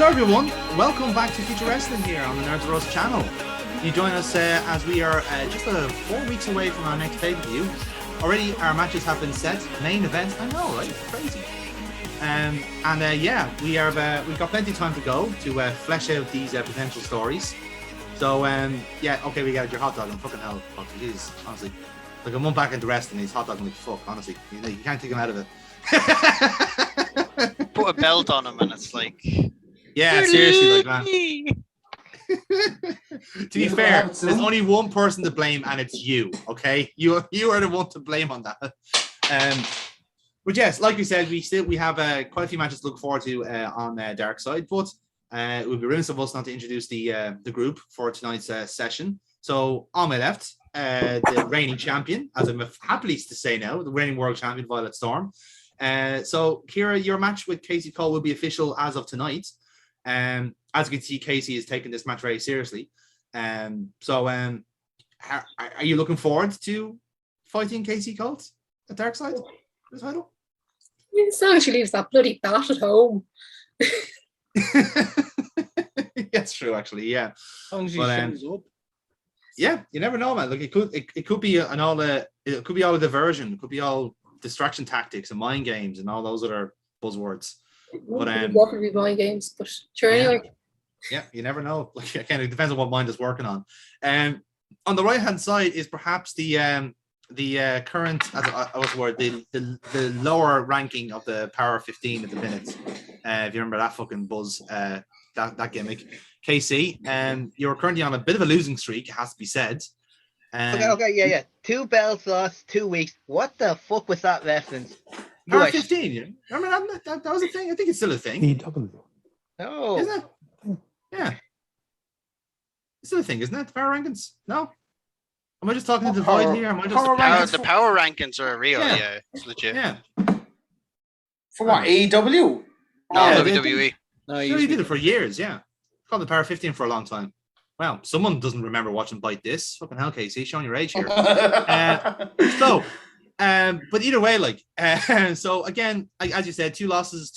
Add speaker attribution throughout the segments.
Speaker 1: Hello everyone, welcome back to Future Wrestling here on the Nerds Roast channel. You join us as we are just 4 weeks away from our next pay-per-view. Already our matches have been set, main event, I know, right? Crazy. We've got plenty of time to go to flesh out these potential stories. So okay, we got your hot dog and fucking hell, fuck, jeez, honestly. Like a month back into wrestling, he's hot dog like fuck, honestly. You can't take him out of it.
Speaker 2: Put a belt on him and it's like,
Speaker 1: yeah, seriously, like that. To be fair, there's only one person to blame, and it's you. Okay, you are the one to blame on that. But yes, like we said, we have quite a few matches to look forward to on Dark Side, but it would be remiss of us not to introduce the group for tonight's session. So on my left, the reigning champion, as I'm happy to say now, the reigning world champion, Violet Storm. So Kira, your match with Casey Cole will be official as of tonight. As you can see, Casey is taking this match very seriously. Are you looking forward to fighting Casey Colt at Dark Side for the title?
Speaker 3: As long as she leaves that bloody bat at home.
Speaker 1: That's true, actually. Yeah.
Speaker 4: As long as he shows up.
Speaker 1: Yeah, you never know, man. Like it could be it could be all a diversion. It could be all distraction tactics and mind games and all those other buzzwords. But
Speaker 3: definitely mind games, but sure, anyway.
Speaker 1: Yeah, you never know. Like again, it depends on what mind is working on. On the right hand side is perhaps the current, the lower ranking of the Power 15 at the minute. If you remember that fucking buzz, that gimmick, KC. You're currently on a bit of a losing streak, it has to be said.
Speaker 2: Okay, 2 belts lost 2 weeks. What the fuck was that reference?
Speaker 1: Power 15, remember that was a thing? I think it's still a thing.
Speaker 2: No.
Speaker 1: Is it? Yeah. It's still a thing, isn't it? The power rankings? No? Am I just talking to the void here? Am I just
Speaker 2: the power rankings are real, yeah. It's legit.
Speaker 1: Yeah.
Speaker 5: For what, AEW?
Speaker 2: No, WWE.
Speaker 1: No, you did it for years, yeah. Called the Power 15 for a long time. Wow, someone doesn't remember watching Bite This. Fucking hell, Casey, showing your age here. But either way, so again, as you said, 2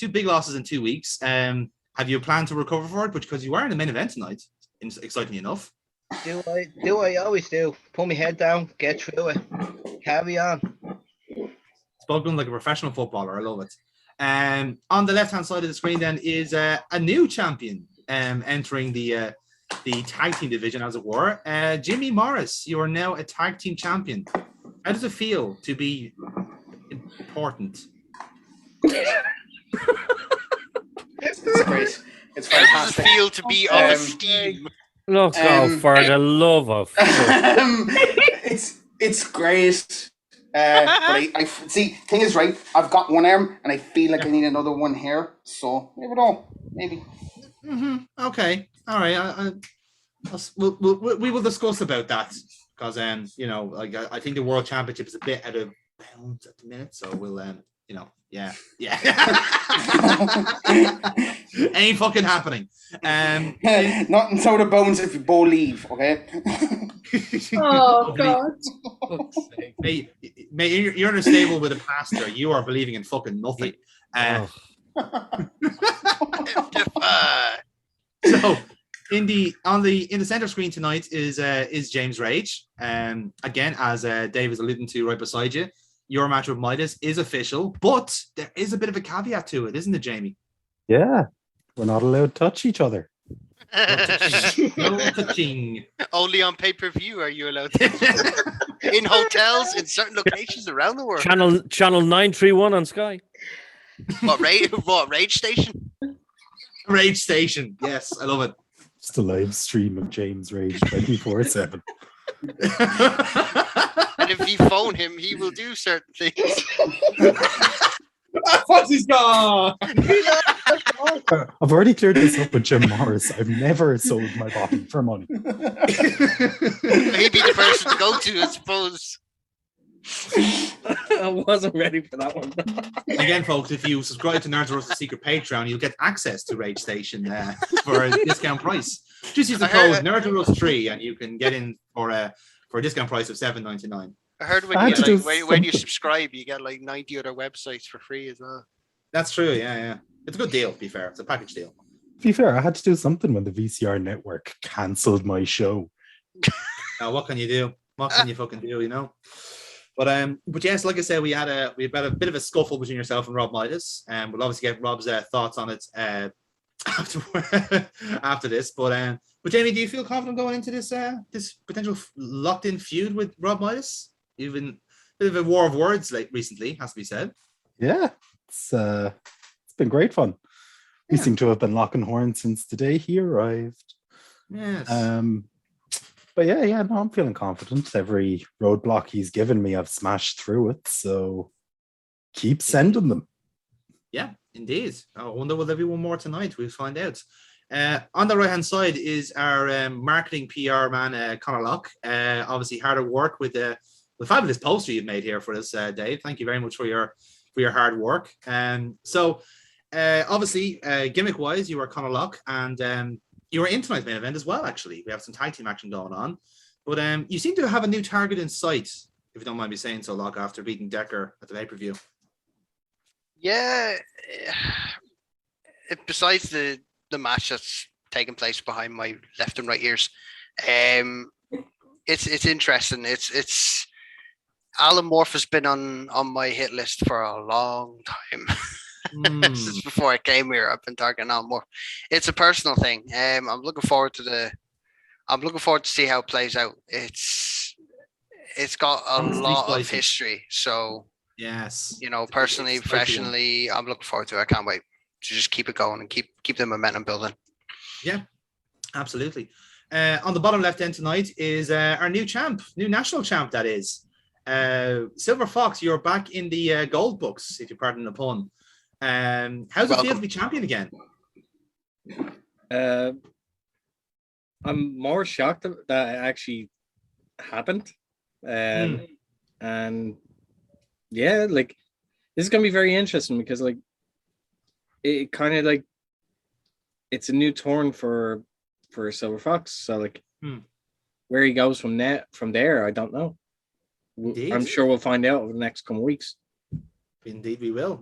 Speaker 1: big losses in 2 weeks. Have you a plan to recover for it? Because you are in the main event tonight, excitingly enough.
Speaker 2: Do I always do. Pull my head down, get through it, carry on.
Speaker 1: Spoken like a professional footballer, I love it. On the left-hand side of the screen then is a new champion entering the tag team division, as it were. Jimmy Morris, you are now a tag team champion. How does it feel to be important?
Speaker 5: It's great. It's
Speaker 2: How
Speaker 5: fantastic.
Speaker 2: does it feel to be of esteem?
Speaker 4: Look out for the love of
Speaker 5: It's great. But I see, thing is, right, I've got one arm and I feel like I need another one here. So, maybe no. Maybe.
Speaker 1: Mm-hmm. Okay. All right. We will discuss about that. Because I think the World Championship is a bit out of bounds at the minute, so we'll yeah. Ain't fucking happening.
Speaker 5: Not in soda bones if you both leave, okay?
Speaker 3: Oh God.
Speaker 1: Mate, you're in a stable with a pastor. You are believing in fucking nothing. So in the center screen tonight is James Rage. Again, as Dave is alluding to right beside you, your match with Midas is official, but there is a bit of a caveat to it, isn't it, Jamie?
Speaker 6: Yeah, we're not allowed to touch each other.
Speaker 1: No touching.
Speaker 2: Only on pay-per-view are you allowed to. In hotels, in certain locations around the world.
Speaker 4: Channel 931 on Sky.
Speaker 2: What Rage Station?
Speaker 1: Rage Station. Yes, I love it.
Speaker 6: Just a live stream of James Rage 24/7.
Speaker 2: And if you phone him, he will do certain things.
Speaker 1: Fuzzy's gone.
Speaker 6: I've already cleared this up with Jim Morris. I've never sold my body for money.
Speaker 2: He'd be the person to go to, I suppose.
Speaker 4: I wasn't ready for that one.
Speaker 1: Again, folks, if you subscribe to Nerds Roast's secret Patreon, you'll get access to Rage Station for a discount price. Just use the code NerdRoast3 and you can get in for a discount price of $7.99.
Speaker 2: I heard when you subscribe, you get like 90 other websites for free as well.
Speaker 1: That's true. Yeah. It's a good deal. To be fair, it's a package deal.
Speaker 6: be fair, I had to do something when the VCR network cancelled my show.
Speaker 1: Now, what can you do? What can you fucking do? You know. But yes, like I said, we had a bit of a scuffle between yourself and Rob Midas, and we'll obviously get Rob's thoughts on it after this. But Jamie, do you feel confident going into this this potential locked in feud with Rob Midas? You've been a bit of a war of words recently, has to be said.
Speaker 6: Yeah, it's been great fun. We seem to have been locking horns since the day he arrived.
Speaker 1: Yes.
Speaker 6: But yeah, no, I'm feeling confident. Every roadblock he's given me, I've smashed through it. So keep sending them.
Speaker 1: Yeah, indeed. I wonder will there be one more tonight? We'll find out. On the right hand side is our marketing PR man, Conor Locke. Obviously, hard at work with the fabulous poster you've made here for us, Dave. Thank you very much for your hard work. So obviously, gimmick wise, you are Conor Locke, and you were in tonight's main event as well. Actually, we have some tag team action going on, but you seem to have a new target in sight, if you don't mind me saying so, Locke, after beating Decker at the pay-per-view.
Speaker 2: Yeah, besides the match that's taking place behind my left and right ears, it's interesting. It's Alan Morph has been on my hit list for a long time. Since before I came here, I've been targeting Alan Morph. It's a personal thing. I'm looking forward to see how it plays out. It's got a lot of history, so
Speaker 1: yes,
Speaker 2: you know, personally, professionally, I'm looking forward to it. I can't wait to just keep it going and keep the momentum building.
Speaker 1: Yeah, absolutely. On the bottom left end tonight is our new national champ, that is. Silver Fox, you're back in the gold books, if you pardon the pun. How's it feel to be champion again?
Speaker 4: I'm more shocked that it actually happened. And yeah, like this is gonna be very interesting because like it kind of like it's a new turn for Silver Fox. So like where he goes from there, I don't know. Indeed. I'm sure we'll find out over the next couple of weeks.
Speaker 1: Indeed we will.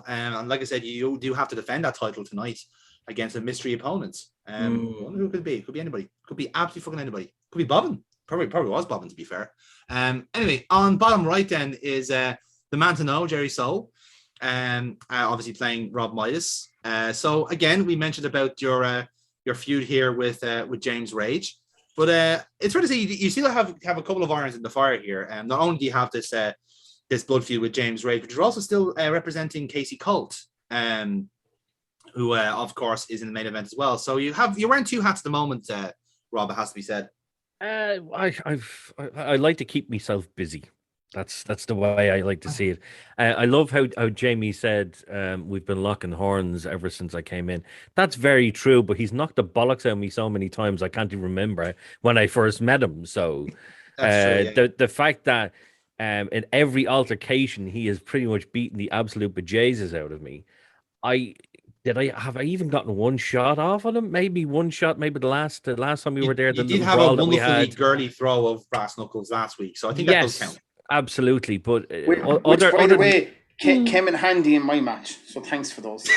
Speaker 1: And like I said, you do have to defend that title tonight against a mystery opponent. Who could it be? Could be anybody. Could be absolutely fucking anybody. Could be Bobbin. Probably was Bobbin, to be fair. Anyway, on bottom right then is the man to know, Jerry Soule. Obviously playing Rob Midas. So again, we mentioned about your feud here with James Rage. But it's fair to say you still have a couple of irons in the fire here. Not only do you have this blood feud with James Rage, but you're also still representing Casey Colt, who of course is in the main event as well. So you're wearing two hats at the moment, Rob. It has to be said.
Speaker 4: I like to keep myself busy. That's the way I like to see it. I love how Jamie said we've been locking horns ever since I came in. That's very true, but he's knocked the bollocks out of me so many times I can't even remember when I first met him. So that's true, yeah. The fact that in every altercation he has pretty much beaten the absolute bejesus out of me. Have I even gotten one shot off on him? Maybe one shot. Maybe the last time we were there.
Speaker 1: You did have a wonderfully girly throw of brass knuckles last week, so I think that does count.
Speaker 4: Absolutely, but
Speaker 5: which, by the way, came in handy in my match. So thanks for those.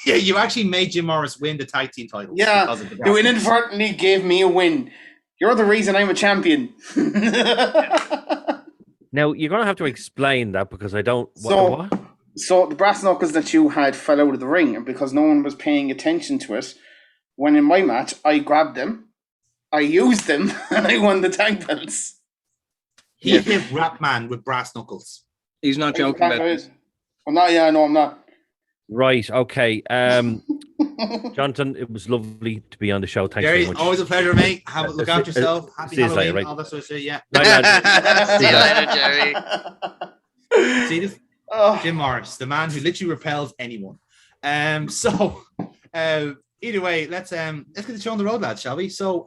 Speaker 1: Yeah, you actually made Jim Morris win the tag team title.
Speaker 5: Yeah, you inadvertently gave me a win. You're the reason I'm a champion.
Speaker 4: Now you're gonna have to explain that because I don't.
Speaker 5: What? So the brass knuckles that you had fell out of the ring, and because no one was paying attention to it, when in my match I grabbed them, I used them, and I won the tag belts.
Speaker 1: He hit Rap Man with brass knuckles.
Speaker 4: He's not joking about it.
Speaker 5: I'm not. Yeah, no, I'm not.
Speaker 4: Right. Okay. Jonathan, it was lovely to be on the show. Thanks
Speaker 1: Jerry,
Speaker 4: very much.
Speaker 1: Always a pleasure, mate. Look after yourself. Happy Halloween.
Speaker 4: Later, right?
Speaker 1: All that sort of shit. Yeah.
Speaker 2: See you later, Jerry.
Speaker 1: See this? Jim Morris, the man who literally repels anyone. So either way, let's get the show on the road, lads, shall we? So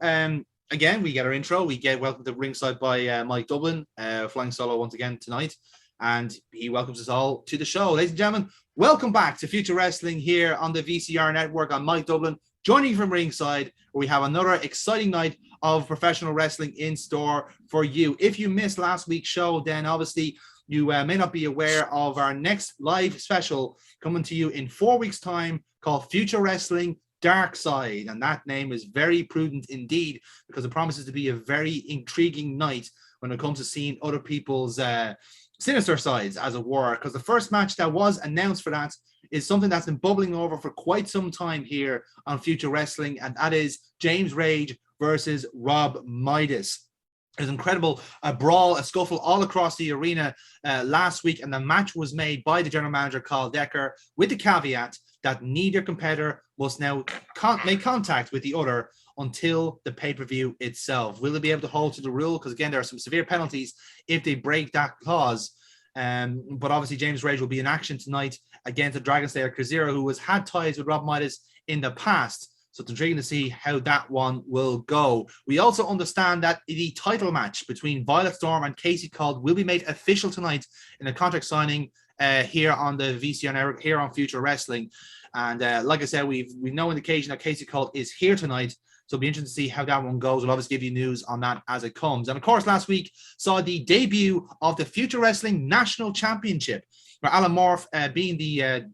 Speaker 1: again, we get our intro. We get welcomed to ringside by Mike Dublin, flying solo once again tonight, and he welcomes us all to the show. Ladies and gentlemen, welcome back to Future Wrestling here on the VCR Network. I'm Mike Dublin, joining you from ringside, where we have another exciting night of professional wrestling in store for you. If you missed last week's show, then obviously you may not be aware of our next live special coming to you in 4 weeks' time called Future Wrestling dark side, and that name is very prudent indeed, because it promises to be a very intriguing night when it comes to seeing other people's sinister sides, as it were, because the first match that was announced for that is something that's been bubbling over for quite some time here on Future Wrestling, and that is James Rage versus Rob Midas. It was incredible, a brawl, a scuffle all across the arena last week, and the match was made by the general manager, Carl Decker, with the caveat that neither competitor must now make contact with the other until the pay-per-view itself. Will they be able to hold to the rule? Because again, there are some severe penalties if they break that clause. But obviously, James Rage will be in action tonight against the Dragon Slayer Kazira, who has had ties with Rob Midas in the past. So it's intriguing to see how that one will go. We also understand that the title match between Violet Storm and Casey Colt will be made official tonight in a contract signing here on the VCR, here on Future Wrestling. And like I said, we've no indication that Casey Colt is here tonight. So it'll be interesting to see how that one goes. We'll obviously give you news on that as it comes. And of course, last week saw the debut of the Future Wrestling National Championship, where Alan Morph, being the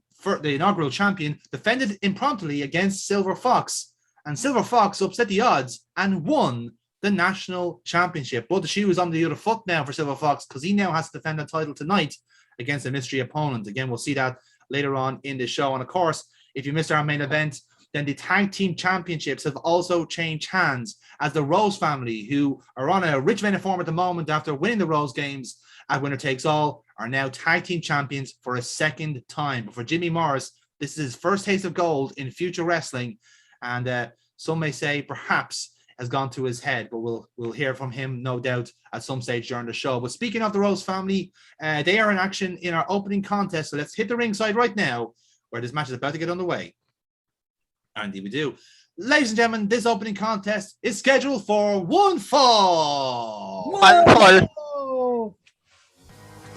Speaker 1: inaugural champion, defended impromptu against Silver Fox. And Silver Fox upset the odds and won the national championship. But the shoe is on the other foot now for Silver Fox, because he now has to defend the title tonight against a mystery opponent. Again, we'll see that later on in the show. And of course, if you missed our main event, then the tag team championships have also changed hands, as the Rose family, who are on a rich vein of form at the moment after winning the Rose games at Winner Takes All, are now tag team champions for a second time. But for Jimmy Morris, this is his first taste of gold in Future Wrestling, and some may say perhaps has gone to his head, but we'll hear from him, no doubt, at some stage during the show. But speaking of the Rose family, they are in action in our opening contest, so let's hit the ringside right now, where this match is about to get underway. And indeed we do. Ladies and gentlemen, this opening contest is scheduled for one fall.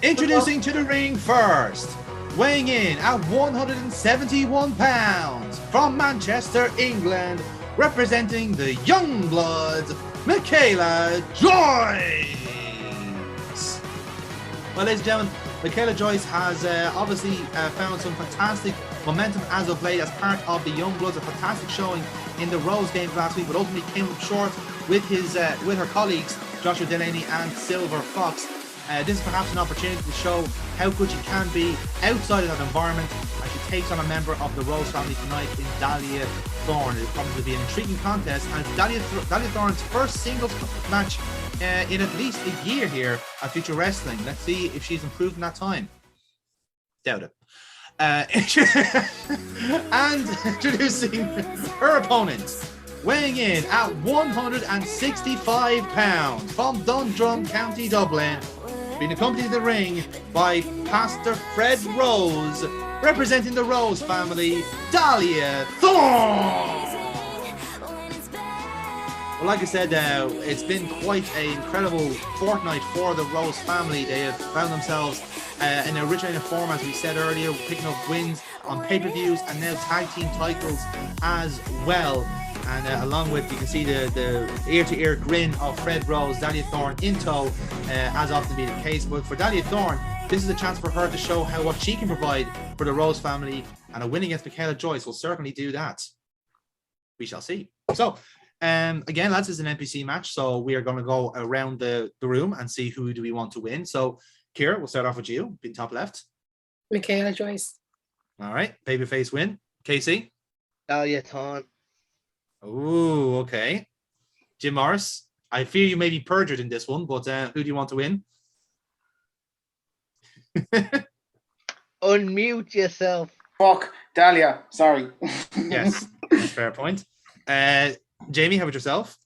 Speaker 1: Introducing to the ring first, weighing in at 171 pounds, from Manchester, England, representing the Young Bloods, Michaela Joyce. Well, ladies and gentlemen, Michaela Joyce has obviously found some fantastic momentum as of late as part of the Young Bloods. A fantastic showing in the Rose games last week, but ultimately came up short with her colleagues Joshua Delaney and Silver Fox. This is perhaps an opportunity to show how good she can be outside of that environment, as she takes on a member of the Rose family tonight in Dahlia Thorne. It promises to be an intriguing contest, and it's Dahlia Thorne's first singles match in at least a year here at Future Wrestling. Let's see if she's improved in that time. Doubt it. And introducing her opponent, weighing in at 165 pounds, from Dundrum, County Dublin, being accompanied in the ring by Pastor Fred Rose, representing the Rose family, Dahlia Thorne. Well, like I said, it's been quite an incredible fortnight for the Rose family. They have found themselves in a originating form, as we said earlier, picking up wins on pay-per-views and now tag team titles as well. And along with, you can see the ear-to-ear grin of Fred Rose, Dahlia Thorne in tow, as often be the case. But for Dahlia Thorne, this is a chance for her to show what she can provide for the Rose family, and a win against Michaela Joyce will certainly do that. We shall see. So, again, lads, this is an NPC match, so we are going to go around the room and see who do we want to win. So, Ciara, we'll start off with you, being top left.
Speaker 3: Michaela Joyce.
Speaker 1: All right, babyface win. Casey?
Speaker 2: Dahlia Thorne.
Speaker 1: Oh, okay. Jim Morris, I fear you may be perjured in this one, but who do you want to win?
Speaker 2: Unmute yourself.
Speaker 5: Fuck, Dahlia. Sorry.
Speaker 1: Yes, that's a fair point. Jamie, how about yourself?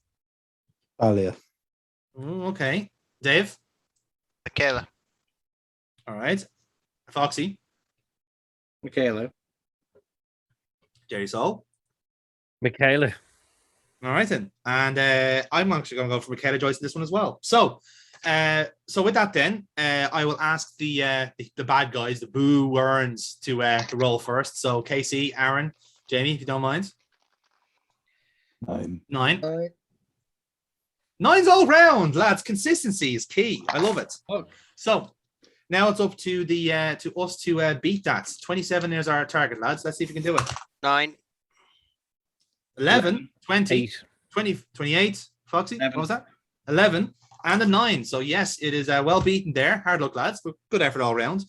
Speaker 6: Dahlia.
Speaker 1: Okay. Dave?
Speaker 2: Michaela.
Speaker 1: All right. Foxy?
Speaker 7: Michaela.
Speaker 1: Jerry Soul?
Speaker 4: Michaela.
Speaker 1: All right then. And I'm actually going to go for Michaela Joyce in this one as well. So with that then, I will ask the bad guys, the boo earns, to roll first. So Casey, Aaron, Jamie, if you don't mind.
Speaker 6: 9.
Speaker 1: 9. 9's all round, lads. Consistency is key. I love it.
Speaker 7: Oh.
Speaker 1: So now it's up to us to beat that. 27 is our target, lads. Let's see if we can do it.
Speaker 2: 9.
Speaker 1: 11, 20,
Speaker 4: 8.
Speaker 1: 20, 28. Foxy,
Speaker 7: 11.
Speaker 1: what was that? 11 and a 9. So yes, it is well beaten there. Hard luck, lads, but good effort all round.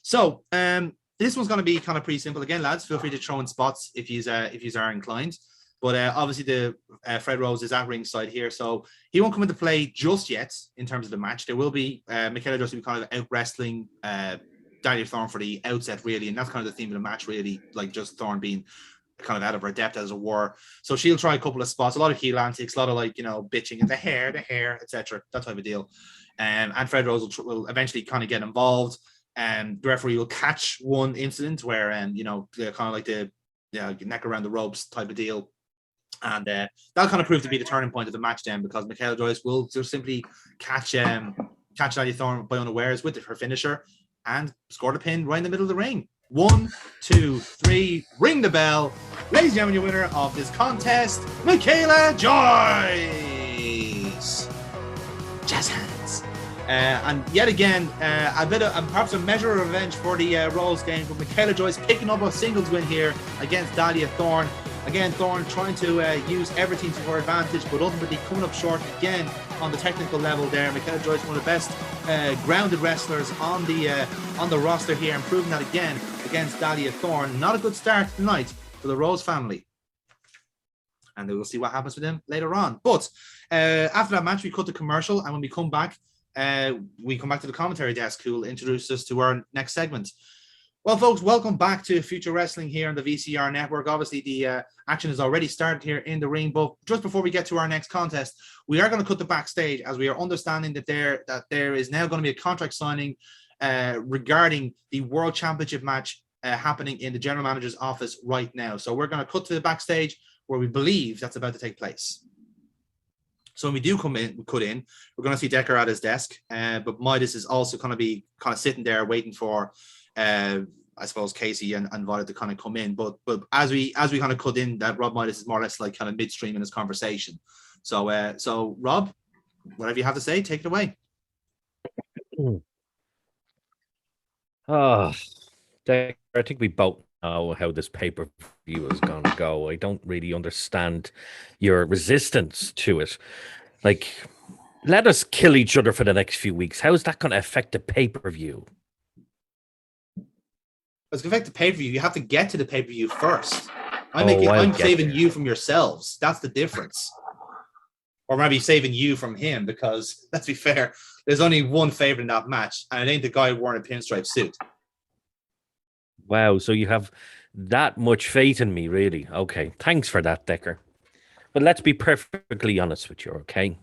Speaker 1: So this one's going to be kind of pretty simple. Again, lads, feel free to throw in spots if you are inclined. But obviously the Fred Rose is at ringside here, so he won't come into play just yet in terms of the match. There will be Michaela Joyce will be kind of out wrestling Daniel Thorne for the outset, really, and that's kind of the theme of the match, really, like just Thorne being kind of out of her depth, as it were. So she'll try a couple of spots, a lot of heel antics, a lot of like, you know, bitching at the hair, etc. That type of deal. And Fred Rose will eventually kind of get involved, and the referee will catch one incident where, you know, kind of like the neck around the ropes type of deal. And that'll kind of prove to be the turning point of the match then, because Michaela Joyce will just simply catch Lady Thorne by unawares with her finisher and score the pin right in the middle of the ring. 1, 2, 3, ring the bell. Ladies and gentlemen, your winner of this contest, Michaela Joyce. Jazz hands. And yet again, a bit of perhaps a measure of revenge for the Rolls game, but Michaela Joyce picking up a singles win here against Dahlia Thorne. Again, Thorne trying to use everything to her advantage, but ultimately coming up short again on the technical level there. Michaela Joyce, one of the best grounded wrestlers on the roster here, and proving that again against Dahlia Thorne. Not a good start tonight for the Rose family. And we'll see what happens with them later on. But after that match, we cut the commercial, and when we come back to the commentary desk, who will introduce us to our next segment. Well, folks, welcome back to Future Wrestling here on the VCR Network. Obviously, the action has already started here in the ring, but just before we get to our next contest, we are going to cut the backstage, as we are understanding that there is now going to be a contract signing regarding the World Championship match happening in the General Manager's office right now. So we're going to cut to the backstage where we believe that's about to take place. So when we do cut in, we're going to see Decker at his desk, but Midas is also going to be kind of sitting there waiting for I suppose Casey and Violet to kind of come in, but as we kind of cut in, that Rob Midas is more or less like kind of midstream in his conversation. So Rob, whatever you have to say, take it away.
Speaker 4: I think we both know how this pay-per-view is going to go. I don't really understand your resistance to it. Like, let us kill each other for the next few weeks. How is that going to affect the pay-per-view?
Speaker 1: It's going to affect the pay-per-view. You have to get to the pay-per-view first. I'm saving you from yourselves. That's the difference. Or maybe saving you from him, because, let's be fair, there's only one favorite in that match, and it ain't the guy wearing a pinstripe suit.
Speaker 4: Wow, so you have that much faith in me, really? Okay, thanks for that, Decker. But let's be perfectly honest with you, okay?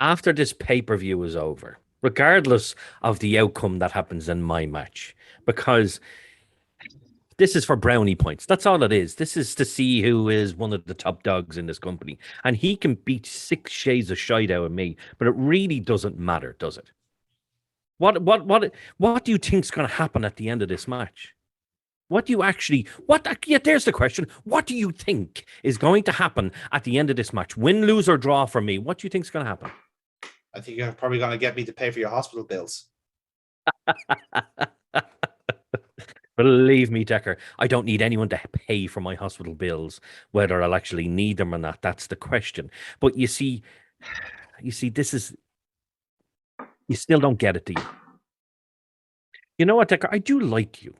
Speaker 4: After this pay-per-view is over, regardless of the outcome that happens in my match, because this is for brownie points. That's all it is. This is to see who is one of the top dogs in this company. And he can beat 6 shades of shite out of me, but it really doesn't matter, does it? What do you think's going to happen at the end of this match? There's the question. What do you think is going to happen at the end of this match? Win, lose, or draw for me? What do you think's going to happen?
Speaker 1: I think you're probably going to get me to pay for your hospital bills.
Speaker 4: Believe me, Decker, I don't need anyone to pay for my hospital bills, whether I'll actually need them or not. That's the question. But you see, this is, you still don't get it, do you? You know what, Decker? I do like you.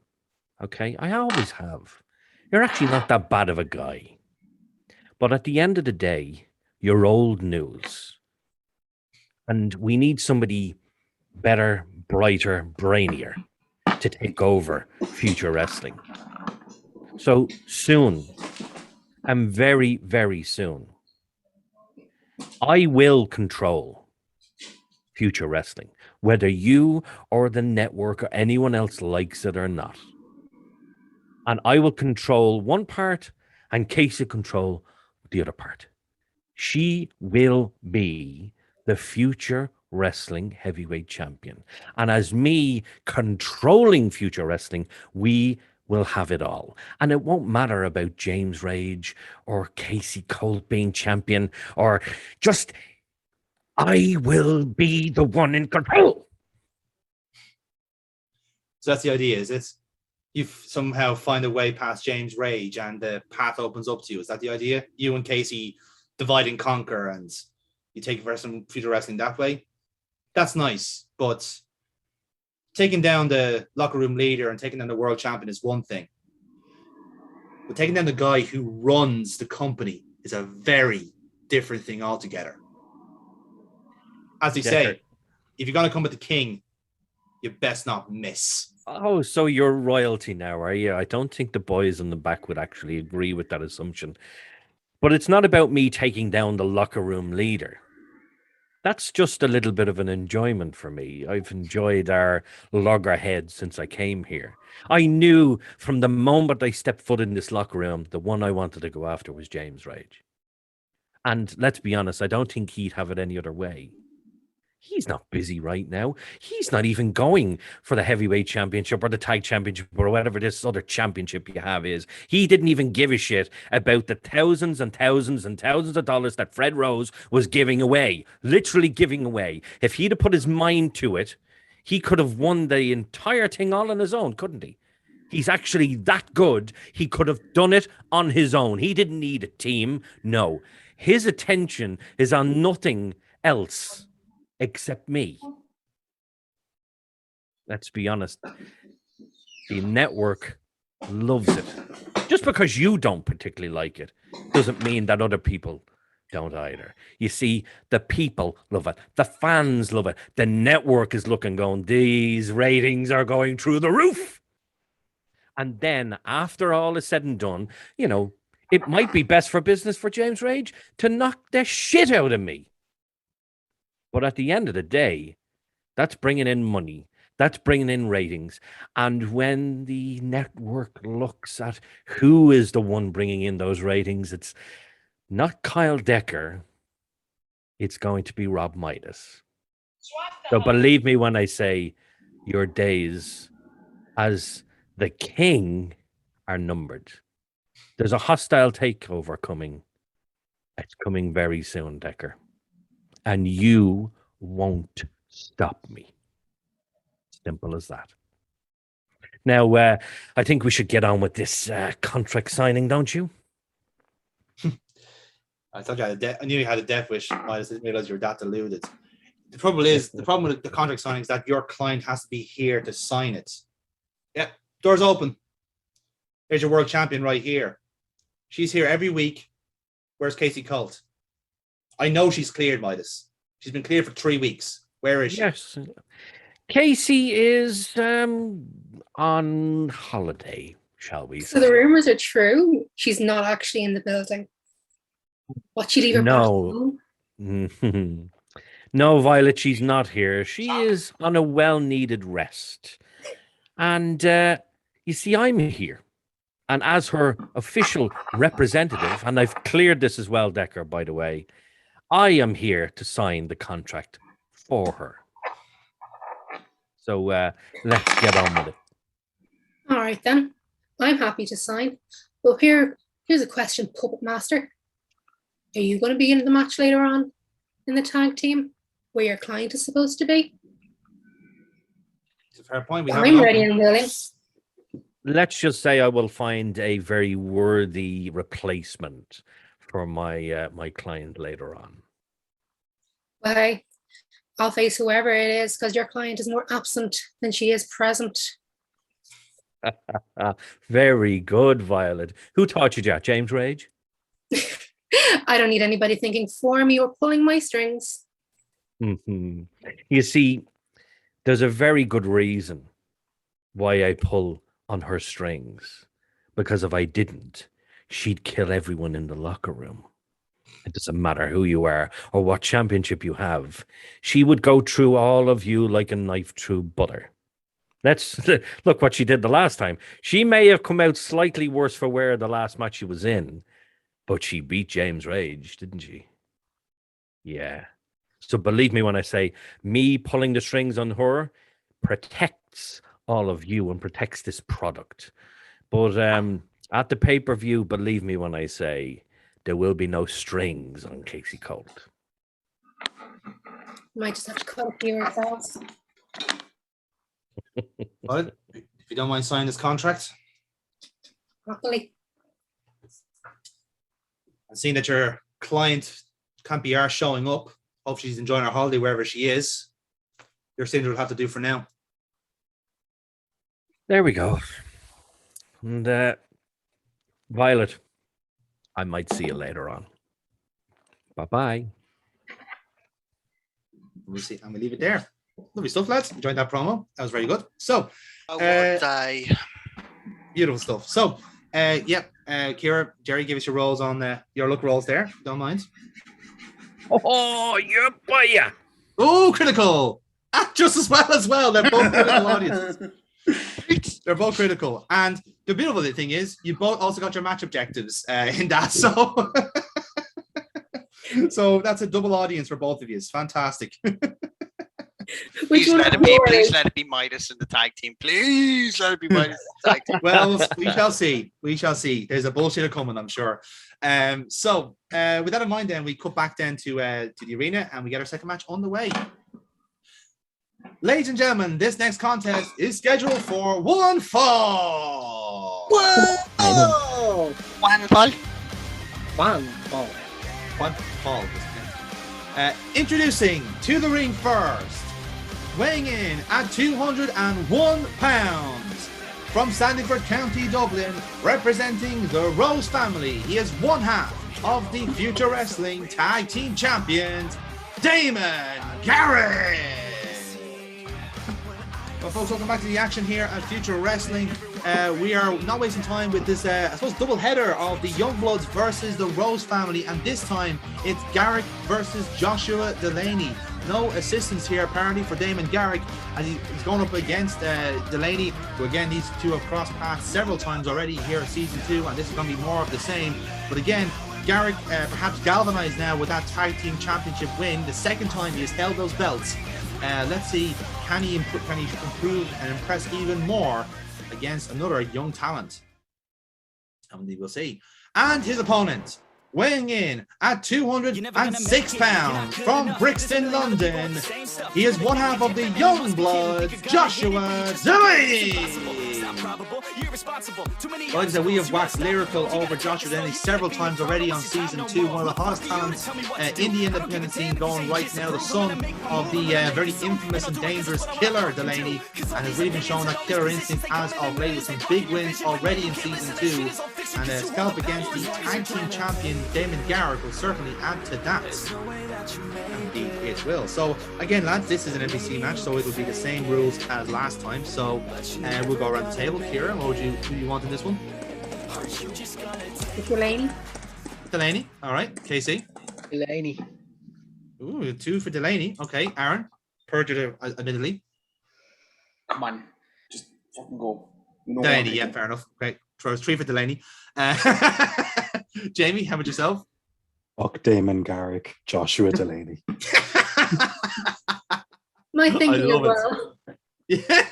Speaker 4: Okay? I always have. You're actually not that bad of a guy. But at the end of the day, you're old news. And we need somebody better, brighter, brainier to take over Future Wrestling. So soon, and very, very soon, I will control Future Wrestling, whether you or the network or anyone else likes it or not. And I will control one part, and Casey control the other part. She will be the Future Wrestling heavyweight champion. And as me controlling Future Wrestling, we will have it all. And it won't matter about James Rage or Casey Colt being champion, or just, I will be the one in control.
Speaker 1: So that's the idea, is it? you somehow find a way past James Rage and the path opens up to you. Is that the idea? You and Casey divide and conquer and you take for some future wrestling that way. That's nice, but taking down the locker room leader and taking down the world champion is one thing. But taking down the guy who runs the company is a very different thing altogether. As they say, if you're going to come with the king, you best not miss.
Speaker 4: Oh, so you're royalty now, are you? I don't think the boys in the back would actually agree with that assumption. But it's not about me taking down the locker room leader. That's just a little bit of an enjoyment for me. I've enjoyed our loggerheads since I came here. I knew from the moment I stepped foot in this locker room, the one I wanted to go after was James Rage. And let's be honest, I don't think he'd have it any other way. He's not busy right now. He's not even going for the heavyweight championship or the tag championship or whatever this other championship you have is. He didn't even give a shit about the thousands and thousands and thousands of dollars that Fred Rose was giving away, literally giving away. If he'd have put his mind to it, he could have won the entire thing all on his own, couldn't he? He's actually that good. He could have done it on his own. He didn't need a team. No, his attention is on nothing else except me. Let's be honest. The network loves it. Just because you don't particularly like it doesn't mean that other people don't either. You see, the people love it. The fans love it. The network is looking, going, these ratings are going through the roof. And then after all is said and done, you know, it might be best for business for James Rage to knock the shit out of me. But at the end of the day, that's bringing in money. That's bringing in ratings. And when the network looks at who is the one bringing in those ratings, it's not Kyle Decker. It's going to be Rob Midas. So believe me when I say your days as the king are numbered. There's a hostile takeover coming. It's coming very soon, Decker. And you won't stop me. Simple as that. Now, I think we should get on with this contract signing, don't you?
Speaker 1: I thought you had I knew you had a death wish. I just didn't realize you were that deluded. The problem with the contract signing is that your client has to be here to sign it. Yeah, doors open. There's your world champion right here. She's here every week. Where's Casey Colt? I know she's cleared, Midas. She's been cleared for 3 weeks. Where is she?
Speaker 4: Yes. Casey is on holiday, shall we say.
Speaker 3: So the rumors are true. She's not actually in the building. What, she leave her back home?
Speaker 4: No, Violet, she's not here. She is on a well-needed rest. And you see, I'm here. And as her official representative, and I've cleared this as well, Decker, by the way, I am here to sign the contract for her. So let's get on with it.
Speaker 3: All right, then. I'm happy to sign. Well, here's a question, Puppet Master. Are you going to be in the match later on in the tag team where your client is supposed to be?
Speaker 1: It's a fair point.
Speaker 3: I'm ready and willing.
Speaker 4: Let's just say I will find a very worthy replacement for my my client later on.
Speaker 3: Well, hey, I'll face whoever it is because your client is more absent than she is present.
Speaker 4: Very good, Violet. Who taught you that? James Rage?
Speaker 3: I don't need anybody thinking for me or pulling my strings.
Speaker 4: Mm-hmm. You see, there's a very good reason why I pull on her strings. Because if I didn't, she'd kill everyone in the locker room. It doesn't matter who you are or what championship you have. She would go through all of you like a knife through butter. Let's look what she did the last time. She may have come out slightly worse for wear the last match she was in, but she beat James Rage, didn't she? Yeah. So believe me when I say me pulling the strings on her protects all of you and protects this product. But at the pay-per-view, believe me when I say there will be no strings on Casey Colt.
Speaker 3: Might just have to cut a few ourselves.
Speaker 1: What? you don't mind signing this contract.
Speaker 3: Happily.
Speaker 1: And seeing that your client can't be arsed showing up, hopefully she's enjoying her holiday wherever she is. Your signature will have to do for now.
Speaker 4: There we go. And Violet, I might see you later on. Bye-bye.
Speaker 1: We'll see, and we'll leave it there. Lovely stuff, lads. Enjoyed that promo. That was very good. So,
Speaker 2: I won't die.
Speaker 1: beautiful stuff. So, Kira, Jerry, give us your rolls on your look rolls there. If you don't mind.
Speaker 4: Oh, yeah, boy.
Speaker 1: Oh, critical. Just as well. They're both critical audiences. They're both critical. And the beautiful thing is, you both also got your match objectives in that. So, so that's a double audience for both of you. It's fantastic.
Speaker 3: Which
Speaker 2: Please
Speaker 3: one
Speaker 2: let
Speaker 3: of
Speaker 2: it be.
Speaker 3: yours?
Speaker 2: Please let it be Midas in the tag team. Please let it be Midas in the tag team.
Speaker 1: Well, we shall see. We shall see. There's a bullshitter coming, I'm sure. So with that in mind, then we cut back then to the arena and we get our second match on the way. Ladies and gentlemen, this next contest is scheduled for one fall.
Speaker 7: Whoa!
Speaker 2: One fall.
Speaker 7: One ball.
Speaker 1: One fall. Introducing to the ring first, weighing in at 201 pounds, from Sandiford County, Dublin, representing the Rose family. He is one half of the Future Wrestling Tag Team Champions, Damon Garrett. Well, folks, welcome back to the action here at Future Wrestling. We are not wasting time with this, I suppose, double header of the Youngbloods versus the Rose family, and this time it's Garrick versus Joshua Delaney. No assistance here apparently for Damon Garrick, as he's going up against Delaney, who again these two have crossed paths several times already here in season 2, and this is going to be more of the same. But again, Garrick perhaps galvanized now with that tag team championship win, the second time he has held those belts. Let's see, can he improve and impress even more against another young talent? And we will see. And his opponent, weighing in at 206 pounds, from Brixton, London, he is one half of the Youngbloods, Joshua Delaney. Like I said, we have waxed lyrical over Joshua Delaney several times already on season 2. One of the hottest talents in the independent scene going right now. The son of the very infamous and dangerous Killer Delaney, and has really been showing that killer instinct as of late with some big wins already in season 2. And a scalp against the tag team champion Damon Garrett will certainly add to that. Indeed, it will. So again, lads, this is an NBC match, so it will be the same rules as last time. So we'll go around the table. Kira, who do you want in this one?
Speaker 3: Delaney.
Speaker 1: Delaney. All right. Casey.
Speaker 7: Delaney.
Speaker 1: Ooh, 2 for Delaney. Okay. Aaron. Perjured, admittedly.
Speaker 5: Come on, just fucking go. You know
Speaker 1: Delaney.
Speaker 5: what?
Speaker 1: Yeah, fair enough. Great. 3 for Delaney. Jamie, how about yourself?
Speaker 6: Fuck Damon Garrick, Joshua Delaney.
Speaker 3: My thinking as
Speaker 1: love it.
Speaker 3: well.
Speaker 1: Yeah.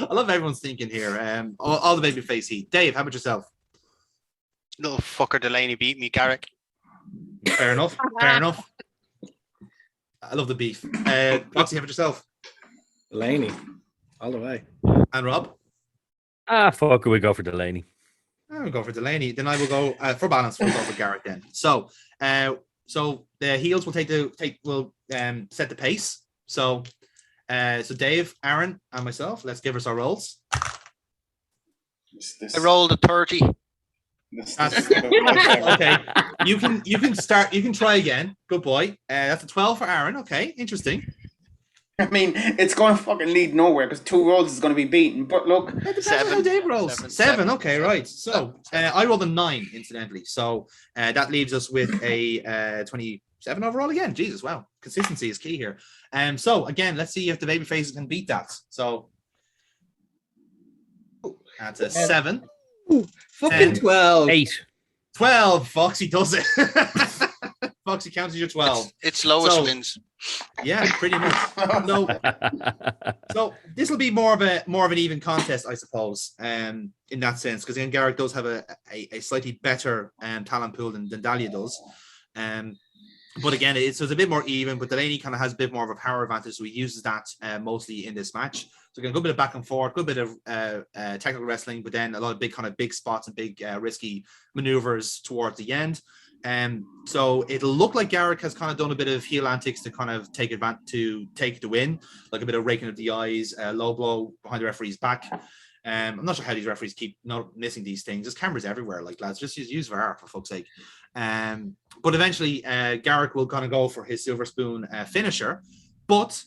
Speaker 1: I love everyone's thinking here. All the baby face heat. Dave, how about yourself?
Speaker 2: Little fucker Delaney beat me, Garrick.
Speaker 1: Fair enough. Fair enough. I love the beef. Foxy, how about yourself?
Speaker 7: Delaney. All the way.
Speaker 1: And Rob?
Speaker 4: Fuck it, we go for Delaney.
Speaker 1: I will go for Delaney. Then I will go for balance. We'll go for Garrett then. So the heels will set the pace. So Dave, Aaron, and myself. Let's give us our rolls.
Speaker 2: I rolled a 30.
Speaker 1: Okay. You can start. You can try again. Good boy. That's a 12 for Aaron. Okay, interesting.
Speaker 5: I mean, it's going to fucking lead nowhere because 2 rolls is going to be beaten. But look,
Speaker 1: It depends on how Dave rolls. Seven. Okay, right. So I rolled a 9, incidentally. So that leaves us with a 27 overall again. Jesus, wow. Consistency is key here. So again, let's see if the baby faces can beat that. So that's a 7.
Speaker 7: Fucking 12.
Speaker 4: 8.
Speaker 1: 12. Foxy does it. Foxy counts as your 12.
Speaker 2: It's lowest
Speaker 1: So-
Speaker 2: wins.
Speaker 1: Yeah, pretty much. So this will be more of an even contest, I suppose, in that sense, because again, Garrett does have a slightly better talent pool than Dahlia does. But again, so it's a bit more even, but Delaney kind of has a bit more of a power advantage, so he uses that mostly in this match. So again, a good bit of back and forth, good bit of technical wrestling, but then a lot of big spots and big risky maneuvers towards the end. So it'll look like Garrick has kind of done a bit of heel antics to kind of take advantage, to take the win, like a bit of raking of the eyes, low blow behind the referee's back. I'm not sure how these referees keep not missing these things. There's cameras everywhere, like lads. Just use VAR for fuck's sake. But eventually, Garrick will kind of go for his silver spoon finisher, but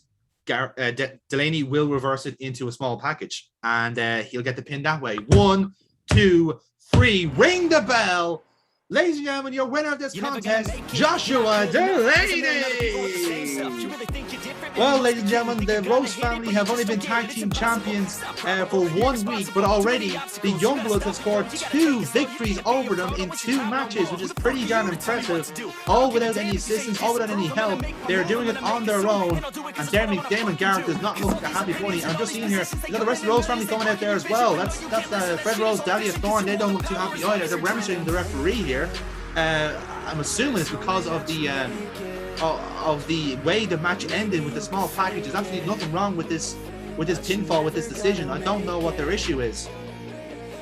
Speaker 1: Delaney will reverse it into a small package, and he'll get the pin that way. 1, 2, 3. Ring the bell, ladies and gentlemen. Your winner of this contest, Joshua Delaney. Well, ladies and gentlemen, the Rose family have only been tag team champions for 1 week, but already the Youngbloods have scored 2 victories over them in 2 matches, which is pretty damn impressive. All without any assistance, all without any help. They're doing it on their own, and Damon Garrett does not look a happy bunny. I'm just seeing here, you got the rest of the Rose family coming out there as well. That's Fred Rose, Dahlia Thorne. They don't look too happy either. They're remonstrating the referee here. I'm assuming it's because of the way the match ended with the small package. There's absolutely nothing wrong with this pinfall, with this decision. I don't know what their issue is.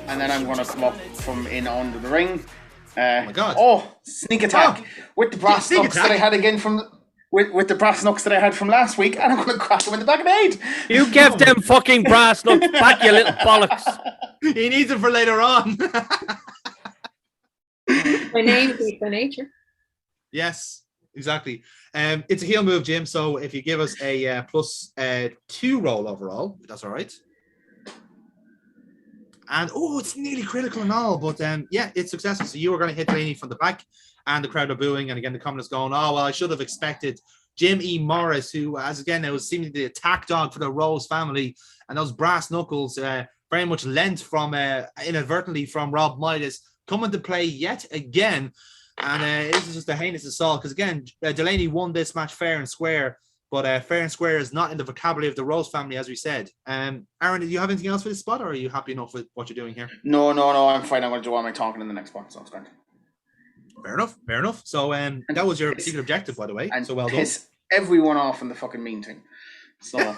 Speaker 5: And then I'm going to come up from in under the ring.
Speaker 1: Oh my god!
Speaker 5: Oh, sneak attack with the brass knucks that I had again from with the brass knucks that I had from last week, and I'm going to crack him in the back of the head.
Speaker 4: You give them fucking brass knucks back, you little bollocks.
Speaker 1: He needs them for later on.
Speaker 3: My name is by nature.
Speaker 1: Yes, exactly. It's a heel move, Jim. So if you give us a +2 roll overall, that's all right. And it's nearly critical and all, but yeah, it's successful. So you were going to hit Delaney from the back, and the crowd are booing, and again the comments going, "Oh well, I should have expected Jim E. Morris, who, as again, it was seemingly the attack dog for the Rose family, and those brass knuckles, very much lent from inadvertently from Rob Midas, come into play yet again." And this is just a heinous assault, because again, Delaney won this match fair and square, but fair and square is not in the vocabulary of the Rose family, as we said. Aaron, do you have anything else for this spot, or are you happy enough with what you're doing here?
Speaker 5: No, I'm fine. I'm going to do all my talking in the next spot, so it's great.
Speaker 1: Fair enough. So that was your secret objective, by the way.
Speaker 5: And
Speaker 1: so well done.
Speaker 5: Piss everyone off in the fucking mean thing. So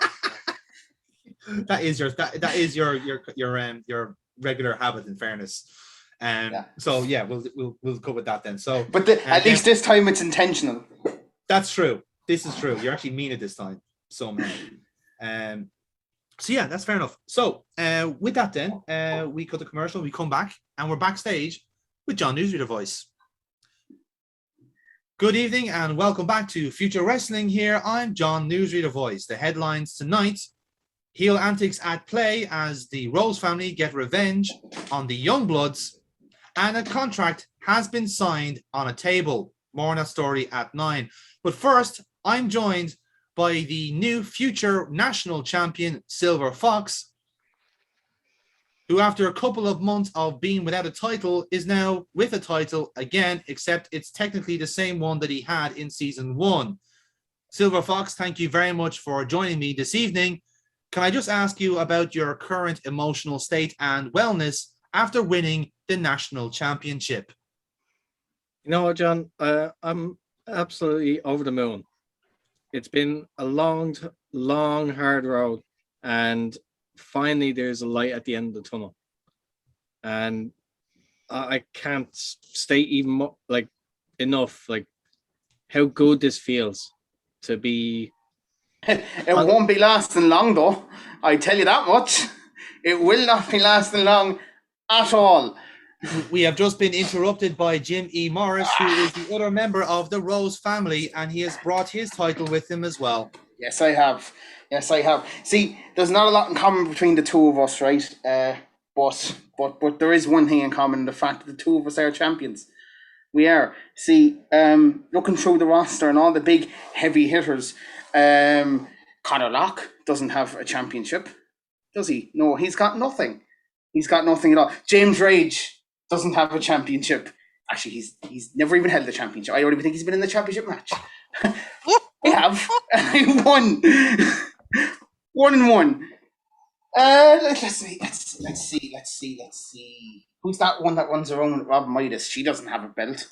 Speaker 1: that is your regular habit, in fairness. So yeah, we'll cover that then. So,
Speaker 5: but at least this time it's intentional.
Speaker 1: That's true. This is true. You actually mean it this time. So man. So yeah, that's fair enough. So with that then, we cut the commercial. We come back and we're backstage with John Newsreader Voice. Good evening and welcome back to Future Wrestling. Here I'm John Newsreader Voice. The headlines tonight: heel antics at play as the Rose family get revenge on the Youngbloods, and a contract has been signed on a table. More on that story at 9. But first, I'm joined by the new future national champion, Silver Fox, who after a couple of months of being without a title is now with a title again, except it's technically the same one that he had in season 1. Silver Fox, thank you very much for joining me this evening. Can I just ask you about your current emotional state and wellness after winning the national championship?
Speaker 7: You know what, John? I'm absolutely over the moon. It's been a long, hard road, and finally there's a light at the end of the tunnel. And I can't state even enough how good this feels to be.
Speaker 5: It won't be lasting long, though. I tell you that much. It will not be lasting long at all.
Speaker 1: We have just been interrupted by Jim E. Morris, who is the other member of the Rose family, and he has brought his title with him as well.
Speaker 5: Yes, I have. See, there's not a lot in common between the two of us, right? But there is one thing in common: the fact that the two of us are champions. We are. See, looking through the roster and all the big heavy hitters, Conor Locke doesn't have a championship, does he? No, he's got nothing. He's got nothing at all. James Rage doesn't have a championship. Actually, he's never even held the championship. I don't even think he's been in the championship match. I have. I won. 1-1. Let's see. Who's that one that runs around with Rob Midas? She doesn't have a belt.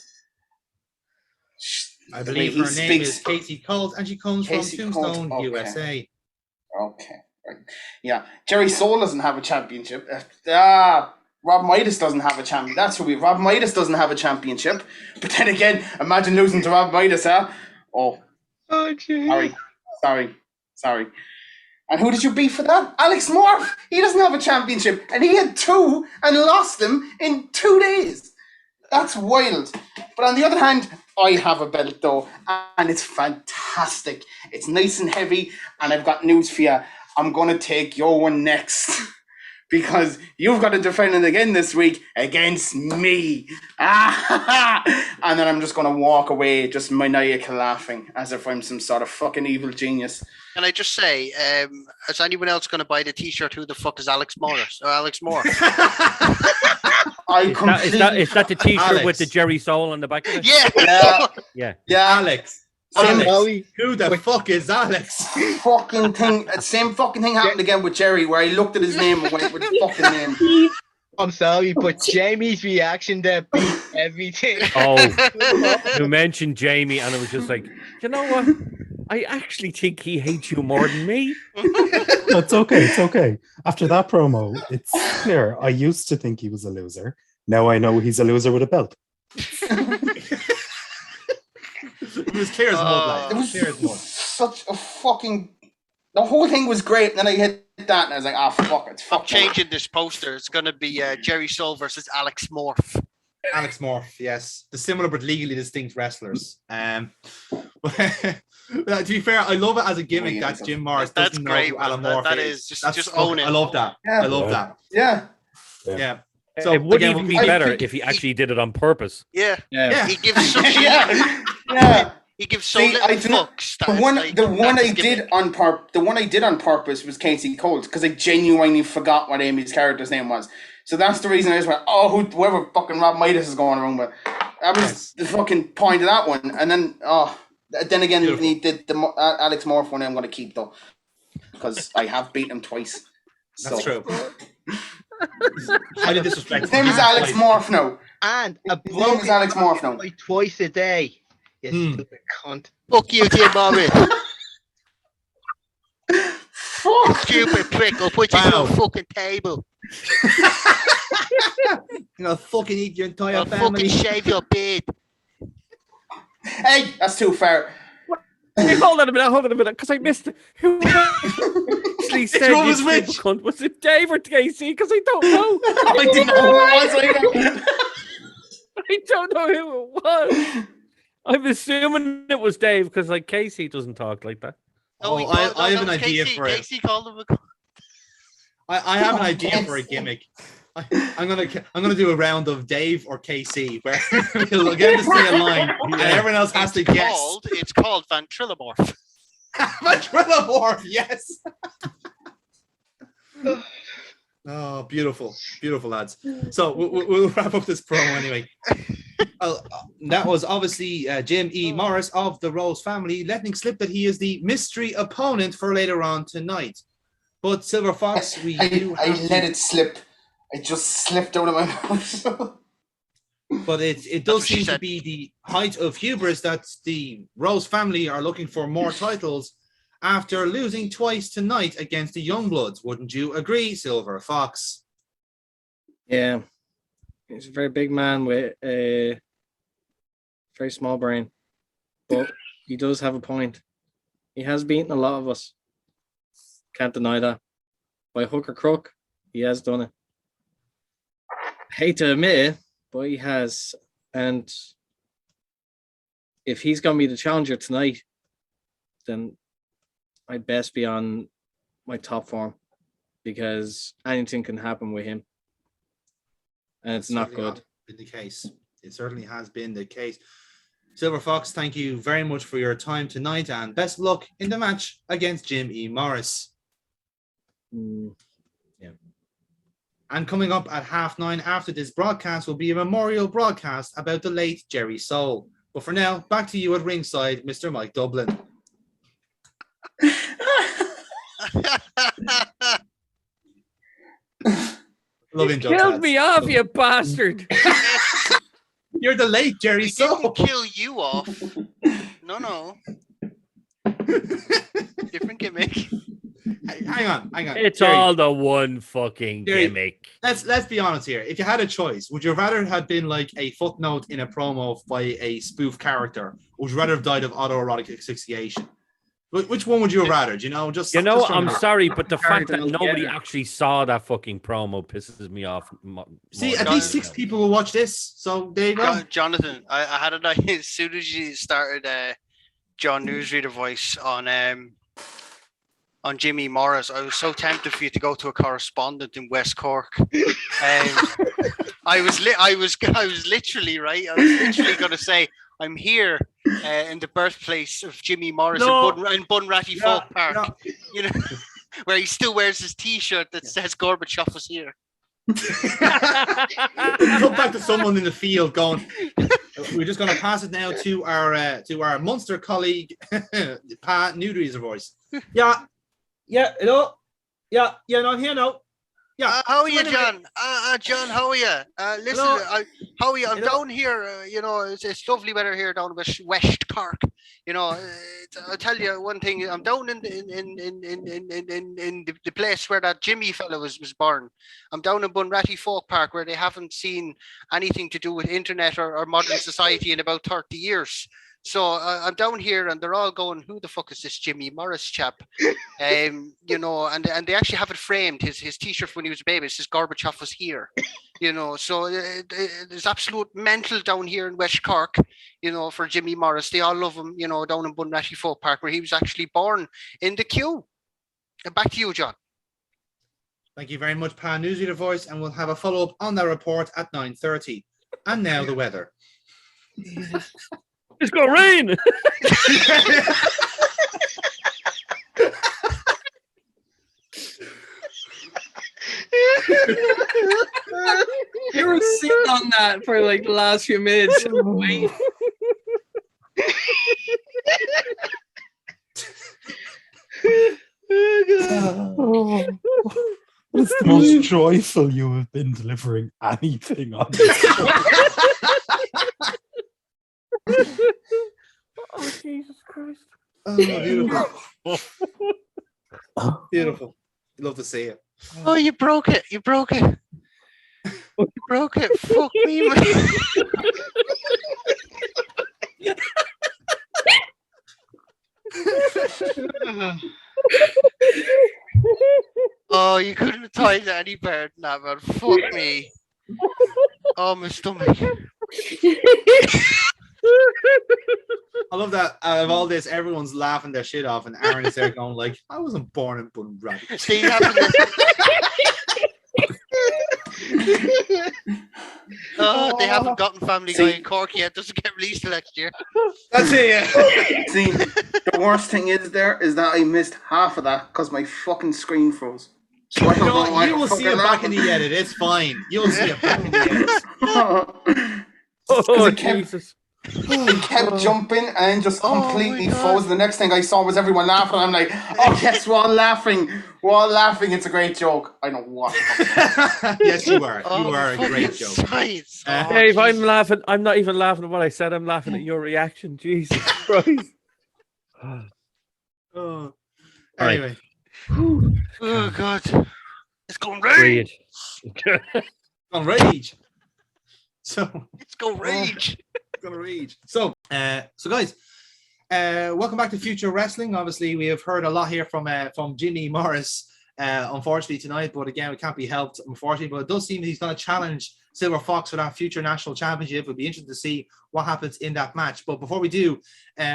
Speaker 1: I
Speaker 5: the way
Speaker 1: believe
Speaker 5: he
Speaker 1: her name is
Speaker 5: speaks.
Speaker 1: Casey Colt, and she comes
Speaker 5: Casey
Speaker 1: from
Speaker 5: Colt,
Speaker 1: Tombstone,
Speaker 5: okay.
Speaker 1: USA.
Speaker 5: Okay, right. Yeah, Jerry Soul doesn't have a championship. Rob Midas doesn't have a champion. That's who we. Rob Midas doesn't have a championship. But then again, imagine losing to Rob Midas, huh? Oh,
Speaker 8: jeez.
Speaker 5: sorry. And who did you beat for that? Alex Morph. He doesn't have a championship, and he had 2 and lost them in 2 days. That's wild. But on the other hand, I have a belt though, and it's fantastic. It's nice and heavy, and I've got news for you. I'm gonna take your one next. Because you've got to defend it again this week against me. And then I'm just going to walk away just maniacal laughing as if I'm some sort of fucking evil genius.
Speaker 2: Can I just say, is anyone else going to buy the t-shirt? Who the fuck is Alex Morris? Or Alex Moore?
Speaker 4: Is that the t-shirt
Speaker 1: Alex.
Speaker 4: with the Jerry Soul on the back of it?
Speaker 2: Yeah.
Speaker 5: Yeah.
Speaker 1: Alex.
Speaker 8: Alex.
Speaker 1: Who the fuck is Alex?
Speaker 5: Fucking thing. Same fucking thing happened again with Jerry, where I looked at his name and went with the fucking name.
Speaker 8: I'm sorry, but Jamie's reaction there beat everything.
Speaker 4: Oh, you mentioned Jamie, and I was just like, you know what? I actually think he hates you more than me.
Speaker 6: No, it's okay. It's okay. After that promo, it's clear. I used to think he was a loser. Now I know he's a loser with a belt.
Speaker 1: It was clear as mud, like.
Speaker 5: It was
Speaker 1: Clear as mud.
Speaker 5: such a fucking... The whole thing was great, and then I hit that, and I was like, fuck it.
Speaker 2: I'm changing this poster. It's going to be Jerry Soul versus Alex Morph.
Speaker 1: Alex Morph, yes. The similar but legally distinct wrestlers. To be fair, I love it as a gimmick that Jim Morris
Speaker 2: That's
Speaker 1: doesn't
Speaker 2: great.
Speaker 1: know who Alan
Speaker 2: That
Speaker 1: Morph
Speaker 2: is
Speaker 1: is.
Speaker 2: just own it.
Speaker 1: I love that.
Speaker 5: Yeah.
Speaker 1: I love that.
Speaker 5: Yeah.
Speaker 1: Yeah.
Speaker 4: So it would
Speaker 1: again,
Speaker 4: even be
Speaker 5: I
Speaker 4: better
Speaker 5: think
Speaker 4: if he actually did it on purpose.
Speaker 2: Yeah.
Speaker 1: Yeah.
Speaker 2: He gives such
Speaker 5: Yeah.
Speaker 2: He gives so
Speaker 5: See,
Speaker 2: little
Speaker 5: I do not-
Speaker 2: fucks.
Speaker 5: The one I did on purpose was Casey Colt, because I genuinely forgot what Amy's character's name was. So that's the reason I just went, whoever fucking Rob Midas is going around with. That was the fucking point of that one. And then, then again, he did the Alex Morph one I'm going to keep though, because I have beat him twice.
Speaker 1: That's true. Highly disrespectful.
Speaker 5: His name is Alex Morph now.
Speaker 8: And a
Speaker 5: His name is Alex Morph now.
Speaker 8: like twice a day. You stupid cunt.
Speaker 2: Fuck you, Jim Morris.
Speaker 5: Fuck.
Speaker 2: Stupid prick. I'll put you
Speaker 1: Wow.
Speaker 2: to a fucking table.
Speaker 1: You know, fucking eat your entire
Speaker 2: I'll
Speaker 1: family.
Speaker 2: fucking shave your beard.
Speaker 5: Hey, that's too far.
Speaker 4: Hey, hold on a minute, because I missed it. Who actually said
Speaker 1: one
Speaker 4: you
Speaker 1: was
Speaker 4: stupid
Speaker 1: which?
Speaker 4: cunt? Was it Dave or Casey? Because I don't know.
Speaker 5: I didn't know who it was.
Speaker 4: I don't know who it was. I'm assuming it was Dave, because like Casey doesn't talk like that.
Speaker 1: Oh,
Speaker 2: he
Speaker 1: I
Speaker 2: called-
Speaker 1: have
Speaker 2: that
Speaker 1: an
Speaker 2: was
Speaker 1: idea
Speaker 2: Casey.
Speaker 1: for it.
Speaker 2: Casey called him a cunt.
Speaker 1: I have an idea for a gimmick. I'm gonna do a round of Dave or KC where we'll get him to say a line and everyone else has to guess.
Speaker 2: It's called Ventriloquist.
Speaker 1: Ventriloquist, yes. Oh, beautiful, lads. So we'll wrap up this promo anyway. That was obviously Jim E. Morris of the Rose family letting slip that he is the mystery opponent for later on tonight. But Silver Fox,
Speaker 5: I let it slip. It just slipped out of my mouth.
Speaker 1: But it does seem to be the height of hubris that the Rose family are looking for more titles after losing twice tonight against the Youngbloods. Wouldn't you agree, Silver Fox?
Speaker 7: Yeah. He's a very big man with a very small brain. But he does have a point. He has beaten a lot of us. Can't deny that. By hook or crook, he has done it. Hate to admit it, but he has. And if he's going to be the challenger tonight, then I'd best be on my top form, because anything can happen with him. And it's not good.
Speaker 1: Been the case. It certainly has been the case. Silver Fox, thank you very much for your time tonight, and best of luck in the match against Jim E. Morris.
Speaker 7: Yeah.
Speaker 1: And coming up at 9:30 after this broadcast will be a memorial broadcast about the late Jerry Soul. But for now, back to you at ringside, Mr. Mike Dublin.
Speaker 4: You killed me off, you bastard.
Speaker 1: You're the late Jerry
Speaker 2: We
Speaker 1: So.
Speaker 2: didn't kill you off. No. Different gimmick.
Speaker 1: Hang on.
Speaker 4: It's
Speaker 1: Jerry,
Speaker 4: all the one fucking
Speaker 1: Jerry,
Speaker 4: gimmick.
Speaker 1: Let's be honest here. If you had a choice, would you rather have been like a footnote in a promo by a spoof character, or would you rather have died of autoerotic asphyxiation? Which one would you rather? Do you know? Just
Speaker 4: I'm sorry, but the fact that
Speaker 7: Carried
Speaker 4: nobody
Speaker 7: together.
Speaker 4: actually saw that fucking promo pisses me off.
Speaker 1: See,
Speaker 4: more
Speaker 1: at
Speaker 4: than
Speaker 1: least
Speaker 4: anything
Speaker 1: 6
Speaker 4: else.
Speaker 1: people will watch this. So there you go.
Speaker 2: Jonathan, I had it as soon as you started John Newsreader voice on Jimmy Morris. I was so tempted for you to go to a correspondent in West Cork. I was literally right. I was literally going to say, I'm here in the birthplace of Jimmy Morris in Bunratty Folk Park.
Speaker 1: No.
Speaker 2: You know, where he still wears his T-shirt that says Gorbachev was here.
Speaker 1: Come back to someone in the field going. We're just going to pass it now to our Munster colleague, Pat Newdrea's voice. Yeah, hello. Yeah, no, I'm here now. Yeah.
Speaker 2: How are you, John? John, how are you? Listen,
Speaker 1: Hello.
Speaker 2: how are you? I'm
Speaker 1: Hello.
Speaker 2: down here. It's lovely weather here down in West Cork. I'll tell you one thing. I'm down in the place where that Jimmy fella was born. I'm down in Bunratty Folk Park, where they haven't seen anything to do with internet or modern society in about 30 years. So I'm down here, and they're all going, "Who the fuck is this Jimmy Morris chap?" And they actually have it framed. His T-shirt when he was a baby, it says Gorbachev was here. So there's absolute mental down here in West Cork. For Jimmy Morris, they all love him. Down in Bunratty Folk Park, where he was actually born in the queue. And back to you, John.
Speaker 1: Thank you very much, Pat Newsreader voice, and we'll have a follow-up on that report at 9:30. And now the weather.
Speaker 4: It's gonna rain.
Speaker 7: You were sitting on that for like the last few minutes. Wait.
Speaker 6: It's the most joyful you have been delivering anything on this show.
Speaker 4: Oh, Jesus Christ.
Speaker 1: Oh, beautiful. Beautiful. Love to see it.
Speaker 2: Oh, you broke it. You broke it. Fuck me, man. Oh, you couldn't have timed it any better than that, man. Fuck me. Oh, my stomach.
Speaker 1: I love that out of all this, everyone's laughing their shit off, and Aaron is there going like, I wasn't born in Bunratty.
Speaker 2: See, they haven't gotten Family Guy in Cork yet. Doesn't get released till next year.
Speaker 1: That's it, yeah.
Speaker 5: See, the worst thing is that I missed half of that because my fucking screen froze. So I don't know why
Speaker 1: You
Speaker 5: the
Speaker 1: will
Speaker 5: fuck
Speaker 1: see
Speaker 5: I'm
Speaker 1: it back in
Speaker 5: laughing.
Speaker 1: the edit. It's fine. You'll see it back in the edit.
Speaker 4: Oh,
Speaker 5: it kept-
Speaker 4: Jesus.
Speaker 5: It kept jumping and just completely
Speaker 2: my God.
Speaker 5: froze. The next thing I saw was everyone laughing. I'm like, oh yes, we're all laughing. We're all laughing. It's a great joke. I know what.
Speaker 1: Yes, you are.
Speaker 2: Oh,
Speaker 1: You are a
Speaker 2: fucking
Speaker 1: great joke.
Speaker 2: science.
Speaker 1: Uh,
Speaker 2: Oh,
Speaker 4: Dave, I'm
Speaker 2: Jesus.
Speaker 4: laughing. I'm not even laughing at what I said. I'm laughing at your reaction. Jesus Christ.
Speaker 1: Oh.
Speaker 4: Right.
Speaker 1: Anyway,
Speaker 2: Oh, God. It's going to rain.
Speaker 4: Breathe.
Speaker 1: on rage. So
Speaker 2: It's going to rage.
Speaker 1: gonna rage. So guys, welcome back to Future Wrestling. Obviously, we have heard a lot here from Jimmy Morris, unfortunately tonight. But again, it can't be helped, unfortunately. But it does seem that he's going to challenge Silver Fox for that future national championship. It'll be interesting to see what happens in that match. But before we do,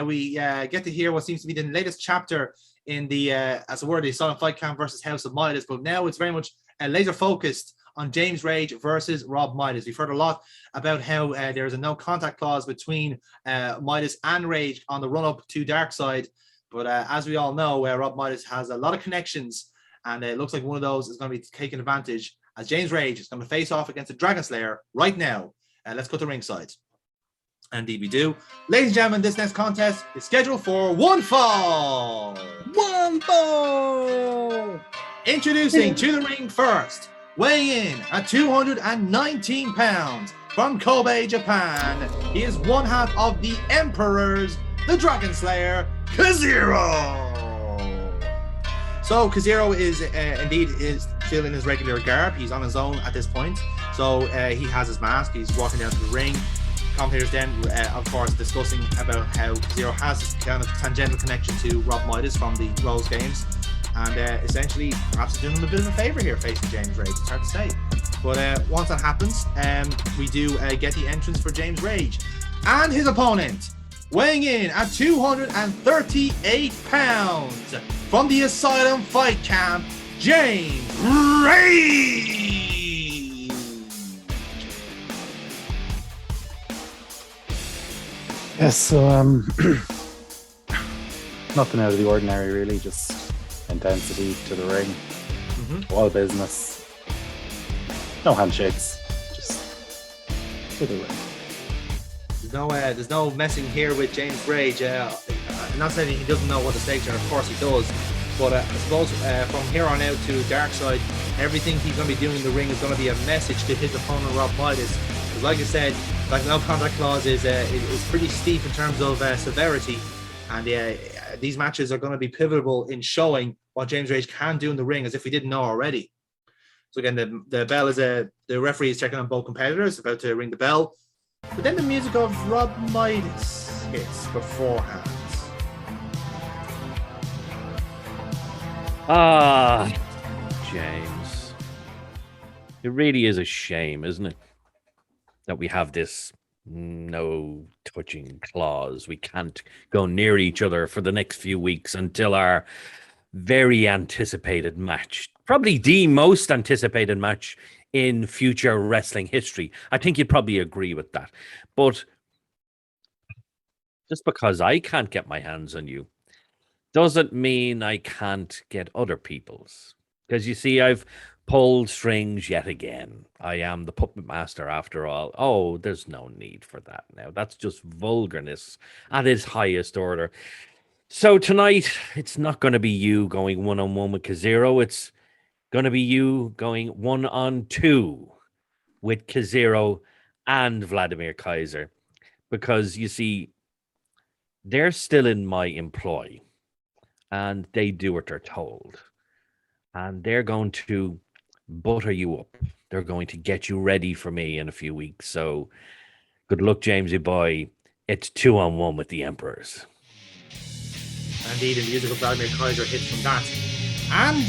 Speaker 1: we get to hear what seems to be the latest chapter in the, as it were, the Silent Fight Camp versus House of Midas. But now it's very much laser focused on James Rage versus Rob Midas. We've heard a lot about how there's a no contact clause between Midas and Rage on the run up to Darkside. But as we all know, Rob Midas has a lot of connections, and it looks like one of those is going to be taking advantage as James Rage is going to face off against the Dragon Slayer right now. Let's go to ringside. And indeed we do. Ladies and gentlemen, this next contest is scheduled for one fall.
Speaker 7: One ball.
Speaker 1: Introducing to the ring first, weighing in at 219 pounds, from Kobe, Japan. He is one half of the Emperors, the Dragon Slayer, Kazero. So Kazero is indeed still in his regular garb. He's on his own at this point. So he has his mask. He's walking down to the ring. Commentators then, of course, discussing about how Kazero has this kind of tangential connection to Rob Midas from the Rose games. And essentially, perhaps doing him a bit of a favor here facing James Rage. It's hard to say. But once that happens, we do get the entrance for James Rage. And his opponent, weighing in at 238 pounds, from the Asylum Fight Camp, James Rage.
Speaker 6: Yes, so nothing out of the ordinary, really. Just intensity to the ring, all business, no handshakes, just to the ring.
Speaker 1: There's no messing here with James Rage. I'm not saying he doesn't know what the stakes are. Of course he does. But I suppose from here on out to Dark Side, everything he's going to be doing in the ring is going to be a message to his opponent Rob Midas. Because like I said, like no contact clause is pretty steep in terms of severity, and these matches are going to be pivotal in showing what James Rage can do in the ring, as if we didn't know already. So again, the bell is the referee is checking on both competitors, about to ring the bell. But then the music of Rob Midas hits beforehand.
Speaker 4: James. It really is a shame, isn't it? That we have this no touching clause. We can't go near each other for the next few weeks until our very anticipated match. Probably the most anticipated match in future wrestling history. I think you'd probably agree with that. But just because I can't get my hands on you doesn't mean I can't get other people's. Because you see, I've pulled strings yet again. I am the puppet master after all. Oh, there's no need for that now. That's just vulgarness at its highest order. So tonight, it's not going to be you going one-on-one with Kazero. It's going to be you going 1-on-2 with Kazero and Vladimir Kaiser. Because, you see, they're still in my employ. And they do what they're told. And they're going to butter you up. They're going to get you ready for me in a few weeks. So good luck, Jamesy boy. It's 2-on-1 with the Emperors.
Speaker 1: Indeed, the music of Vladimir Kaiser hits from that. And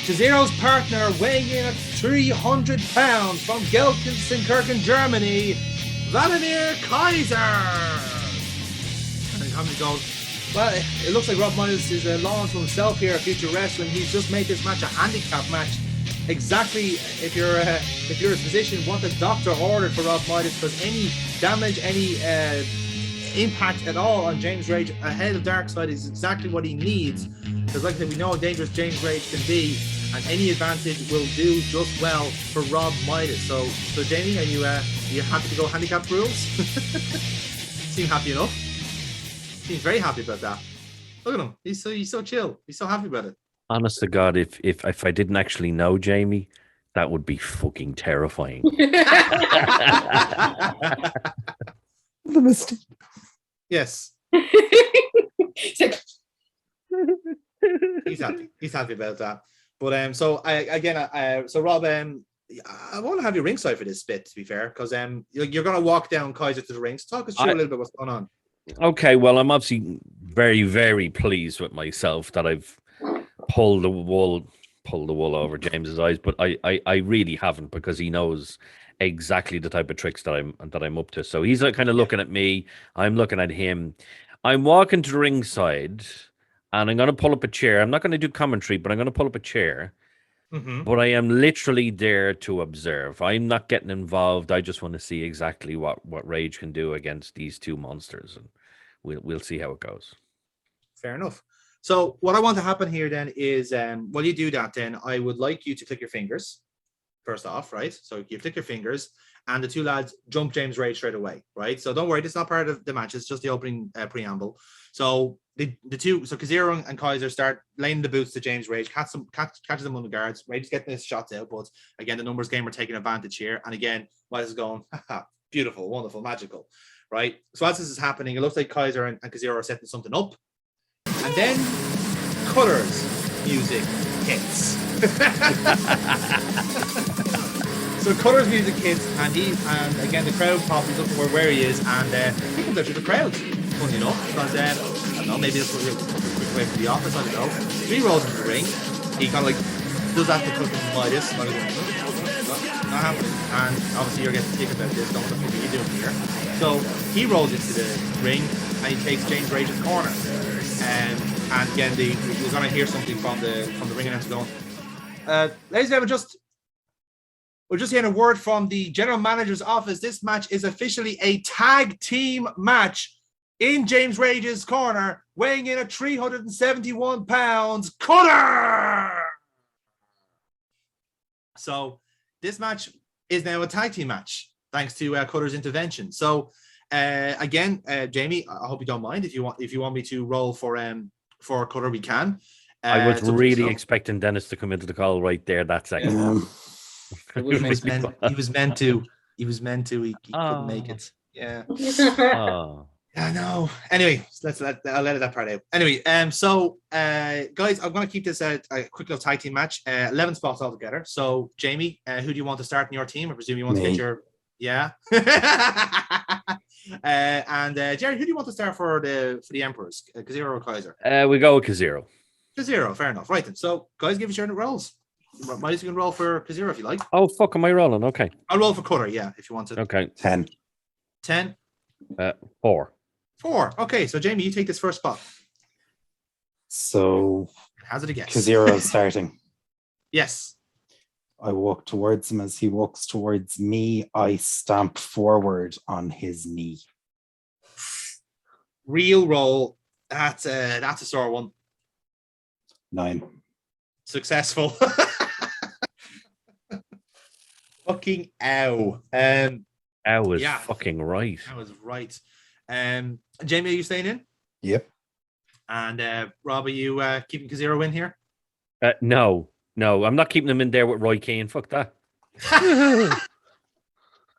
Speaker 1: Kazero's partner, weighing in at 300 pounds from Gelsenkirchen, Germany, Vladimir Kaiser. And Tommy goes, well, it looks like Rob Midas is launching for himself here at Future Wrestling. He's just made this match a handicap match. Exactly, if you're his physician, what the doctor ordered for Rob Midas, because any damage, any impact at all on James Rage ahead of Dark Side is exactly what he needs. Because like I said, we know how dangerous James Rage can be, and any advantage will do just well for Rob Midas. So Jamie, are you happy to go handicap rules? Seem happy enough. Seems very happy about that. Look at him. He's so chill. He's so happy about it.
Speaker 4: Honest to God, if I didn't actually know Jamie, that would be fucking terrifying.
Speaker 6: The mistake.
Speaker 1: Yes. He's happy. He's happy about that. But so Rob, I want to have you ringside for this bit, to be fair, because you're going to walk down Kaiser to the ring. So talk us through a little bit what's going on.
Speaker 4: Okay, well, I'm obviously very, very pleased with myself that I've pulled the wool over James's eyes, but I really haven't, because he knows exactly the type of tricks that I'm up to. So he's kind of looking at me, I'm looking at him. I'm walking to the ringside, and I'm going to pull up a chair. I'm not going to do commentary, but I'm going to pull up a chair.
Speaker 1: Mm-hmm.
Speaker 4: But I am literally there to observe. I'm not getting involved. I just want to see exactly what Rage can do against these two monsters, and we'll see how it goes.
Speaker 1: Fair enough. So what I want to happen here then is, while you do that, then I would like you to click your fingers. first off, right? So you flick your fingers, and the two lads jump James Rage straight away, right? So don't worry, this is not part of the match. It's just the opening preamble. So the two, so Kazero and Kaiser start laying the boots to James Rage, catches them on the guards. Rage is getting his shots out, but again, the numbers game are taking advantage here. And again, Midas is going, beautiful, wonderful, magical, right? So as this is happening, it looks like Kaiser and Kazero are setting something up. And then Cutter's music hits. So Cutter's music hits, and again the crowd probably looking where he is, and he comes out to the crowd. Funny enough, because I don't know, maybe this was a quick way from the office. I don't know. So he rolls into the ring. He kind of like does that to Cutter's Midas. Not happening. And obviously you're getting sick about this. Don't what the fuck are you doing here? So he rolls into the ring and he takes James Rage's corner. And again, you're gonna hear something from the ring announcer going, ladies and gentlemen, we're just hearing a word from the general manager's office. This match is officially a tag team match in James Rage's corner, weighing in at 371 pounds, Cutter! So this match is now a tag team match, thanks to Cutter's intervention. So again, Jamie, I hope you don't mind if you want me to roll for Cutter, we can.
Speaker 4: I was really expecting Dennis to come into the call right there that second.
Speaker 1: He was meant to. He couldn't make it. Yeah. I know. Anyway, I'll let that part out. Anyway, so guys, I'm gonna keep this a quick little tag team match. 11 spots altogether. So Jamie, who do you want to start in your team? I presume you want to get your and Jerry, who do you want to start for the Emperors? Kazero or Kaiser?
Speaker 4: We go with Kazero.
Speaker 1: Kazero, fair enough. Right then. So guys, give us your rolls. Midas, you can roll for Kazero if you like.
Speaker 4: Oh fuck, am I rolling? Okay.
Speaker 1: I'll roll for Cutter, yeah, if you want to.
Speaker 4: Okay.
Speaker 6: 10.
Speaker 1: 10.
Speaker 4: 4.
Speaker 1: 4. Okay, so Jamie, you take this first spot.
Speaker 6: So
Speaker 1: how's it a guess?
Speaker 6: Kazero starting.
Speaker 1: Yes.
Speaker 6: I walk towards him. As he walks towards me, I stamp forward on his knee.
Speaker 1: Real roll. That's a sore one.
Speaker 6: 9.
Speaker 1: Successful. Fucking ow.
Speaker 4: Ow is fucking right.
Speaker 1: That was right. Jamie, are you staying in?
Speaker 6: Yep.
Speaker 1: And Rob, are you keeping Kazero in here?
Speaker 4: No, I'm not keeping him in there with Roy Keane. Fuck that.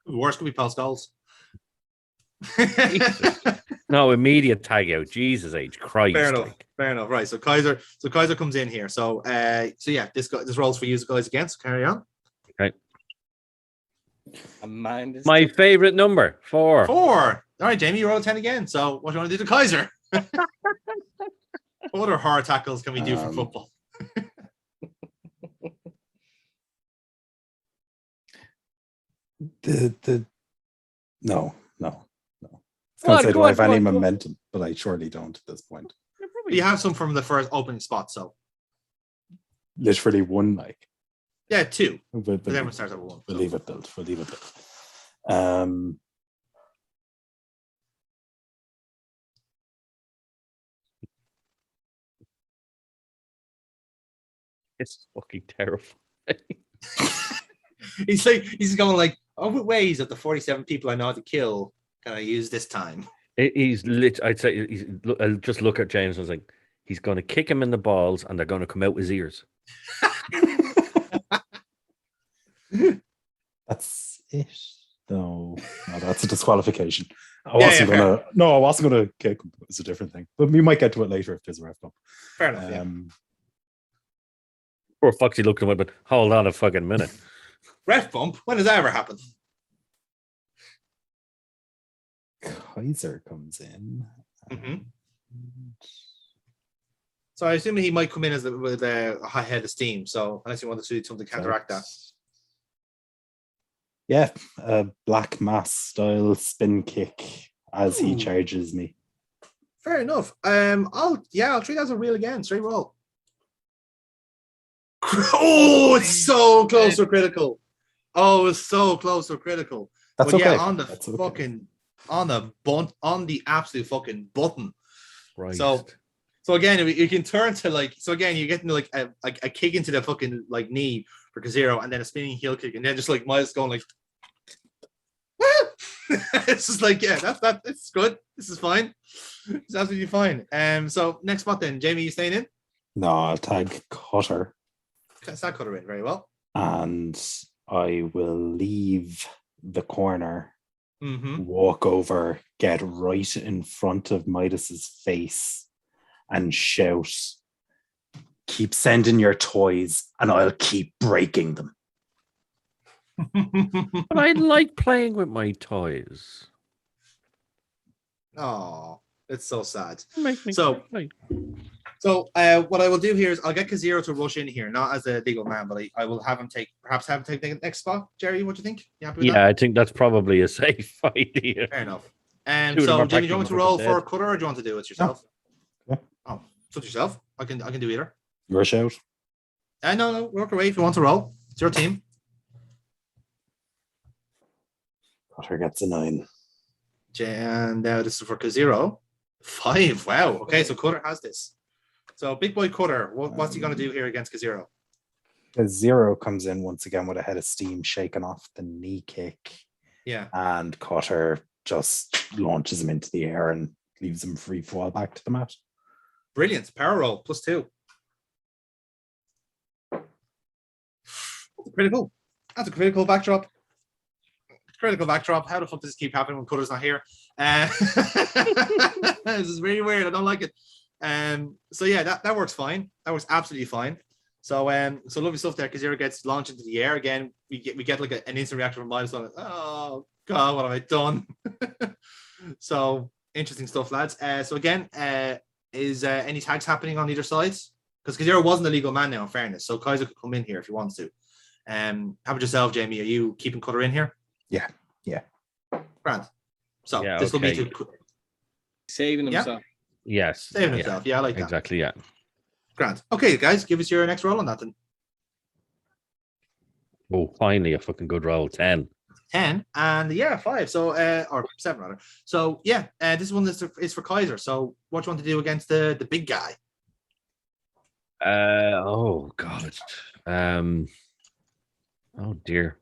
Speaker 1: Worst could be Paul Scholes.
Speaker 4: No, immediate tag out. Jesus H. Christ.
Speaker 1: Fair enough. Right. So Kaiser comes in here. So yeah, this rolls for you guys again. So carry on.
Speaker 4: Okay.
Speaker 7: My
Speaker 4: favorite number, 4.
Speaker 1: 4. All right, Jamie, you roll 10 again. So what do you want to do to Kaiser? What other horror tackles can we do for football?
Speaker 6: No. I was going to say, do I have any momentum? But I surely don't at this point.
Speaker 1: You have some from the first opening spot, so.
Speaker 6: Literally 1, like.
Speaker 1: Yeah, 2.
Speaker 6: But
Speaker 1: everyone starts at 1.
Speaker 6: We'll leave it built.
Speaker 4: It's fucking terrifying.
Speaker 1: He's going like, what ways of the 47 people I know how to kill can I use this time?
Speaker 4: I'd say I'll just look at James and I was like, he's going to kick him in the balls and they're going to come out his ears.
Speaker 6: That's it. No, that's a disqualification. I wasn't gonna kick him. It's a different thing. But we might get to it later if there's a ref bump.
Speaker 1: Fair enough.
Speaker 4: Poor Foxy looked at him, but hold on a fucking minute.
Speaker 1: Ref bump? When does that ever happen?
Speaker 6: Kaiser comes in.
Speaker 1: Mm-hmm. So I assume he might come in with a high head of steam. So unless you want to do something to counteract that.
Speaker 6: Yeah, a black mass style spin kick as he charges me.
Speaker 1: Fair enough. I'll treat that as a reel again. Straight roll. Oh, it's so close or critical. Oh, it's so close or critical.
Speaker 6: That's
Speaker 1: but
Speaker 6: okay.
Speaker 1: Yeah, on the fucking on the absolute fucking button.
Speaker 4: Right.
Speaker 1: So So again, you can turn to like. So again, you're getting like a kick into the fucking like knee for Kazero, and then a spinning heel kick, and then just like Midas going like. It's just like it's good. This is fine. It's absolutely fine. So next spot then, Jamie, you staying in?
Speaker 6: No, I'll tag Cutter,
Speaker 1: That Cutter in very well.
Speaker 6: and I will leave the corner,
Speaker 1: Mm-hmm.
Speaker 6: walk over, get right in front of Midas's face, and shout, "Keep sending your toys, and I'll keep breaking them."
Speaker 4: But I like playing with my toys.
Speaker 1: Oh, it's so sad.
Speaker 4: Make me
Speaker 1: So-
Speaker 4: cry.
Speaker 1: So what I will do here is I'll get Kazero to rush in here, not as a legal man, but I will have him take the next spot. Jerry, what do you think? You happy with
Speaker 4: Yeah, I think that's probably a safe idea.
Speaker 1: that? Fair enough.
Speaker 4: Two of them
Speaker 1: So
Speaker 4: are
Speaker 1: Jamie, do you want me to
Speaker 4: practically
Speaker 1: roll
Speaker 4: dead.
Speaker 1: for Cutter, or do you want to do it yourself?
Speaker 6: Yeah.
Speaker 1: Oh, suit yourself. I can do either.
Speaker 6: Rush out.
Speaker 1: No, work away if you want to roll. It's your team.
Speaker 6: Cutter gets a 9.
Speaker 1: And now this is for Kazero. 5. Wow. Okay, so Cutter has this. So big boy Cutter, what's he going to do here against Kazero?
Speaker 6: The 0 comes in once again with a head of steam shaking off the knee kick,
Speaker 1: Yeah.
Speaker 6: and Cutter just launches him into the air and leaves him free fall back to the mat.
Speaker 1: Brilliant. Power roll +2. Critical. That's a critical backdrop. Critical backdrop. How the fuck does this keep happening when Cutter's not here? This is really weird. I don't like it. So yeah, that works fine. That works absolutely fine. So lovely stuff there. Kazero gets launched into the air again. We get like an instant reaction from Midas. Like, oh god, what have I done? So interesting stuff, lads. So again, is any tags happening on either side? Because Kazero wasn't a legal man now, in fairness. So Kaiser could come in here if he wants to. How about yourself, Jamie? Are you keeping Cutter in here?
Speaker 6: Yeah.
Speaker 1: Grand. So
Speaker 4: Yeah,
Speaker 1: this will be
Speaker 4: okay.
Speaker 1: to
Speaker 7: Saving
Speaker 1: Yeah.
Speaker 7: himself.
Speaker 4: Yes.
Speaker 1: saving
Speaker 4: yeah,
Speaker 1: himself. Yeah, I like that.
Speaker 4: exactly. Yeah.
Speaker 1: Grand. Okay, guys, give us your next roll on that then.
Speaker 4: Oh, finally a fucking good roll. 10.
Speaker 1: 10 and 5. So or 7 rather. So yeah, this one is for Kaiser. So what do you want to do against the big guy?
Speaker 4: Oh god. Oh dear.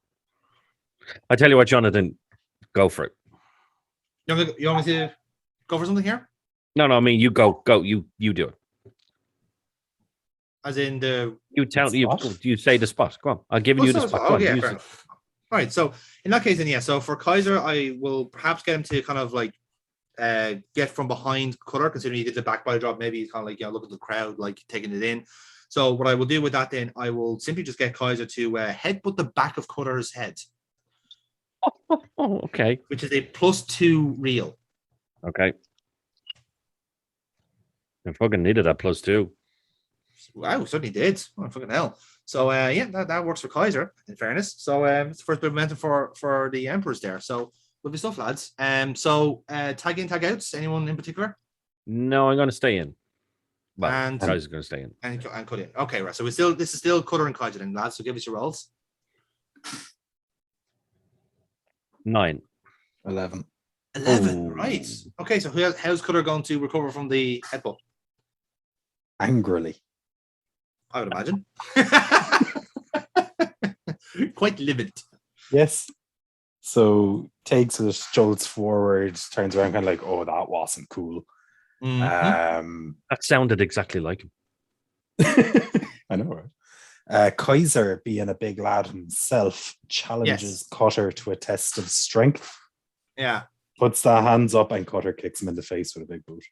Speaker 4: I tell you what, Jonathan, go for it.
Speaker 1: You want me to go for something here?
Speaker 4: No, I mean you go. You do it.
Speaker 1: As in the
Speaker 4: You tell
Speaker 6: Spot?
Speaker 4: you say the spot. Go on. I'll give you the spot. Go on,
Speaker 1: yeah,
Speaker 4: use
Speaker 1: fair
Speaker 4: it.
Speaker 1: enough. All right, so in that case, then so for Kaiser, I will perhaps get him to kind of like get from behind Cutter, considering he did the back body drop. Maybe he's kind of like look at the crowd, like taking it in. So what I will do with that, then I will simply just get Kaiser to headbutt the back of Cutter's head,
Speaker 4: Oh, okay.
Speaker 1: which is a +2 real.
Speaker 4: Okay. I fucking needed that +2.
Speaker 1: Wow, certainly did. Oh, fucking hell. So that works for Kaiser, in fairness. So it's the first bit of momentum for the Emperors there. So lovely stuff, lads. So tag in, tag outs. Anyone in particular?
Speaker 4: No, I'm gonna stay in. Well,
Speaker 1: And-
Speaker 4: Kaiser's gonna stay in.
Speaker 1: And cut in. Okay, right. So this is still Cutter and Kaiser then, lads. So give us your rolls.
Speaker 4: 9.
Speaker 6: 11.
Speaker 1: 11.
Speaker 4: Oh.
Speaker 1: Right. Okay, so how's Cutter going to recover from the headbutt?
Speaker 6: Angrily.
Speaker 1: I would imagine. Quite livid.
Speaker 6: Yes. So takes it, jolts forward, turns around, kind of like, "Oh, that wasn't cool."
Speaker 1: Mhm.
Speaker 4: That sounded exactly like him.
Speaker 6: I know, right? Kaiser, being a big lad himself, challenges
Speaker 1: Yes.
Speaker 6: Cutter to a test of strength,
Speaker 1: Yeah.
Speaker 6: puts the hands up, and Cutter kicks him in the face with a big boot.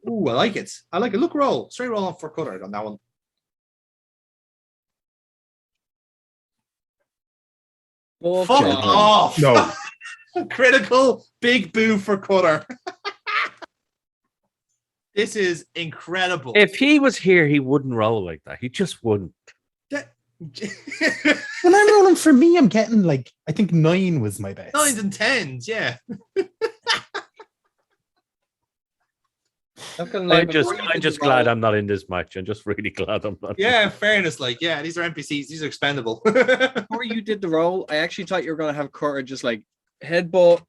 Speaker 1: Ooh, I like it. I like it. Look, roll. Straight roll for Cutter on that one. Fuck
Speaker 6: Genuine.
Speaker 1: off.
Speaker 6: No,
Speaker 1: Critical big boo for Cutter. This is incredible.
Speaker 4: If he was here, he wouldn't roll like that. He just wouldn't.
Speaker 6: when I'm rolling for me, I'm getting like, I think 9 was my best.
Speaker 1: 9s and 10s, yeah.
Speaker 4: I'm just glad I'm not in this match. I'm just really glad I'm not.
Speaker 1: Yeah, fairness, like, yeah, these are NPCs, these are expendable.
Speaker 7: Before you did the roll, I actually thought you were gonna have Cutter just like headbutt,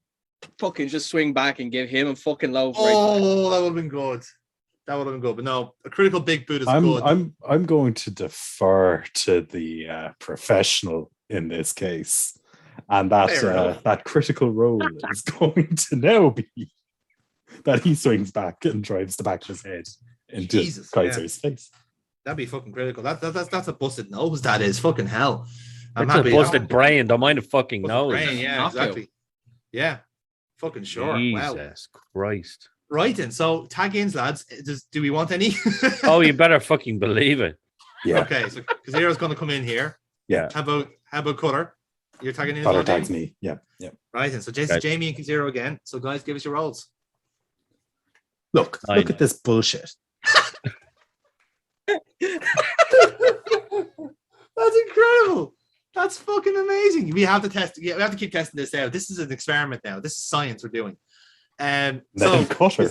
Speaker 7: fucking just swing back and give him a fucking low.
Speaker 1: Oh, that would have been good. That would have been good. But no, a critical big boot is
Speaker 6: I'm
Speaker 1: good.
Speaker 6: I'm going to defer to the professional in this case, and
Speaker 1: Fair enough.
Speaker 6: that critical role is going to now be that he swings back and drives the back of his head into
Speaker 1: Jesus,
Speaker 6: Kaiser's face.
Speaker 1: That'd be fucking critical. That's a busted nose. That is fucking hell. I'm
Speaker 4: It's a
Speaker 1: happy.
Speaker 4: busted brain. Don't mind a fucking
Speaker 1: Busted
Speaker 4: nose.
Speaker 1: brain, yeah,
Speaker 7: Knockout.
Speaker 1: exactly. Yeah, fucking sure. Wow.
Speaker 4: Jesus Christ.
Speaker 1: Right then. So tag ins, lads. Do we want any?
Speaker 4: Oh, you better fucking believe it.
Speaker 6: Yeah,
Speaker 1: Okay, so Kaziro's going to come in here.
Speaker 6: yeah.
Speaker 1: How about Cutter? You're tagging in as
Speaker 6: Cutter
Speaker 1: well,
Speaker 6: tags
Speaker 1: Jamie?
Speaker 6: me. Yeah, yeah.
Speaker 1: Right then. So Jason,
Speaker 4: Right.
Speaker 1: Jamie, and Kaziro again. So guys, give us your rolls.
Speaker 6: Look
Speaker 4: I know.
Speaker 6: at this bullshit.
Speaker 1: That's incredible. That's fucking amazing. We have to test. Yeah, we have to keep testing this out. This is an experiment now. This is science we're doing.
Speaker 6: Then
Speaker 1: So
Speaker 6: Cutter.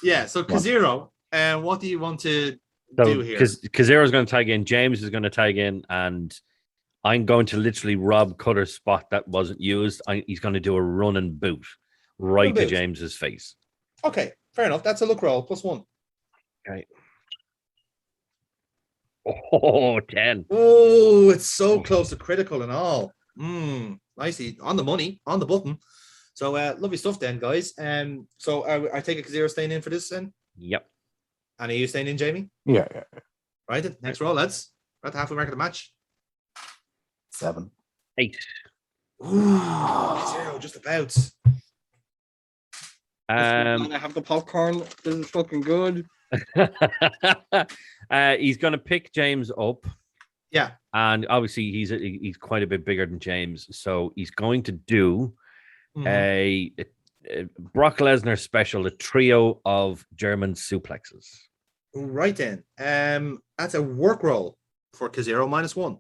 Speaker 1: yeah. So Kaziro, what do you want to
Speaker 4: So,
Speaker 1: do here?
Speaker 4: because Kaziro's going to tag in, James is going to tag in, and I'm going to literally rob Cutter's spot that wasn't used. He's going to do a run and boot right to
Speaker 1: boot.
Speaker 4: James's face.
Speaker 1: Okay, fair enough. That's a look roll +1.
Speaker 4: Oh, 10.
Speaker 1: Oh, it's so close to critical and all. Nicely on the money, on the button. So lovely stuff then, guys. So I take it Kaziro staying in for this then.
Speaker 4: Yep.
Speaker 1: And are you staying in, Jamie?
Speaker 6: Yeah.
Speaker 1: Right then. Next roll, lads. We're at the halfway mark of the match.
Speaker 6: 7.
Speaker 4: 8.
Speaker 1: Ooh, Kaziro, just about.
Speaker 7: And I have the popcorn. This is fucking good.
Speaker 4: He's going to pick James up.
Speaker 1: Yeah.
Speaker 4: And obviously he's quite a bit bigger than James, so he's going to do a Brock Lesnar special, a trio of German suplexes.
Speaker 1: Right then. That's a work roll for Kaziro -1.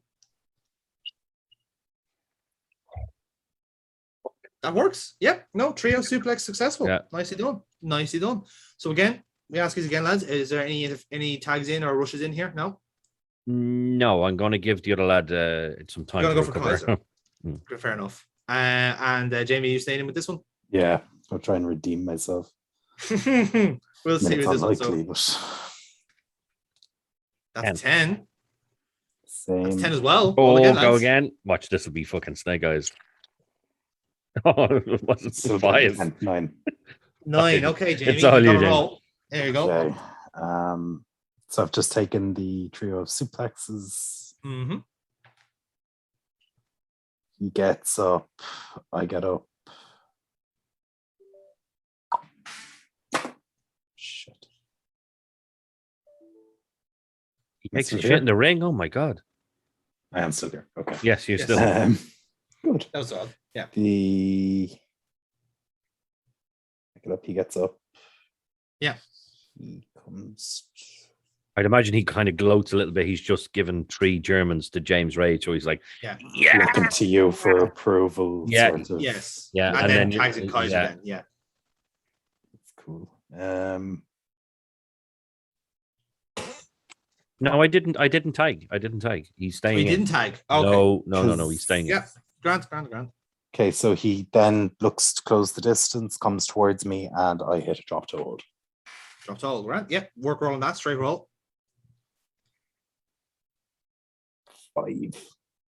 Speaker 1: That works. Yep. No, trio suplex successful.
Speaker 4: Yeah.
Speaker 1: Nicely done. Nicely done. So again, we ask you again, lads, is there any tags in or rushes in here? No?
Speaker 4: No, I'm going to give the other lad some time
Speaker 1: You're
Speaker 4: to
Speaker 1: gonna go for
Speaker 4: recover.
Speaker 1: Kaiser. Fair enough. And Jamie, you staying in with this one?
Speaker 6: Yeah, I'll try and redeem myself.
Speaker 1: We'll
Speaker 6: I mean,
Speaker 1: see
Speaker 6: it's
Speaker 1: with this one.
Speaker 6: unlikely,
Speaker 1: So
Speaker 6: but
Speaker 1: that's 10.
Speaker 6: same.
Speaker 1: That's 10 as well.
Speaker 4: Oh,
Speaker 1: Roll again,
Speaker 4: go
Speaker 1: lads.
Speaker 4: again. Watch, this will be fucking snake eyes. Oh, it wasn't
Speaker 6: Still
Speaker 4: 5.
Speaker 6: 10, 9.
Speaker 1: 9. Okay, Jamie.
Speaker 4: It's all
Speaker 1: you got
Speaker 4: you,
Speaker 1: a
Speaker 4: Jamie.
Speaker 1: roll. There you go.
Speaker 6: Okay. So I've just taken the trio of suplexes.
Speaker 1: Mm-hmm.
Speaker 6: He gets up. I get up. Shit.
Speaker 4: He takes
Speaker 6: Still
Speaker 4: a shit
Speaker 6: here?
Speaker 4: in the ring. Oh my god.
Speaker 6: I am still here. Okay.
Speaker 4: Yes, you're
Speaker 1: Yes.
Speaker 4: still.
Speaker 6: Good.
Speaker 1: That was odd. Yeah.
Speaker 6: I get up. He gets up.
Speaker 1: Yeah.
Speaker 6: He comes.
Speaker 4: I'd imagine he kind of gloats a little bit. He's just given 3 Germans to James Ray, so he's like,
Speaker 6: Looking to you for approval.
Speaker 4: Yeah.
Speaker 6: Sort of.
Speaker 1: Yes.
Speaker 4: Yeah,
Speaker 1: And,
Speaker 4: and
Speaker 1: then
Speaker 4: then-
Speaker 1: tags in Kaiser
Speaker 4: yeah.
Speaker 1: then. Yeah.
Speaker 6: That's cool.
Speaker 4: "No, I didn't tag. I didn't tag. He's staying
Speaker 1: We
Speaker 4: in."
Speaker 1: didn't tag. Okay.
Speaker 4: No. He's staying in.
Speaker 1: Yeah. Grant.
Speaker 6: Okay, so he then looks to close the distance, comes towards me, and I hit a drop to hold.
Speaker 1: Drop to all. Grant. Yep. Work roll on that. Straight roll.
Speaker 6: 5.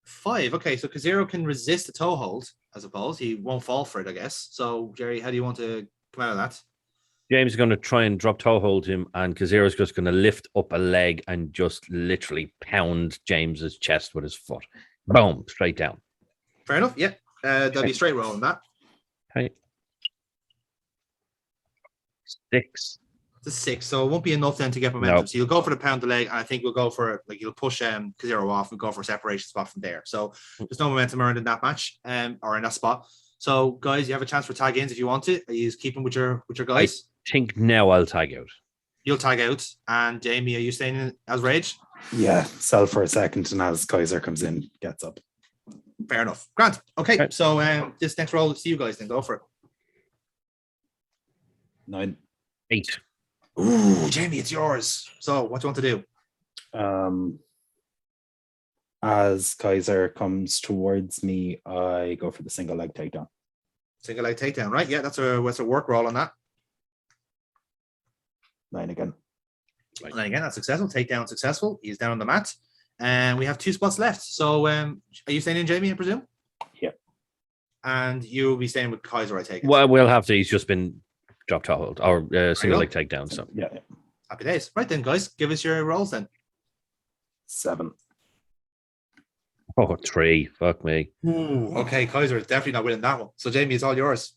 Speaker 1: 5. Okay. So Kaziro can resist a toe hold, I suppose. He won't fall for it, I guess. So, Jerry, how do you want to come out of that?
Speaker 4: James is going to try and drop toe hold him, and Kaziro's just going to lift up a leg and just literally pound James's chest with his foot. Boom, straight down.
Speaker 1: Fair enough. Yeah. There'll be a straight roll on that.
Speaker 4: Okay. 6.
Speaker 1: It's a 6, so it won't be enough then to get momentum.
Speaker 4: No.
Speaker 1: So you'll go for the pound the leg, and I think we'll go for like you'll push Kaziro off and go for a separation spot from there. So there's no momentum earned in that match, or in that spot. So guys, you have a chance for tag ins if you want it. Are you keeping with your guys?
Speaker 4: Think now I'll tag out.
Speaker 1: You'll tag out, and Jamie, are you staying in as Rage?
Speaker 6: Yeah, sell for a second, and as Kaiser comes in, gets up.
Speaker 1: Fair enough. Grant. Okay,
Speaker 4: Okay.
Speaker 1: so this next roll, see you guys then. Go for it.
Speaker 6: 9.
Speaker 4: 8.
Speaker 1: Ooh, Jamie, it's yours. So what do you want to do?
Speaker 6: As Kaiser comes towards me, I go for the single leg takedown.
Speaker 1: Single leg takedown, right? Yeah, that's a work roll on that.
Speaker 6: 9 again.
Speaker 1: And again, that's successful. Takedown successful. He's down on the mat. And we have 2 spots left. So are you staying in, Jamie, I presume?
Speaker 6: Yep.
Speaker 1: And you'll be staying with Kaiser, I take it.
Speaker 4: Well, we'll have to. He's just been dropped hold or single leg takedown. So
Speaker 6: Yeah.
Speaker 1: Happy days. Right then, guys, give us your rolls then.
Speaker 6: 7.
Speaker 4: 3. Fuck me.
Speaker 1: Ooh, okay, Kaiser is definitely not winning that one. So Jamie, it's all yours.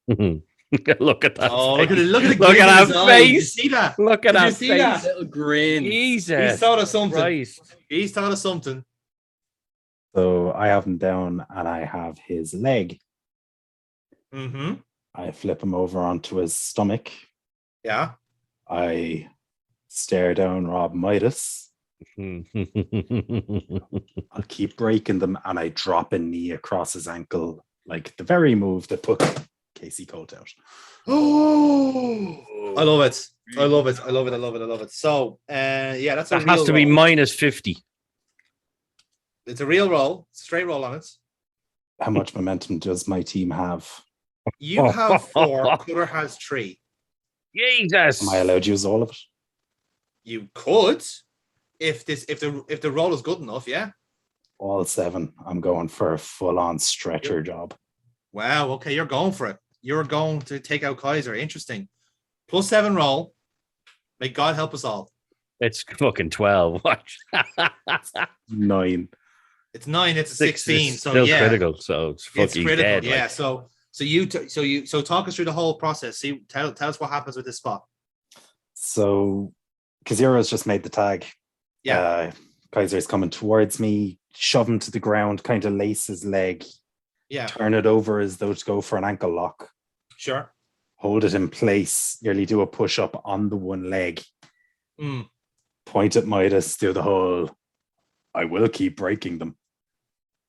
Speaker 4: Look at that.
Speaker 1: Oh,
Speaker 4: face.
Speaker 1: look at the
Speaker 4: Look
Speaker 1: grin
Speaker 4: at
Speaker 1: in his
Speaker 4: that
Speaker 1: eyes. Did you
Speaker 4: face.
Speaker 1: see that?
Speaker 4: Look at
Speaker 1: Did you
Speaker 4: that
Speaker 1: see
Speaker 4: face.
Speaker 1: that?
Speaker 7: Little grin.
Speaker 4: Jesus.
Speaker 1: He's thought of something.
Speaker 4: Christ.
Speaker 1: He's thought of something.
Speaker 6: So I have him down and I have his leg.
Speaker 1: Mm-hmm.
Speaker 6: I flip him over onto his stomach.
Speaker 1: Yeah.
Speaker 6: I stare down Rob Midas. I'll keep breaking them and I drop a knee across his ankle, like the very move that put Casey Colt out.
Speaker 1: Oh, I love it. I love it. I love it. I love it. I love it. So, yeah, that's a
Speaker 4: That
Speaker 1: real
Speaker 4: has to be
Speaker 1: roll.
Speaker 4: minus 50.
Speaker 1: It's a real roll. Straight roll on it.
Speaker 6: How much momentum does my team have?
Speaker 1: You have 4. Cutter has 3.
Speaker 4: Jesus.
Speaker 6: Am I allowed to use all of it?
Speaker 1: You could, if the roll is good enough. Yeah.
Speaker 6: All 7. I'm going for a full-on stretcher job.
Speaker 1: Wow. Okay, you're going for it. You're going to take out Kaiser. Interesting. +7 roll. May God help us all.
Speaker 4: It's fucking 12. Watch.
Speaker 6: 9.
Speaker 1: It's 9. It's a 16.
Speaker 4: It's
Speaker 1: So
Speaker 4: still
Speaker 1: yeah,
Speaker 4: critical. So it's fucking
Speaker 1: it's critical.
Speaker 4: dead.
Speaker 1: Yeah.
Speaker 4: Like.
Speaker 1: So talk us through the whole process. See, tell us what happens with this spot.
Speaker 6: So Kazuro's just made the tag.
Speaker 1: Yeah.
Speaker 6: Kaiser's coming towards me, shove him to the ground, kind of lace his leg,
Speaker 1: Yeah.
Speaker 6: turn it over as though to go for an ankle lock,
Speaker 1: Sure.
Speaker 6: hold it in place, nearly do a push-up on the one leg, point at Midas, do the whole, I will keep breaking them,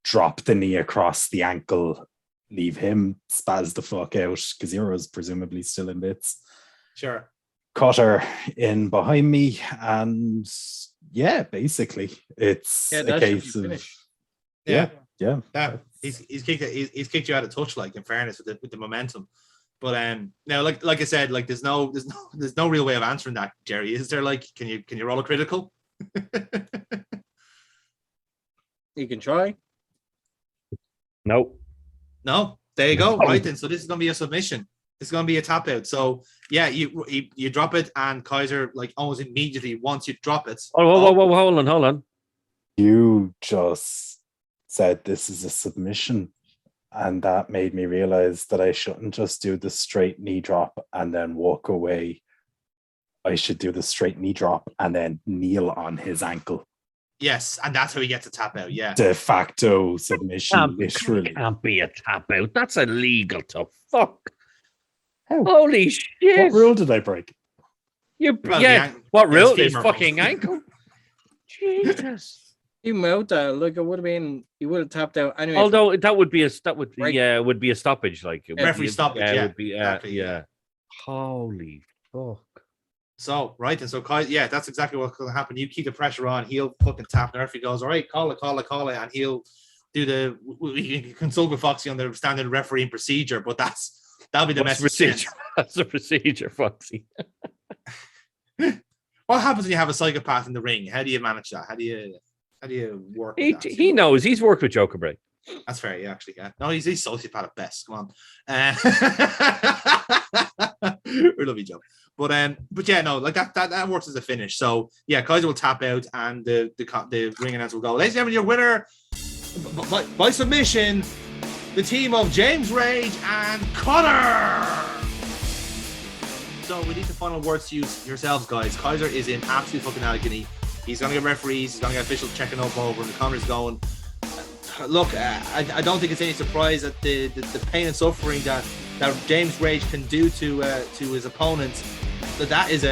Speaker 6: drop the knee across the ankle, leave him spaz the fuck out. Kazuro's presumably still in bits.
Speaker 1: Sure.
Speaker 6: Cutter in behind me, and yeah, basically it's
Speaker 7: Yeah,
Speaker 6: a
Speaker 7: that should be
Speaker 6: case of
Speaker 7: finished.
Speaker 6: yeah.
Speaker 1: Yeah. He's kicked you out of touch, like, in fairness, with the momentum. But now, like I said, like there's no real way of answering that, Jerry. Is there? Like, can you roll a critical?
Speaker 7: You can try.
Speaker 4: Nope.
Speaker 1: No. There you go. Right then. So this is gonna be a submission. This is gonna be a tap out. So yeah, you drop it, and Kaiser, like, almost immediately once you drop it.
Speaker 4: Oh, whoa, hold on.
Speaker 6: You just said this is a submission, and that made me realize that I shouldn't just do the straight knee drop and then walk away. I should do the straight knee drop and then kneel on his ankle.
Speaker 1: Yes, and that's how he gets a tap out. Yeah.
Speaker 6: De facto submission, literally.
Speaker 4: Can't be a tap out. That's illegal to fuck.
Speaker 6: How?
Speaker 4: Holy shit.
Speaker 6: What rule did I break?
Speaker 1: Well,
Speaker 4: What rule?
Speaker 1: his
Speaker 4: His
Speaker 1: femur
Speaker 4: fucking
Speaker 1: rule.
Speaker 4: ankle. Jesus.
Speaker 7: You moved that. Like, it would have been. You would have tapped out anyway.
Speaker 4: Although that would be a
Speaker 7: Right.
Speaker 4: would be a stoppage, like it would
Speaker 1: Referee
Speaker 4: be,
Speaker 1: stoppage,
Speaker 4: it
Speaker 1: yeah,
Speaker 4: would be,
Speaker 1: exactly,
Speaker 4: yeah. Holy fuck!
Speaker 1: So right, and so yeah, that's exactly what's going to happen. You keep the pressure on. He'll fucking tap. The referee goes, all right, call it, and he'll do you can consult with Foxy on the standard refereeing procedure, but that'll be the
Speaker 4: What's
Speaker 1: message.
Speaker 4: procedure? That's the procedure, Foxy.
Speaker 1: What happens when you have a psychopath in the ring? How do you manage that? How do you work? With that?
Speaker 4: He knows. He's worked with Joker Break.
Speaker 1: That's fair, yeah, actually. Yeah. No, he's sociopath at best. Come on. We love you, Joe. But yeah, no, like that works as a finish. So yeah, Kaiser will tap out, and the ring announcer will go, ladies and gentlemen, your winner by submission, the team of James Rage and Connor. So we need the final words to use yourselves, guys. Kaiser is in absolute fucking agony. He's going to get referees. He's going to get officials checking up over him. The Connor's going, look, I don't think it's any surprise that the pain and suffering that James Rage can do to his opponents. That is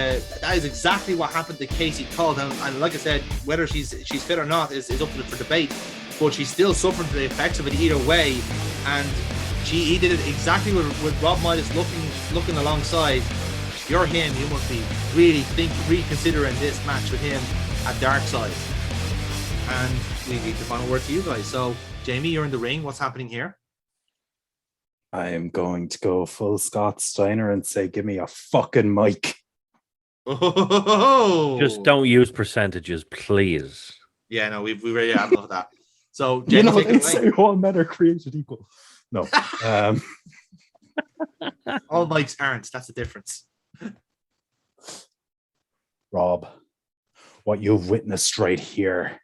Speaker 1: exactly what happened to Casey Colt. And like I said, whether she's fit or not is up for debate. But she's still suffering the effects of it either way. And he did it exactly with Rob Midas looking alongside. If you're him, you must be reconsidering this match with him at Dark Side. And we need the final word to you guys. So, Jamie, you're in the ring. What's happening here?
Speaker 6: I am going to go full Scott Steiner and say, give me a fucking mic.
Speaker 1: Oh,
Speaker 4: Just don't use percentages, please.
Speaker 1: Yeah, no, we already have enough of that. So,
Speaker 6: You
Speaker 1: Jen,
Speaker 6: know,
Speaker 1: take
Speaker 6: they
Speaker 1: it
Speaker 6: say
Speaker 1: away.
Speaker 6: all men are created equal. No.
Speaker 1: All mics aren't. That's the difference.
Speaker 6: Rob, what you've witnessed right here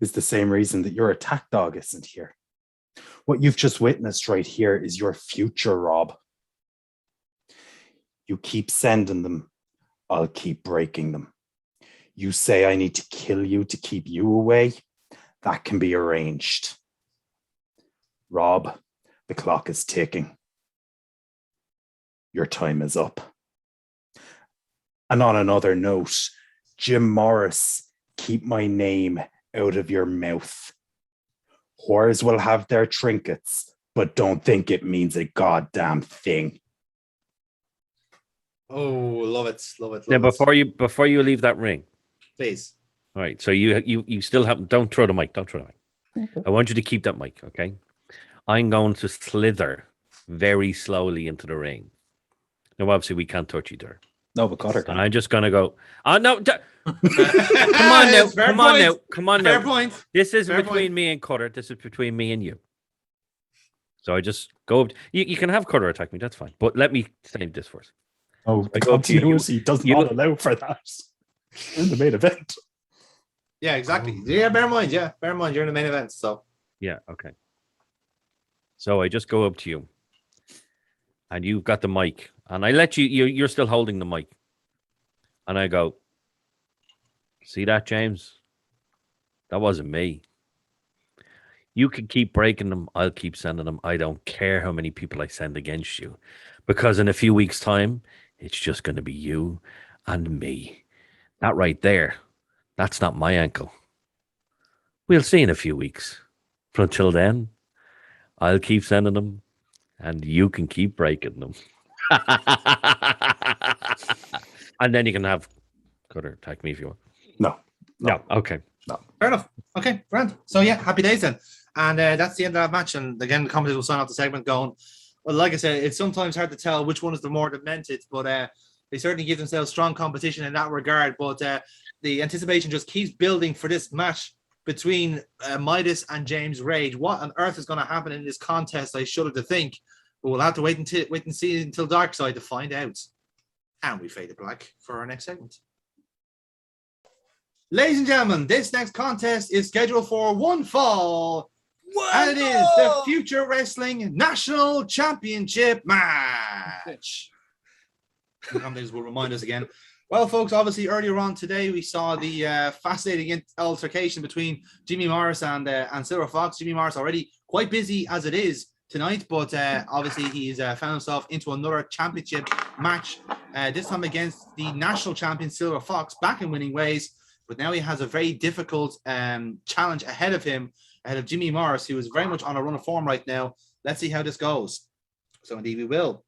Speaker 6: is the same reason that your attack dog isn't here. What you've just witnessed right here is your future, Rob. You keep sending them, I'll keep breaking them. You say I need to kill you to keep you away, that can be arranged. Rob, the clock is ticking. Your time is up. And on another note, Jim Morris, keep my name out of your mouth. Whores will have their trinkets, but don't think it means a goddamn thing.
Speaker 1: Oh, love it.
Speaker 4: Now, before you leave that ring,
Speaker 1: Please.
Speaker 4: all right. So you still have. Don't throw the mic. Don't throw the mic.
Speaker 6: Okay.
Speaker 4: I want you to keep that mic, okay? I'm going to slither very slowly into the ring. Now, obviously, we can't touch each other.
Speaker 6: No, but Cotter
Speaker 4: And
Speaker 6: can.
Speaker 4: I'm just gonna go. Oh no! Come on now!
Speaker 1: Fair
Speaker 4: Come on
Speaker 1: point.
Speaker 4: now! Come on
Speaker 1: Fair
Speaker 4: now!
Speaker 1: point.
Speaker 4: This is
Speaker 1: Fair
Speaker 4: between
Speaker 1: point.
Speaker 4: me and Cutter. This is between me and you. So I just go up. You can have Cutter attack me. That's fine. But let me say this first.
Speaker 6: Oh, the
Speaker 4: I go up to you.
Speaker 6: continuity does
Speaker 4: You-
Speaker 6: not allow for that in the main event.
Speaker 1: Yeah, exactly. Yeah, bear in mind. Yeah, bear in mind. You're in the main event. So,
Speaker 4: Yeah. Okay. So I just go up to you, and you've got the mic, and I let you. You're still holding the mic, and I go. See that, James? That wasn't me. You can keep breaking them. I'll keep sending them. I don't care how many people I send against you. Because in a few weeks' time, it's just going to be you and me. That right there, that's not my ankle. We'll see in a few weeks. But until then, I'll keep sending them and you can keep breaking them. And then you can have Cutter attack me if you want. No. Okay.
Speaker 1: fair enough. Okay, grand. So, yeah, happy days then. And that's the end of that match. And again, the commentators will sign off the segment going, well, like I said, it's sometimes hard to tell which one is the more demented, but they certainly give themselves strong competition in that regard. But the anticipation just keeps building for this match between Midas and James Rage. What on earth is going to happen in this contest? I shudder to think, but we'll have to wait and see until Dark Side to find out. And we fade to black for our next segment. Ladies and gentlemen, this next contest is scheduled for one fall. And it is the Future Wrestling National Championship match. The commentators will remind us again. Well, folks, obviously earlier on today, we saw the fascinating altercation between Jimmy Morris and Silver Fox. Jimmy Morris already quite busy as it is tonight, but obviously he's found himself into another championship match, this time against the national champion Silver Fox, back in winning ways. But now he has a very difficult challenge ahead of him, ahead of Jimmy Morris, who is very much on a run of form right now. Let's see how this goes. So indeed we will.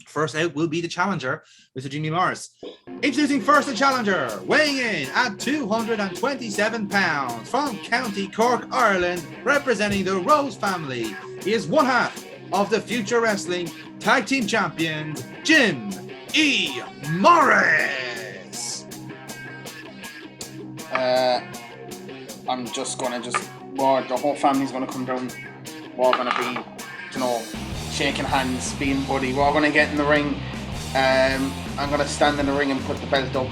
Speaker 1: First out will be the challenger, Mr. Jimmy Morris. Introducing first the challenger, weighing in at 227 pounds, from County Cork, Ireland, representing the Rose family. He is one half of the Future Wrestling Tag Team Champion, Jim E. Morris.
Speaker 5: I'm just gonna the whole family's gonna come down. We're gonna be, shaking hands, being buddy. We're gonna get in the ring. I'm gonna stand in the ring and put the belt up,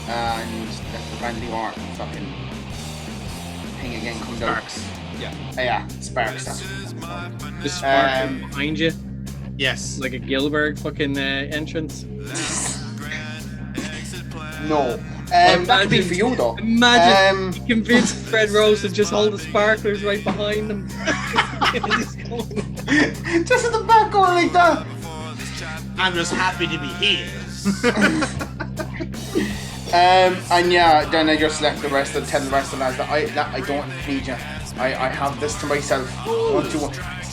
Speaker 5: and let the Randy Orton fucking thing again come down.
Speaker 1: Sparks. Yeah.
Speaker 5: Yeah, Sparks.
Speaker 7: Just sparking behind you,
Speaker 1: Yes.
Speaker 7: like a Gilbert fucking entrance.
Speaker 5: No. That could be for you though.
Speaker 7: Imagine he convinced Fred Rose to just hold the sparklers right behind him.
Speaker 5: Just at the back going like that.
Speaker 1: I'm just happy to be here.
Speaker 5: And yeah, then I just left tell the rest of the lads that I don't need you. I have this to myself.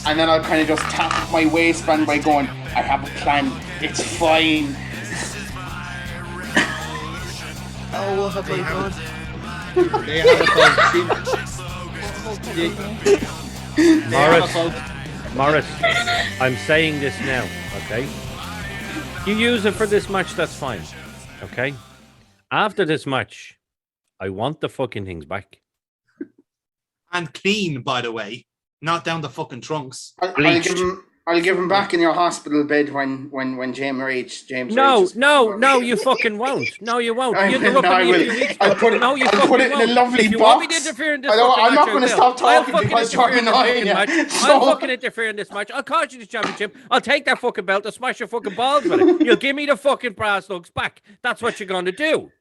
Speaker 5: And then I'll kind of just tap my waistband by going, I have a plan. It's fine.
Speaker 8: Oh, what have I done?
Speaker 1: They have a
Speaker 4: Morris, I'm saying this now, okay? You use it for this match, that's fine, okay? After this match, I want the fucking things back.
Speaker 1: And clean, by the way. Not down the fucking trunks.
Speaker 5: I'll give him back in your hospital bed when James.
Speaker 4: No, you fucking won't. No, you won't. You interrupted me a few weeks ago.
Speaker 5: I'll put it,
Speaker 4: no, you
Speaker 5: I'll
Speaker 4: fucking
Speaker 5: put it
Speaker 4: won't.
Speaker 5: in a lovely
Speaker 4: if you
Speaker 5: box.
Speaker 4: want me to interfere in this
Speaker 5: I'm not going to stop
Speaker 4: I'll
Speaker 5: talking
Speaker 4: fucking
Speaker 5: because you're annoying.
Speaker 4: I'll fucking interfere in this match. I'll cost you the championship. I'll take that fucking belt. I'll smash your fucking balls with it. You'll give me the fucking brass knucks back. That's what you're going to do.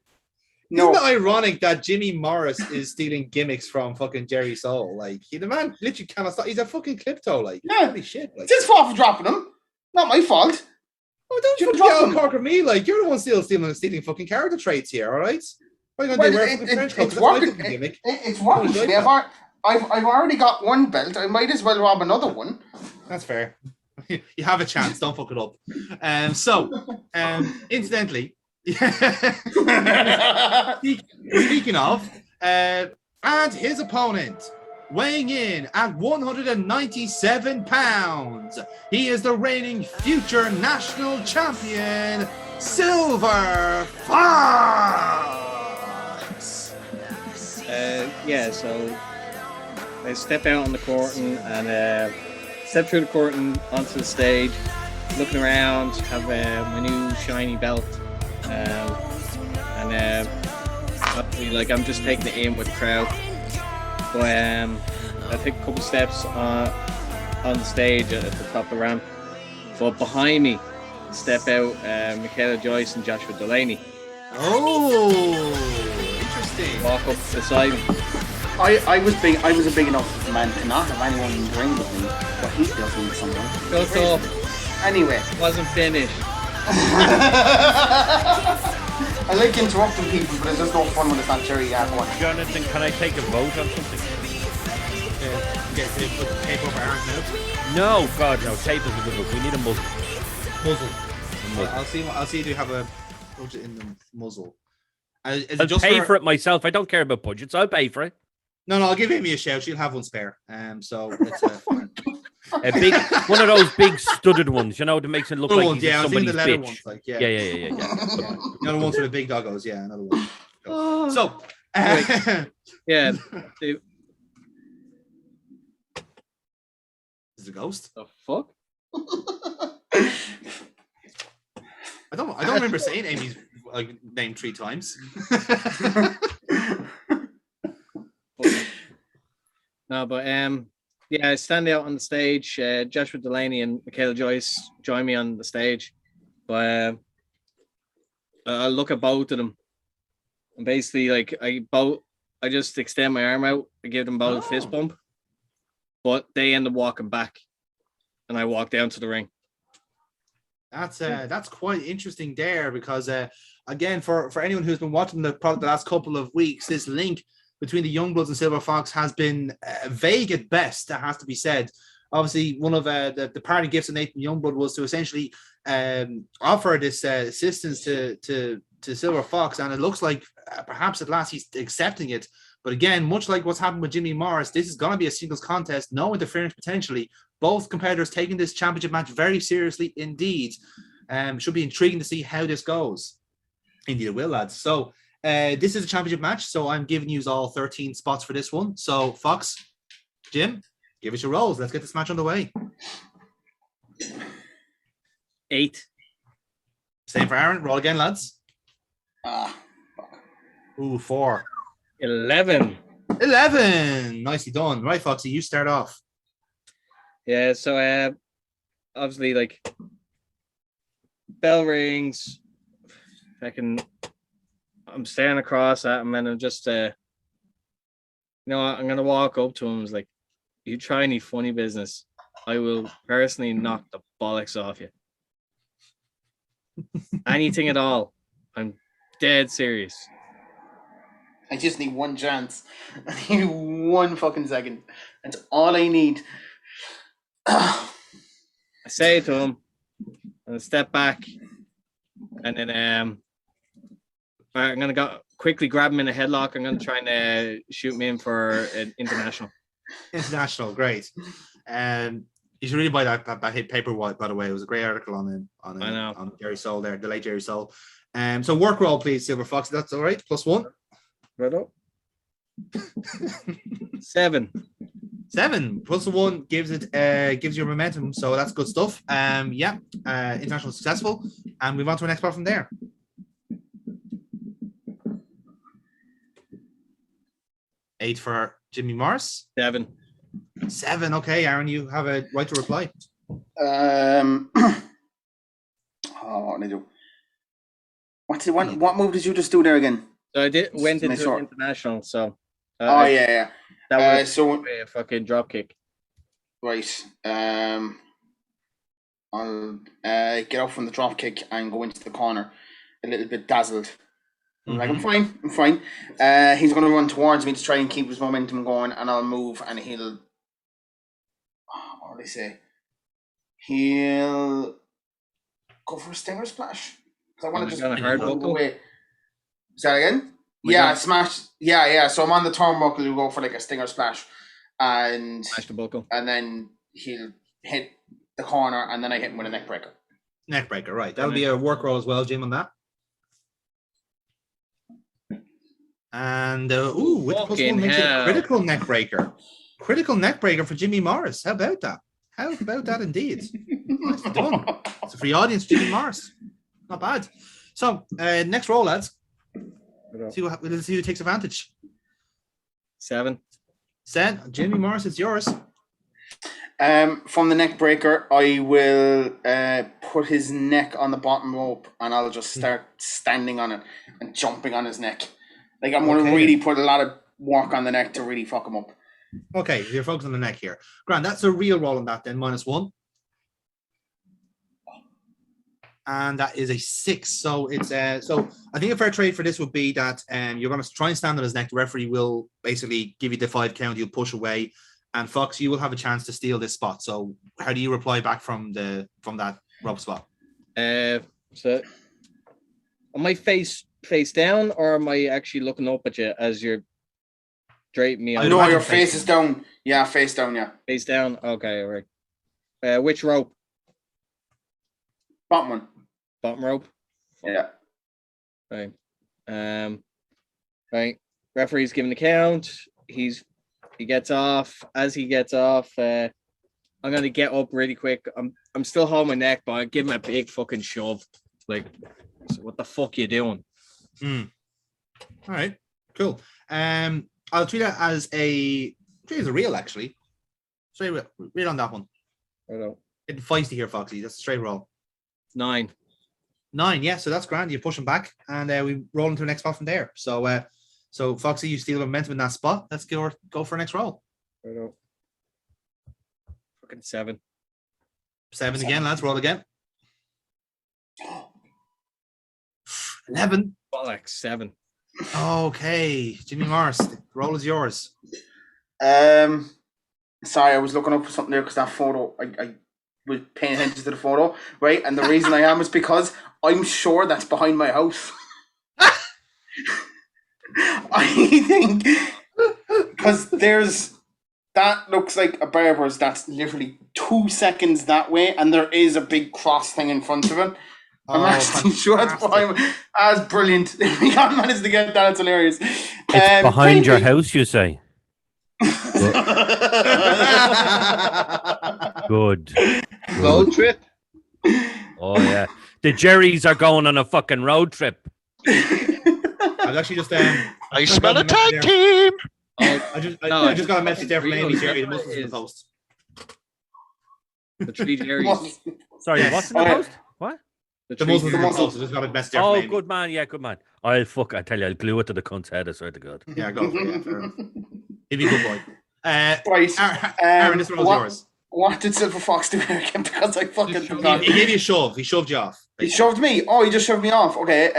Speaker 5: No.
Speaker 1: Isn't it ironic that Jimmy Morris is stealing gimmicks from fucking Jerry Soule? Like, the man literally cannot stop. He's a fucking klepto. Like,
Speaker 5: Yeah.
Speaker 1: holy shit. Like,
Speaker 5: It's his fault for dropping him. Not my fault.
Speaker 1: oh, don't
Speaker 5: You
Speaker 1: you
Speaker 5: drop
Speaker 1: drop
Speaker 5: him.
Speaker 1: Corker me? Like, you're the one stealing fucking character traits here, all right? What are you going to do? Wear a French coat?
Speaker 5: It's
Speaker 1: That's my
Speaker 5: working.
Speaker 1: fucking gimmick.
Speaker 5: It's working for me. I've already got one belt. I might as well rob another one.
Speaker 1: That's fair. You have a chance. Don't fuck it up. Incidentally, speaking of, and his opponent, weighing in at 197 pounds, he is the reigning future national champion, Silver Fox.
Speaker 7: So I step out on the curtain and step through the curtain onto the stage, looking around, have my new shiny belt, and obviously, like, I'm just taking it in with the crowd. But I take a couple steps on the stage at the top of the ramp. But behind me, step out Michaela Joyce and Joshua Delaney.
Speaker 1: Oh, interesting.
Speaker 7: Walk up beside me.
Speaker 5: I was a big enough man to not have anyone in the ring with me, but he still needs someone.
Speaker 7: Shut up.
Speaker 5: Anyway.
Speaker 7: Wasn't finished.
Speaker 5: I like interrupting people, but it's just no fun when it's not Jerry Yardone.
Speaker 4: Jonathan, can I take a vote on something?
Speaker 1: Get to put the tape over Aaron's mouth.
Speaker 4: No, God, no. Tape is a good look. We need a muzzle.
Speaker 1: Muzzle.
Speaker 4: Muzzle.
Speaker 1: I'll see if you have a budget in the muzzle. Is it
Speaker 4: I'll
Speaker 1: just
Speaker 4: pay for it myself. I don't care about budgets. I'll pay for it.
Speaker 1: No, I'll give Amy a shout. She'll have one spare. So it's fine.
Speaker 4: A big, one of those big studded ones, you know, that makes it look like he's
Speaker 1: I've seen
Speaker 4: somebody's
Speaker 1: the leather
Speaker 4: bitch.
Speaker 1: ones. Like,
Speaker 4: Yeah.
Speaker 1: yeah. Another one for the big doggos. Yeah, another one. So,
Speaker 7: Yeah.
Speaker 1: is it a ghost?
Speaker 7: The fuck?
Speaker 1: I don't remember saying Amy's name 3 times.
Speaker 7: No, but yeah, I stand out on the stage. Joshua Delaney and Michaela Joyce join me on the stage, but I look at both of them, and basically, like, I just extend my arm out, I give them both a fist bump, but they end up walking back, and I walk down to the ring.
Speaker 1: That's quite interesting there, because again, for anyone who's been watching the last couple of weeks, this link between the Youngbloods and Silver Fox has been vague at best. That has to be said. Obviously, one of the parting gifts of Nathan Youngblood was to essentially offer this assistance to Silver Fox, and it looks like perhaps at last he's accepting it. But again, much like what's happened with Jimmy Morris, this is going to be a singles contest, no interference potentially. Both competitors taking this championship match very seriously indeed. Should be intriguing to see how this goes. Indeed it will, lads. So this is a championship match, so I'm giving you all 13 spots for this one. So Fox, Jim, give us your rolls. Let's get this match underway.
Speaker 7: 8.
Speaker 1: Same for Aaron. Roll again, lads. Ooh, 4.
Speaker 7: 11.
Speaker 1: 11. Nicely done. Right, Foxy, you start off.
Speaker 7: Yeah, so obviously, like, bell rings. I'm staring across at him, and I'm just, I'm gonna walk up to him. And like, you try any funny business, I will personally knock the bollocks off you. Anything at all. I'm dead serious.
Speaker 5: I just need one chance. I need 1 fucking second. That's all I need.
Speaker 7: I say it to him, and I step back, and then I'm gonna go quickly grab him in a headlock. I'm gonna try and shoot me in for an international.
Speaker 1: International, great. You should really buy that hit paper white, by the way. It was a great article on
Speaker 7: I know.
Speaker 1: on Jerry Soul there, the late Jerry Soul. So work roll, please, Silver Fox. That's all right. +1.
Speaker 7: Right up. 7.
Speaker 1: 7 +1 gives you momentum, so that's good stuff. International successful, and move on to our next part from there. 8 for Jimmy Morris.
Speaker 7: 7.
Speaker 1: 7. Okay, Aaron, you have a right to reply.
Speaker 5: What did I do? What move did you just do there again?
Speaker 7: So I went
Speaker 5: Just make
Speaker 7: into
Speaker 5: sure.
Speaker 7: international. So
Speaker 5: Yeah.
Speaker 7: that was
Speaker 5: So
Speaker 7: a fucking drop kick.
Speaker 5: right. I'll get up from the drop kick and go into the corner, a little bit dazzled. I'm like, I'm fine. He's going to run towards me to try and keep his momentum going, and I'll move, and he'll. What would I say? He'll go for a stinger splash. Because I want to just
Speaker 7: gonna hard
Speaker 5: move
Speaker 7: buckle?
Speaker 5: away. Say that again?
Speaker 7: We
Speaker 5: Yeah,
Speaker 7: gonna-
Speaker 5: smash. Yeah. So I'm on the turnbuckle. He'll go for like a stinger splash, and
Speaker 7: Smash the buckle.
Speaker 5: then he'll hit the corner, and then I hit him with a neck breaker.
Speaker 1: Neck breaker, right? That'll be a work roll as well, Jim, on that. And with the +1 makes it a
Speaker 7: hell.
Speaker 1: critical neck breaker. Critical neck breaker for Jimmy Morris. How about that? How about that indeed? Nicely done. It's a free audience, Jimmy Morris. Not bad. So next roll, lads. Let's see who takes advantage.
Speaker 7: 7.
Speaker 1: Sen, Jimmy Morris, it's yours.
Speaker 5: From the neck breaker, I will put his neck on the bottom rope, and I'll just start standing on it and jumping on his neck. Like I'm going to really put a lot of work on the neck to really fuck him up.
Speaker 1: Okay, you're focused on the neck here. Grant, that's a real roll on that then, -1. And that is a 6. So it's so I think a fair trade for this would be that you're going to try and stand on his neck. The referee will basically give you the 5 count. You'll push away, and Fox, you will have a chance to steal this spot. So how do you reply back from that rope spot?
Speaker 7: So am I face down, or am I actually looking up at you as you're draping me on?
Speaker 5: No, your face is down. Yeah, face down. Yeah,
Speaker 7: Face down. Okay, all right. Which rope?
Speaker 5: bottom one.
Speaker 7: Bottom rope.
Speaker 5: Yeah.
Speaker 7: Right. Right. Referee's giving the count. He gets off. As he gets off, I'm gonna get up really quick. I'm still holding my neck, but I give him a big fucking shove. Like, so what the fuck you doing?
Speaker 1: All right, cool. I'll treat it as a real, actually. Straight real on that one.
Speaker 7: I don't.
Speaker 1: Getting feisty here, Foxy. That's a straight roll.
Speaker 7: 9.
Speaker 1: 9, yeah. So that's grand. You push him back, and we roll into the next spot from there. So, so Foxy, you steal momentum in that spot. Let's go for next roll.
Speaker 7: I don't. Fucking 7.
Speaker 1: 7 again, lads. Roll again. 11.
Speaker 7: Bollocks, 7.
Speaker 1: Okay, Jimmy Morris, the roll is yours.
Speaker 5: Sorry, I was looking up for something there because that photo, I was paying attention to the photo, right? And the reason I am is because I'm sure that's behind my house. I think because that looks like a barber's that's literally 2 seconds that way, and there is a big cross thing in front of it. I'm actually sure that's behind me. That's brilliant. If we can't manage to get that, it's hilarious.
Speaker 4: It's behind your house, you say? Good.
Speaker 8: Road trip.
Speaker 4: Oh yeah, the Jerrys are going on a fucking road trip.
Speaker 1: I was actually just
Speaker 2: I smell a tag team.
Speaker 1: I just got a message there from Amy Jerry. The Muslims in the post.
Speaker 7: The 3 Jerry's.
Speaker 4: Sorry,
Speaker 1: Yes.
Speaker 4: what's in the post? What?
Speaker 1: The Muslims in the post. I just got a message there from
Speaker 4: Oh,
Speaker 1: Amy.
Speaker 4: good man. Yeah, good man. I tell you, I'll glue it to the cunt's head. I swear to God.
Speaker 1: Yeah, go for it. Yeah, fair enough. He'd be a good boy.
Speaker 5: Right.
Speaker 1: Aaron, this one's yours.
Speaker 5: What did Silver Fox do here again? Because I fucking forgot.
Speaker 1: He gave you a shove. He shoved you off.
Speaker 5: He shoved me. Oh, he just shoved me off. Okay.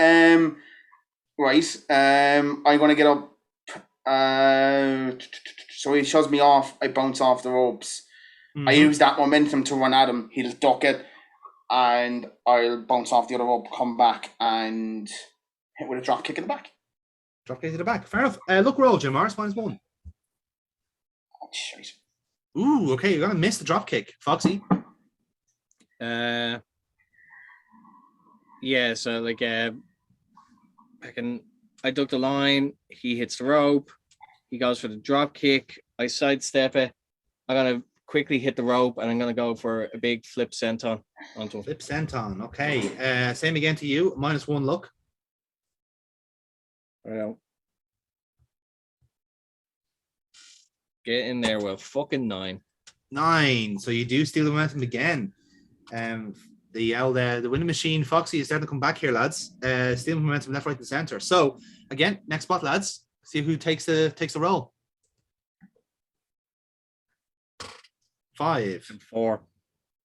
Speaker 5: Right. I'm gonna get up. So he shoves me off. I bounce off the ropes. I use that momentum to run at him. He'll duck it, and I'll bounce off the other rope, come back, and hit with a drop kick in the back.
Speaker 1: Drop kick to the back. Fair enough. Look, roll, Jim Morris. -1.
Speaker 5: Oh, shit.
Speaker 1: Ooh, okay, you're gonna miss the drop kick, Foxy.
Speaker 7: Yeah, so like I duck the line, he hits the rope, he goes for the drop kick, I sidestep it. I'm gonna quickly hit the rope and I'm gonna go for a big flip senton onto him.
Speaker 1: Flip senton, okay. Same again to you, -1 look.
Speaker 7: Right. Get in there, well, fucking 9.
Speaker 1: 9. So you do steal the momentum again. The winning machine, Foxy, is starting to come back here, lads. Stealing momentum left, right, and center. So again, next spot, lads. See who takes the roll. 5.
Speaker 7: And 4.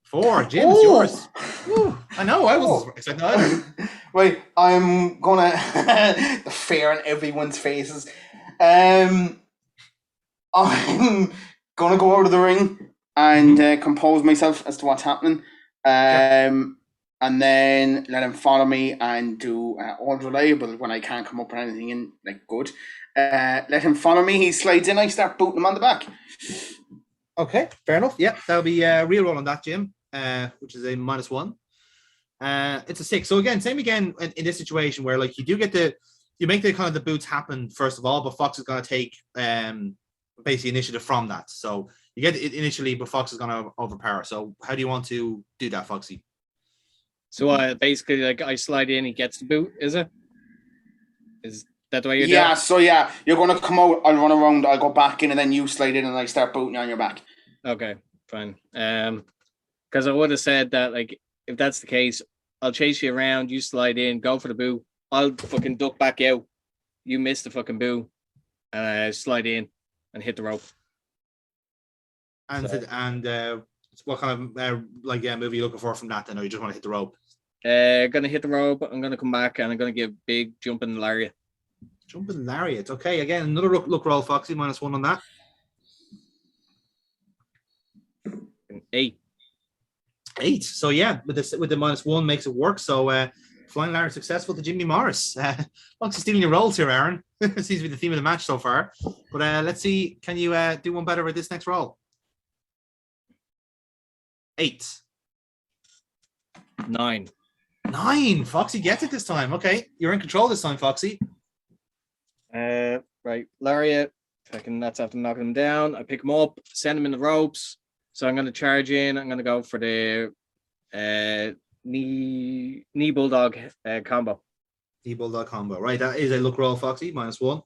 Speaker 1: 4. Jim, it's yours. Ooh, I know. I wasn't expecting either.
Speaker 5: Right, I'm gonna the fear on everyone's faces. I'm gonna go out of the ring and compose myself as to what's happening. And then let him follow me and do all reliable when I can't come up with anything in like good. Let him follow me. He slides in. I start booting him on the back.
Speaker 1: Okay, fair enough. Yeah, that'll be a real roll on that, Jim, which is a -1. It's a 6. So again, same again in this situation where like you make the kind of the boots happen first of all, but Fox is going to take basically initiative from that. So you get it initially, but Fox is going to overpower. So how do you want to do that, Foxy?
Speaker 7: So basically, like I slide in, he gets the boot. Is it? Is that the way you're doing?
Speaker 5: Yeah. So yeah, you're gonna come out. I'll run around. I'll go back in, and then you slide in, and I start booting you on your back.
Speaker 7: Okay, fine. Because I would have said that like if that's the case, I'll chase you around. You slide in, go for the boot. I'll fucking duck back out. You miss the fucking boot, and I slide in and hit the rope.
Speaker 1: And what kind of movie you looking for from that? Then, or you just want to hit the rope?
Speaker 7: Gonna hit the rope. I'm gonna come back and I'm gonna give big jumping lariat.
Speaker 1: Jumping lariat. Okay, again another look roll, Foxy. -1 on that.
Speaker 7: 8.
Speaker 1: 8. So yeah, with the -1 makes it work. So flying lariat successful to Jimmy Morris. Foxy stealing your rolls here, Aaron. Seems to be the theme of the match so far. But let's see, can you do one better with this next roll? 8.
Speaker 7: 9.
Speaker 1: 9. Foxy gets it this time. Okay, you're in control this time, Foxy.
Speaker 7: Right, lariat. That's after knocking him down. I pick him up, send him in the ropes. So I'm gonna charge in. I'm gonna go for the knee bulldog combo.
Speaker 1: Knee bulldog combo. Right, that is a look roll, Foxy. -1.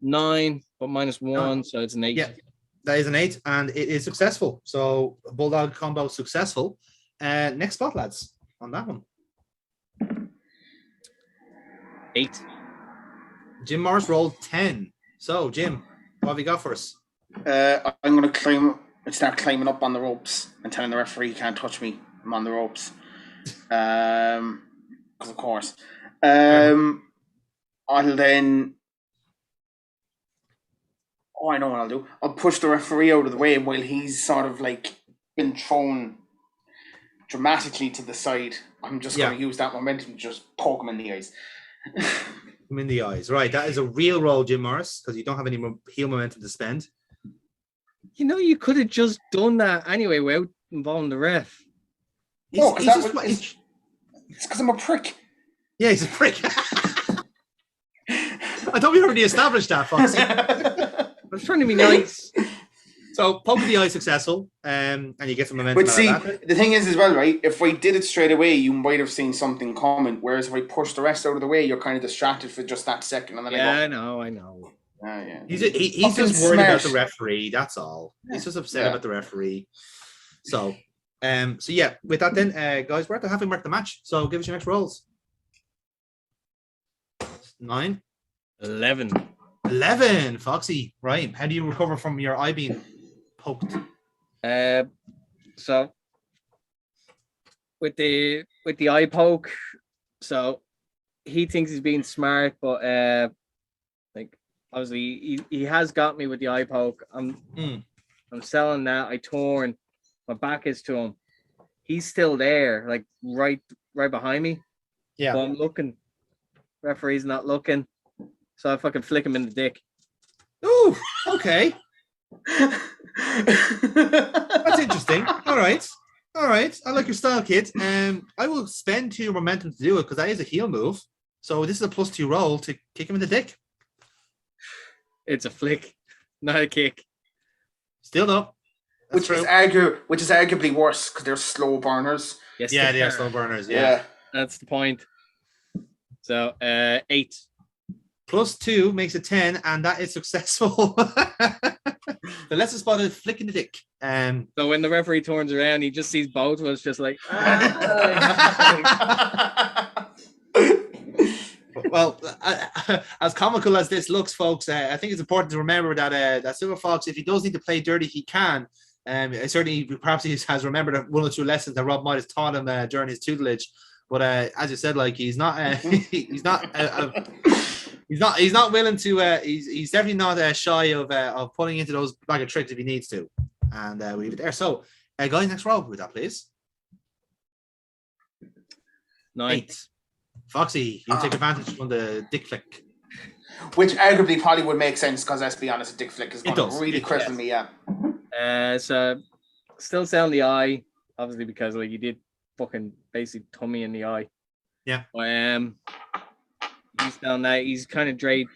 Speaker 7: 9, but -1, so it's an 8.
Speaker 1: Yeah, that is an 8, and it is successful. So bulldog combo successful. Next spot, lads, on that one.
Speaker 7: 8.
Speaker 1: Jim Morris rolled 10. So Jim, what have you got for us?
Speaker 5: I'm gonna start climbing up on the ropes and telling the referee he can't touch me. I'm on the ropes. Because of course. I'll then. Oh, I know what I'll do. I'll push the referee out of the way while he's sort of like been thrown dramatically to the side. I'm just going to use that momentum to just poke him in the eyes.
Speaker 1: Him in the eyes. Right, that is a real roll, Jim Morris, because you don't have any heel momentum to spend.
Speaker 7: You know, you could have just done that anyway without involving the ref.
Speaker 5: It's because I'm a prick.
Speaker 1: Yeah, he's a prick. I thought we already established that, Foxy.
Speaker 7: I was trying to be nice.
Speaker 1: So, poke in the eye successful, and you get some momentum.
Speaker 5: But see,
Speaker 1: out of that.
Speaker 5: the thing is as well, right? If I did it straight away, you might have seen something coming. Whereas if I push the rest out of the way, you're kind of distracted for just that second. And then
Speaker 7: I know.
Speaker 5: Yeah.
Speaker 1: He's just worried about the referee. That's all. He's just upset about the referee. So yeah. With that, then, guys, we're at the halfway mark of the match. So give us your next rolls. 9,
Speaker 7: 11.
Speaker 1: 11, Foxy. Right. How do you recover from your eye being poked?
Speaker 7: So with the eye poke, so he thinks he's being smart, but like obviously he has got me with the eye poke. I'm selling that. I torn. My back is to him. He's still there, like right behind me.
Speaker 1: Yeah.
Speaker 7: So I'm looking. Referee's not looking. So I fucking flick him in the dick.
Speaker 1: Oh, okay. That's interesting. All right. I like your style, kid. I will spend 2 momentum to do it because that is a heel move. So this is a +2 roll to kick him in the dick.
Speaker 7: It's a flick, not a kick.
Speaker 1: Still no.
Speaker 5: Which is arguably worse because they're slow burners.
Speaker 7: Yes,
Speaker 1: Yeah, they are slow burners. Yeah.
Speaker 5: Yeah.
Speaker 7: That's the point. So 8.
Speaker 1: +2 makes it 10, and that is successful. So let's spot a flick in the dick.
Speaker 7: So when the referee turns around, he just sees both of us just like.
Speaker 1: Well, as comical as this looks, folks, I think it's important to remember that Silver Fox, if he does need to play dirty, he can. Certainly, perhaps he has remembered 1 or 2 lessons that Rob Midas taught him during his tutelage. But as you said, like he's not he's not willing to. He's definitely not shy of putting into those bag of tricks if he needs to. And we leave it there. So, guys, next roll with that, please.
Speaker 7: 9.
Speaker 1: 8. Foxy, you take advantage on the dick flick.
Speaker 5: Which arguably probably would make sense because let's be honest, a dick flick is going to really cripple me. Yeah.
Speaker 7: So still sound the eye, obviously because like you did fucking basically tummy in the eye.
Speaker 1: Yeah.
Speaker 7: But, he's down that. He's kind of draped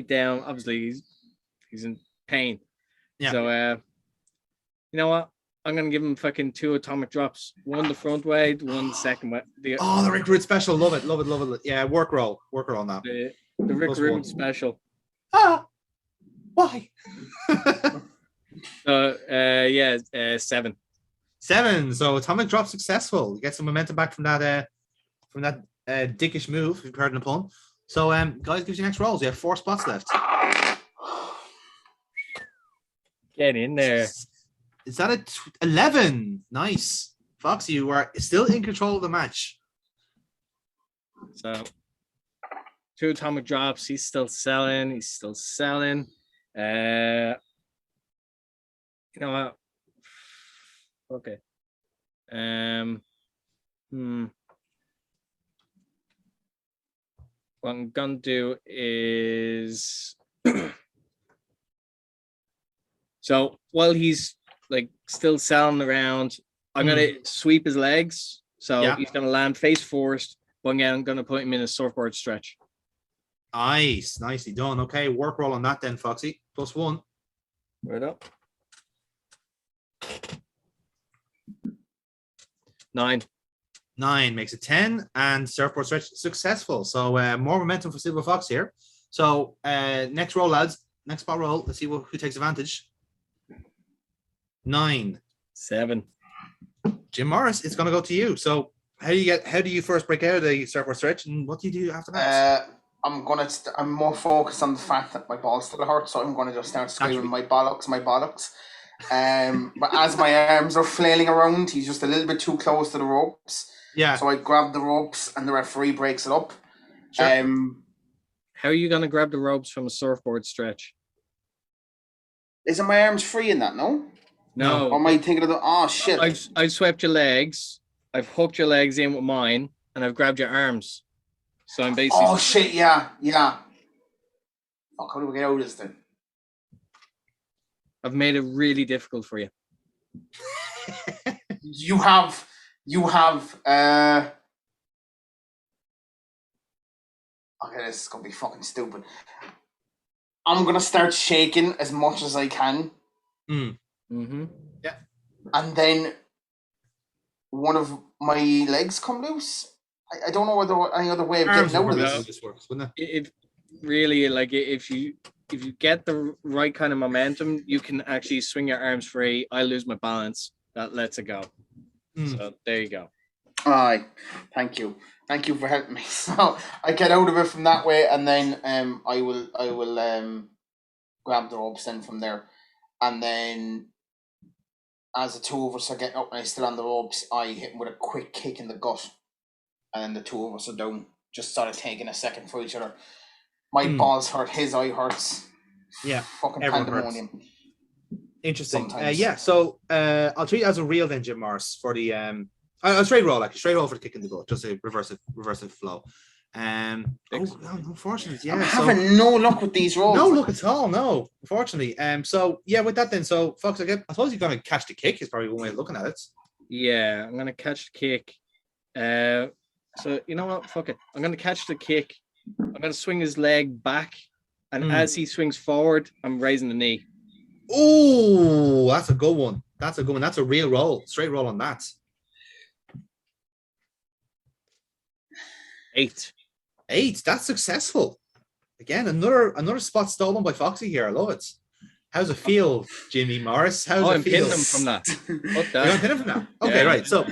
Speaker 7: down. Obviously, he's in pain.
Speaker 1: Yeah.
Speaker 7: So, you know what? I'm gonna give him fucking 2 atomic drops. 1 the front way, 1 the second way.
Speaker 1: The Rick Rude special, love it. Yeah, work roll on that.
Speaker 7: The Rick Rude special.
Speaker 1: Why?
Speaker 7: 7.
Speaker 1: 7. So atomic drop successful. You get some momentum back from that dickish move. If you've heard the pun. So guys, gives you next rolls. You have 4 spots left.
Speaker 7: Get in there.
Speaker 1: Is that 11? Nice. Fox, you are still in control of the match.
Speaker 7: So 2 atomic drops. He's still selling. You know what? Okay. What I'm gonna do is so while he's like still selling around, I'm gonna sweep his legs. So he's gonna land face first, but again, I'm gonna put him in a surfboard stretch.
Speaker 1: Nice, nicely done. Okay, work roll on that then, Foxy. +1.
Speaker 7: Right up. 9.
Speaker 1: 9 makes it 10, and surfboard stretch successful. So more momentum for Silver Fox here. So next roll, lads. Next spot roll. Let's see who takes advantage. 9.
Speaker 7: 7.
Speaker 1: Jim Morris, it's going to go to you. So how do you first break out of the surfboard stretch, and what do you do after that?
Speaker 5: I'm more focused on the fact that my balls still hurt, so I'm gonna just start screaming my bollocks. But as my arms are flailing around, he's just a little bit too close to the ropes.
Speaker 1: Yeah.
Speaker 5: So I grab the ropes and the referee breaks it up.
Speaker 1: Sure.
Speaker 7: How are you gonna grab the ropes from a surfboard stretch?
Speaker 5: Isn't my arms free in that? No.
Speaker 7: No.
Speaker 5: Or am I thinking of the? Oh shit!
Speaker 7: I've swept your legs. I've hooked your legs in with mine, and I've grabbed your arms. So I'm basically.
Speaker 5: Oh shit! Yeah. Fuck! How do we get out of this then?
Speaker 7: I've made it really difficult for you.
Speaker 5: You have. Okay, this is gonna be fucking stupid. I'm gonna start shaking as much as I can.
Speaker 7: Mm-hmm.
Speaker 1: Yeah.
Speaker 5: And then one of my legs come loose. I don't know whether any other way of getting out of this.
Speaker 1: Just works, wouldn't it?
Speaker 7: If really, like, if you get the right kind of momentum, you can actually swing your arms free. I lose my balance. That lets it go. So there you go.
Speaker 5: Aye, thank you for helping me. So I get out of it from that way, and then I will grab the ropes then from there, and then as the 2 of us are getting up and I'm still on the ropes, I hit him with a quick kick in the gut. And then the 2 of us are down, just sort of taking a second for each other. My balls hurt, his eye hurts.
Speaker 1: Yeah,
Speaker 5: fucking pandemonium.
Speaker 1: Hurts. Interesting. Yeah, so I'll treat it as a reel then, Jim Morris, for the a straight roll for the kick in the gut, just a reverse flow.
Speaker 7: Six.
Speaker 1: Unfortunately, yeah.
Speaker 5: I'm having no luck with these rolls.
Speaker 1: No look at all, no. Unfortunately, so yeah, with that then, so Fox, I suppose you're gonna catch the kick is probably one way of looking at it.
Speaker 7: Yeah, I'm gonna catch the kick. So you know what? Fuck it. I'm gonna catch the kick. I'm gonna swing his leg back, and as he swings forward, I'm raising the knee.
Speaker 1: Oh, that's a good one. That's a good one. That's a real roll. Straight roll on that.
Speaker 7: 8.
Speaker 1: 8. That's successful. Again, another spot stolen by Foxy here. I love it. How's it feel, Jimmy Morris? How's it
Speaker 7: I'm
Speaker 1: feel?
Speaker 7: pinning him from that. Fuck
Speaker 1: You're
Speaker 7: that.
Speaker 1: gonna pin him from that. Okay,
Speaker 7: Yeah.
Speaker 1: right. So, all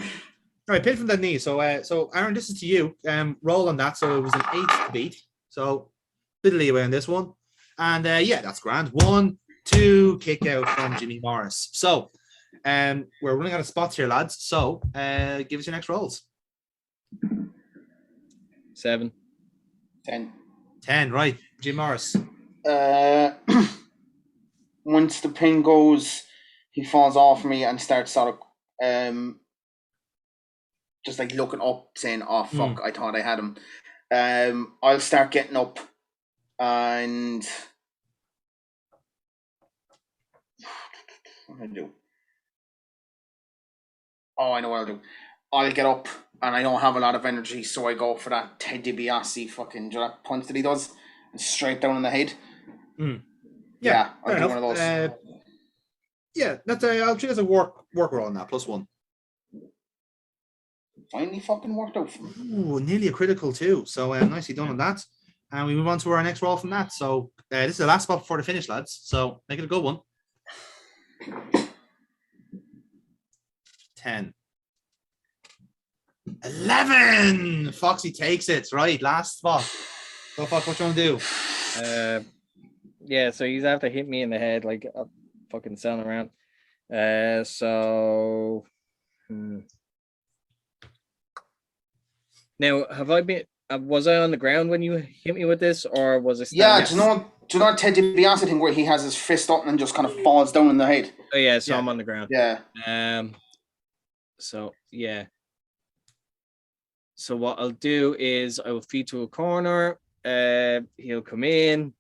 Speaker 1: right, pin from that knee. So, Aaron, this is to you. Roll on that. So it was an 8 to beat. So, bit of leeway on this one, and yeah, that's grand. 1, 2, kick out from Jimmy Morris. So, we're running out of spots here, lads. So, give us your next rolls.
Speaker 7: 7.
Speaker 5: 10.
Speaker 1: 10, right, Jim Morris.
Speaker 5: Once the pin goes, he falls off me and starts sort of just like looking up, saying, "Oh fuck, I thought I had him." I'll start getting up, and what do I do? Oh, I know what I'll do. I'll get up, and I don't have a lot of energy, so I go for that Ted DiBiase fucking punch that he does, and straight down in the head. Yeah, I'll do one of those.
Speaker 1: Yeah, that's I'll treat it as a work roll on that, +1.
Speaker 5: Finally fucking worked out for me.
Speaker 1: Ooh, nearly a critical too. So nicely done on that. And we move on to our next roll from that. So this is the last spot before the finish, lads. So make it a good one. 10. 11. Foxy takes it. Right, last spot. So Fox, what you want to do?
Speaker 7: Yeah, so he's after hit me in the head like a fucking sound around. So now have I been? Was I on the ground when you hit me with this, or was it?
Speaker 5: Yeah, do you know Ted DiBiase thing where he has his fist up and just kind of falls down in the head?
Speaker 7: Oh yeah, so I'm on the ground.
Speaker 5: Yeah.
Speaker 7: So yeah. So what I'll do is I will feed to a corner. He'll come in.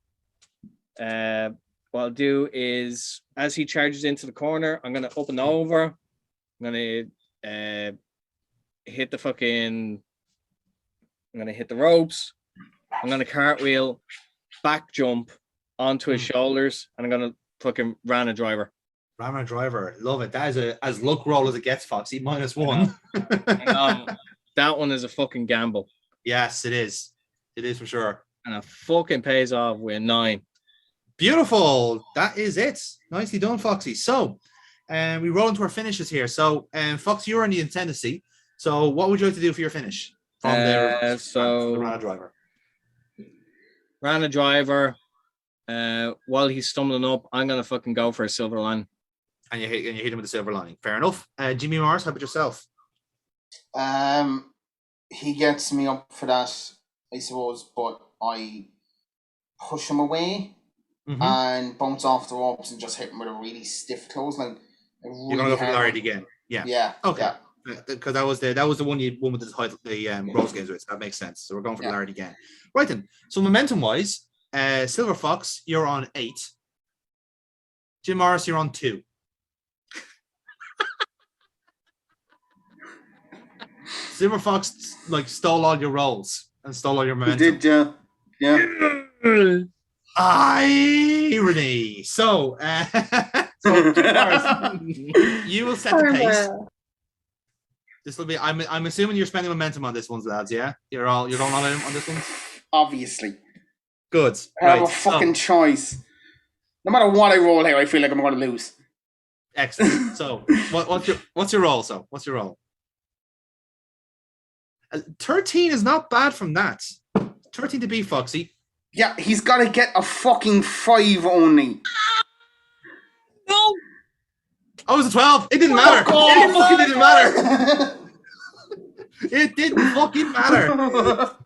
Speaker 7: What I'll do is as he charges into the corner, I'm gonna open over. I'm gonna hit the fucking. I'm gonna hit the ropes. I'm gonna cartwheel, back jump onto his shoulders, and I'm gonna fucking ram a driver.
Speaker 1: Ram a driver, love it. That is as luck roll as it gets, Foxy. -1.
Speaker 7: That one is a fucking gamble.
Speaker 1: Yes, it is. It is for sure.
Speaker 7: And it fucking pays off with 9.
Speaker 1: Beautiful. That is it. Nicely done, Foxy. So, we roll into our finishes here. So, Foxy, you're on the ascendancy. So, what would you like to do for your finish? From the Rana driver.
Speaker 7: Rana driver. While he's stumbling up, I'm gonna fucking go for a silver line.
Speaker 1: And you hit him with the silver lining. Fair enough. Jimmy Morris, how about yourself?
Speaker 5: He gets me up for that, I suppose, but I push him away and bounce off the ropes and just hit him with a really stiff clothesline.
Speaker 1: You're gonna go for Larry again. Yeah.
Speaker 5: Yeah.
Speaker 1: Okay.
Speaker 5: Yeah.
Speaker 1: Because that was the one you won with the title, the Rose Games with. So that makes sense. So we're going for Larry again. Right then. So momentum wise, Silver Fox, you're on 8. Jim Morris, you're on 2. Silver Fox stole all your rolls and stole all your momentum.
Speaker 5: He did, yeah.
Speaker 1: Irony. So, Jim Morris, you will set the pace. This will be. I'm assuming you're spending momentum on this one, lads. Yeah, you're going on this one.
Speaker 5: Obviously.
Speaker 1: Good.
Speaker 5: I have a fucking choice. No matter what I roll here, I feel like I'm going to lose.
Speaker 1: Excellent. So, what's your roll? So, what's your roll? 13 is not bad from that. 13 to beat, Foxy.
Speaker 5: Yeah, he's got to get a fucking 5 only.
Speaker 7: No.
Speaker 1: Oh, it was a 12. It didn't matter. It fucking didn't matter. It didn't fucking matter.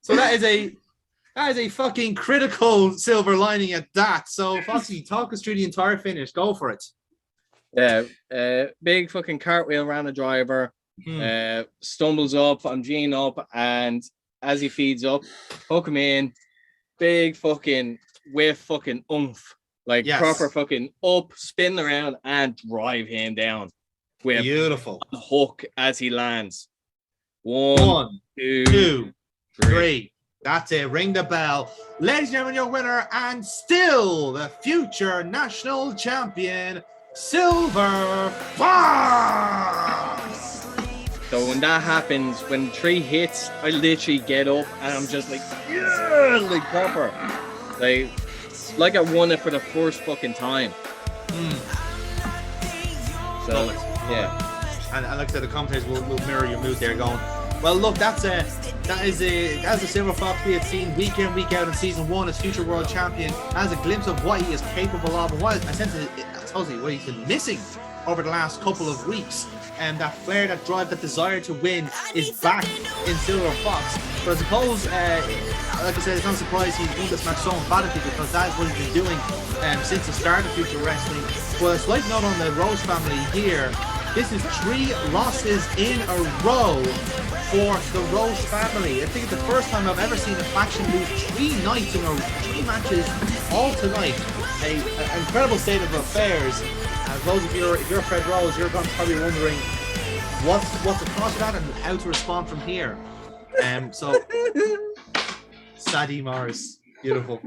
Speaker 1: So that is a fucking critical silver lining at that. So, Foxy, talk us through the entire finish. Go for it.
Speaker 7: Yeah, big fucking cartwheel around the driver. Stumbles up, I'm Gene up, and as he feeds up, hook him in, big fucking with fucking oomph. Like proper fucking up, spin around, and drive him down. With
Speaker 1: beautiful
Speaker 7: a hook as he lands.
Speaker 1: One, two,
Speaker 7: three.
Speaker 1: That's it. Ring the bell. Ladies and gentlemen, your winner and still the future national champion, Silver Fox.
Speaker 7: So when that happens, when 3 hits, I literally get up and I'm just like, yeah, like proper. Like I won it for the first fucking time. So, yeah.
Speaker 1: And like I said, the commentators will mirror your mood there going, well, look, that's a Silver Fox we had seen week in, week out in season 1 as future world champion, as a glimpse of what he is capable of and what he's been missing over the last couple of weeks. And that flair, that drive, that desire to win is back in Silver Fox. But I suppose, like I said, it's not a surprise he's won this match so emphatically because that is what he's been doing since the start of Future Wrestling. But a slight note on the Rose family here. This is 3 losses in a row for the Rose family. I think it's the first time I've ever seen a faction lose 3 nights in a row, 3 matches all tonight. An incredible state of affairs. Rose, if you're Fred Rose, you're probably wondering what's the cause of that and how to respond from here. So Sadie Morris, beautiful.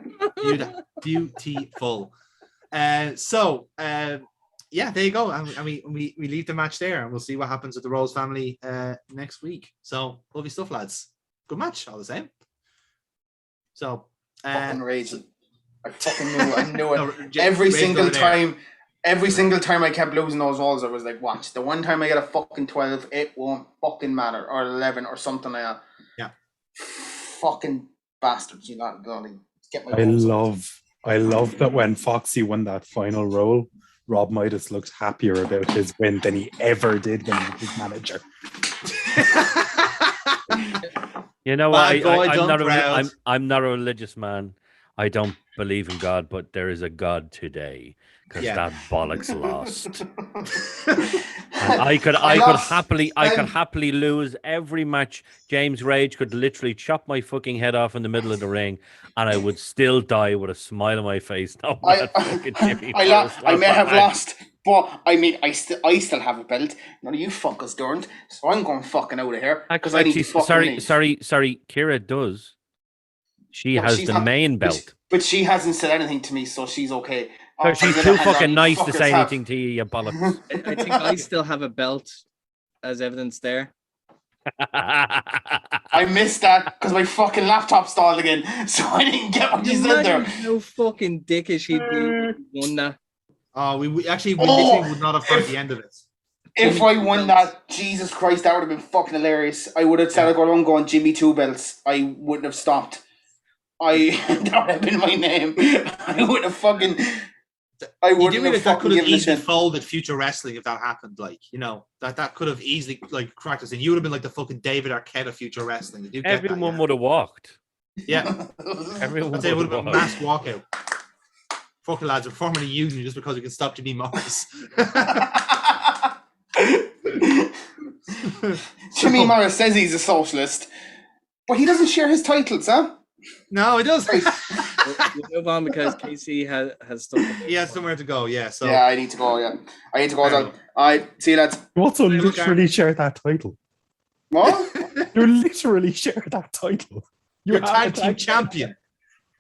Speaker 1: Yeah, there you go. And we leave the match there, and we'll see what happens with the Rose family next week. So lovely stuff, lads. Good match, all the same. So
Speaker 5: fucking raging. I fucking knew. I knew it. Every single time I kept losing those rolls, I was like, watch. The one time I get a fucking 12, it won't fucking matter, or 11 or something like that.
Speaker 1: Yeah.
Speaker 5: Fucking bastards, you know. Get my
Speaker 6: I love that when Foxy won that final roll, Rob Midas looked happier about his win than he ever did when he was his manager.
Speaker 4: You know what? I'm not a religious man. I don't believe in God, but there is a God today because that bollocks lost. I could happily lose every match. James Rage could literally chop my fucking head off in the middle of the ring, and I would still die with a smile on my face. I
Speaker 5: may have lost, but I mean, I still have a belt. None of you fuckers don't, so I'm going fucking out of here because I need to fucking
Speaker 4: sorry. Kira does. She has the main belt,
Speaker 5: but she hasn't said anything to me, so she's okay.
Speaker 4: She's too fucking nice to say anything to you bollocks.
Speaker 7: I think I still have a belt as evidence there.
Speaker 5: I missed that because my fucking laptop stalled again, so I didn't get what you said there.
Speaker 7: No fucking dickish he'd be won that.
Speaker 1: Oh, we literally would not have heard the end of it.
Speaker 5: If I won that, Jesus Christ, that would have been fucking hilarious. I would have said I'd go around going Jimmy 2 belts. I wouldn't have stopped. That would have been my name. I would have fucking. I wouldn't have
Speaker 1: that could have
Speaker 5: given
Speaker 1: easily folded Future Wrestling if that happened. Like, you know, that could have easily like cracked us in. You would have been like the fucking David Arquette of Future Wrestling.
Speaker 4: Everyone would have walked.
Speaker 1: Yeah.
Speaker 4: Everyone
Speaker 1: would have been a mass walkout. Fucking lads, we're forming a union just because we can stop Jimmy Morris.
Speaker 5: Jimmy Morris says he's a socialist, but he doesn't share his titles, huh?
Speaker 1: No, he doesn't.
Speaker 7: We'll move on because Casey has stuff.
Speaker 1: He has somewhere to go, yeah. So
Speaker 5: yeah, I need to go, yeah. I need to go. All right, see you lads.
Speaker 6: You also literally share that title.
Speaker 5: What?
Speaker 6: You literally share that title.
Speaker 1: You're tag team champion.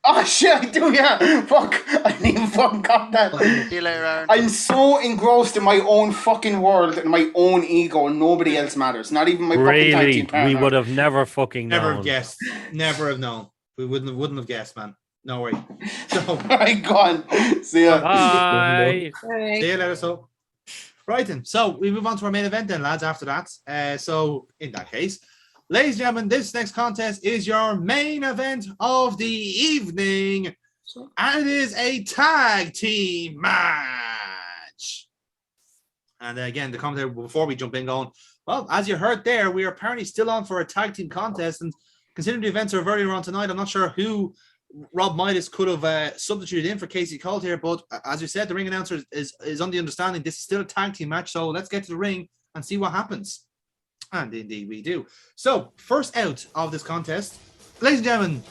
Speaker 5: Oh shit, I do, yeah. Fuck. I didn't even fucking got that.
Speaker 2: See you later, Aaron.
Speaker 5: I'm so engrossed in my own fucking world and my own ego, and nobody else matters. Not even my fucking tag team partner.
Speaker 4: We would have never fucking known.
Speaker 1: Never guessed. Never have known. We wouldn't have guessed, man. No way. So,
Speaker 5: alright, go on. See ya.
Speaker 4: Bye.
Speaker 1: See you later. So, right then. So we move on to our main event then, lads. After that, so in that case, ladies and gentlemen, this next contest is your main event of the evening, and it is a tag team match. And again, the commentator before we jump in, going, well, as you heard there, we are apparently still on for a tag team contest, and considering the events are very around tonight, I'm not sure who Rob Midas could have substituted in for Casey Colt here, but as you said, the ring announcer is on the understanding this is still a tag team match, so let's get to the ring and see what happens. And indeed we do. So, first out of this contest, ladies and gentlemen,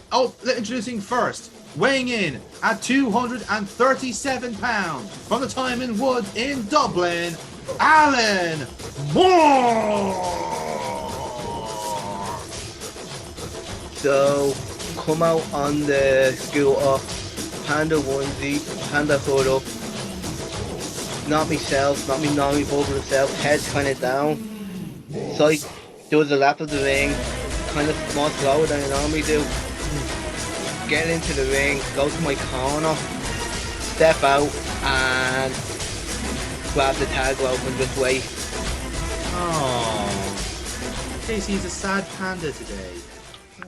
Speaker 1: introducing first, weighing in at 237 pounds from the Timon Woods in Dublin, Alan Moore.
Speaker 8: So, come out on the scooter, panda onesie, panda hood up, not myself, not me normally bubble self, head kind of down. So I do the lap of the ring, kind of more slower than I normally do. Get into the ring, go to my corner, step out and grab the tag rope and just wait.
Speaker 1: Oh, Casey's a sad panda today.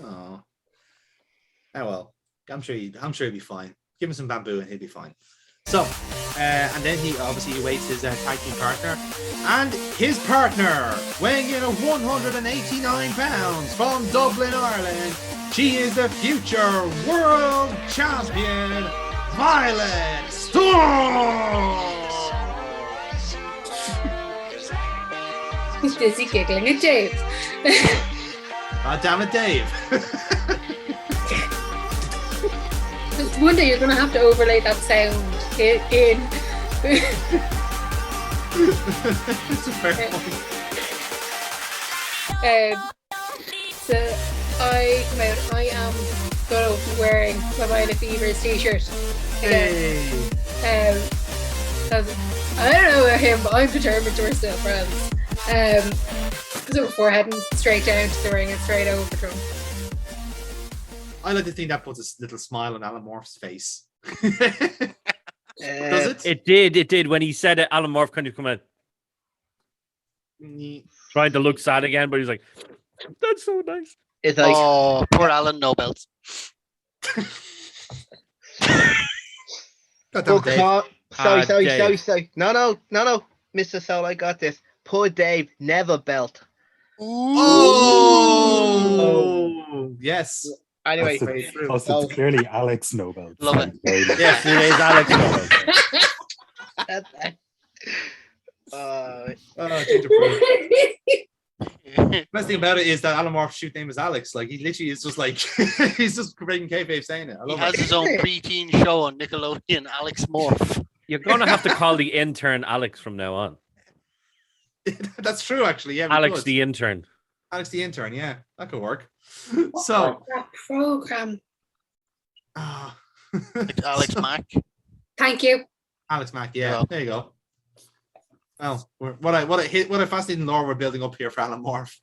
Speaker 1: Oh well. I'm sure he'll be fine. Give him some bamboo and he'll be fine. So, and then he obviously awaits his tag team partner, and his partner, weighing in at 189 pounds from Dublin, Ireland. She is the future world champion, Violet Storm.
Speaker 3: He's busy giggling at Dave.
Speaker 1: God damn it, Dave.
Speaker 3: One day you're going to have to overlay that sound in.
Speaker 1: It's a fair point.
Speaker 3: So I come out. I am going to be wearing my Violet Beavers t-shirt again.
Speaker 1: Hey.
Speaker 3: Because I don't know about him, but I'm determined we're still friends. So before heading straight down to the ring and straight over to him.
Speaker 1: I like to think that puts a little smile on Alan Morph's face. Does it?
Speaker 4: It did. When he said it, Alan Morph kind of come out. Tried to look sad again, but he's like, that's so nice.
Speaker 8: It's like,
Speaker 2: Oh, poor Alan, no belts.
Speaker 1: God damn it, Dave.
Speaker 8: sorry. No, Mr. Soul, I got this. Poor Dave, never belt.
Speaker 1: Oh, yes.
Speaker 8: Anyway,
Speaker 6: Plus, it's clearly Alex Nobel.
Speaker 2: Love it.
Speaker 4: Yes, it is Alex Nobel.
Speaker 1: Gingerbread. Best thing about it is that Alan Morph's shoot name is Alex. Like, he literally is just like, he's just breaking kayfabe saying it. I
Speaker 2: He
Speaker 1: love
Speaker 2: has
Speaker 1: it.
Speaker 2: his own preteen show on Nickelodeon, Alex Morph.
Speaker 4: You're going to have to call the intern Alex from now on.
Speaker 1: That's true, actually. Yeah, we
Speaker 4: Alex
Speaker 1: could.
Speaker 4: the intern.
Speaker 1: Alex the intern. Yeah, that could work. So,
Speaker 3: That program.
Speaker 1: ah.
Speaker 2: Alex Mack.
Speaker 3: Thank you.
Speaker 1: Alex Mack. Yeah,
Speaker 2: Yeah.
Speaker 1: there you go. Well, what a fascinating lore we're building up here for Alan Morph.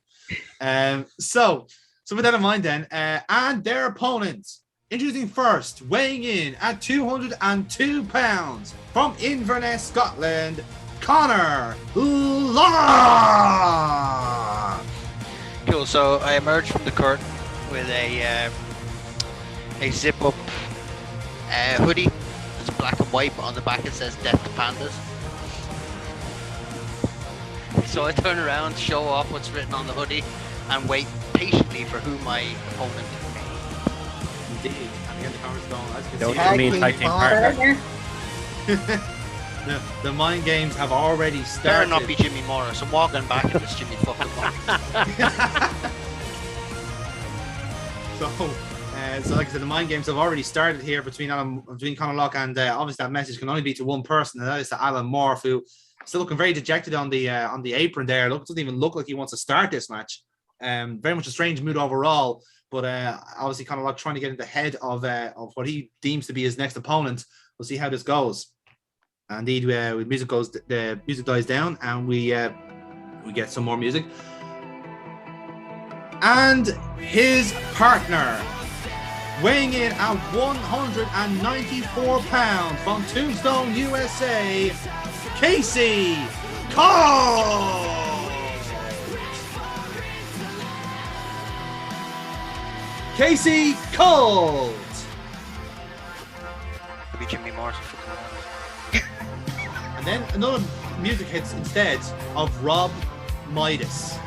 Speaker 1: So with that in mind, then, and their opponents, introducing first, weighing in at 202 pounds from Inverness, Scotland, Connor Law.
Speaker 2: Cool. So I emerged from the curtain with a zip-up hoodie. It's black and white, but on the back it says "Death to Pandas." So I turn around, show off what's written on the hoodie, and wait patiently for who my opponent is.
Speaker 1: Indeed. And again, the camera's going. As you
Speaker 4: Don't
Speaker 1: can
Speaker 4: you mean
Speaker 8: Tag
Speaker 4: tag team
Speaker 8: team
Speaker 4: partner?
Speaker 1: the mind games have already
Speaker 2: Better
Speaker 1: started.
Speaker 2: not be Jimmy Morris. I'm walking back and it's Jimmy fucking Morris.
Speaker 1: So like I said, the mind games have already started here between Conor Locke and obviously that message can only be to one person, and that is to Alan Morph, who still looking very dejected on the apron there. Doesn't even look like he wants to start this match. Very much a strange mood overall, but obviously Conor Locke trying to get into the head of what he deems to be his next opponent. We'll see how this goes. And indeed, the music dies down, and we get some more music. And his partner, weighing in at 194 pounds from Tombstone, USA, Casey Colt. Casey Colt.
Speaker 2: Maybe Jimmy Morris.
Speaker 1: And then another music hits instead of Rob Midas.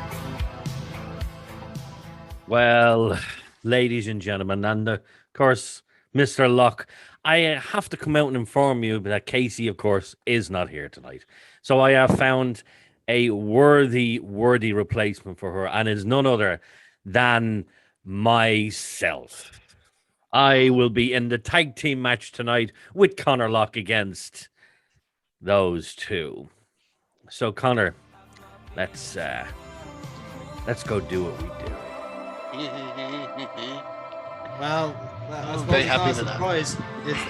Speaker 4: Well, ladies and gentlemen, and of course, Mr. Locke, I have to come out and inform you that Casey, of course, is not here tonight. So I have found a worthy replacement for her, and is none other than myself. I will be in the tag team match tonight with Connor Locke against those two. So Connor, let's go do what we do.
Speaker 1: Well, I suppose
Speaker 2: Very
Speaker 1: it's
Speaker 2: happy
Speaker 1: not a
Speaker 2: with that.
Speaker 1: surprise.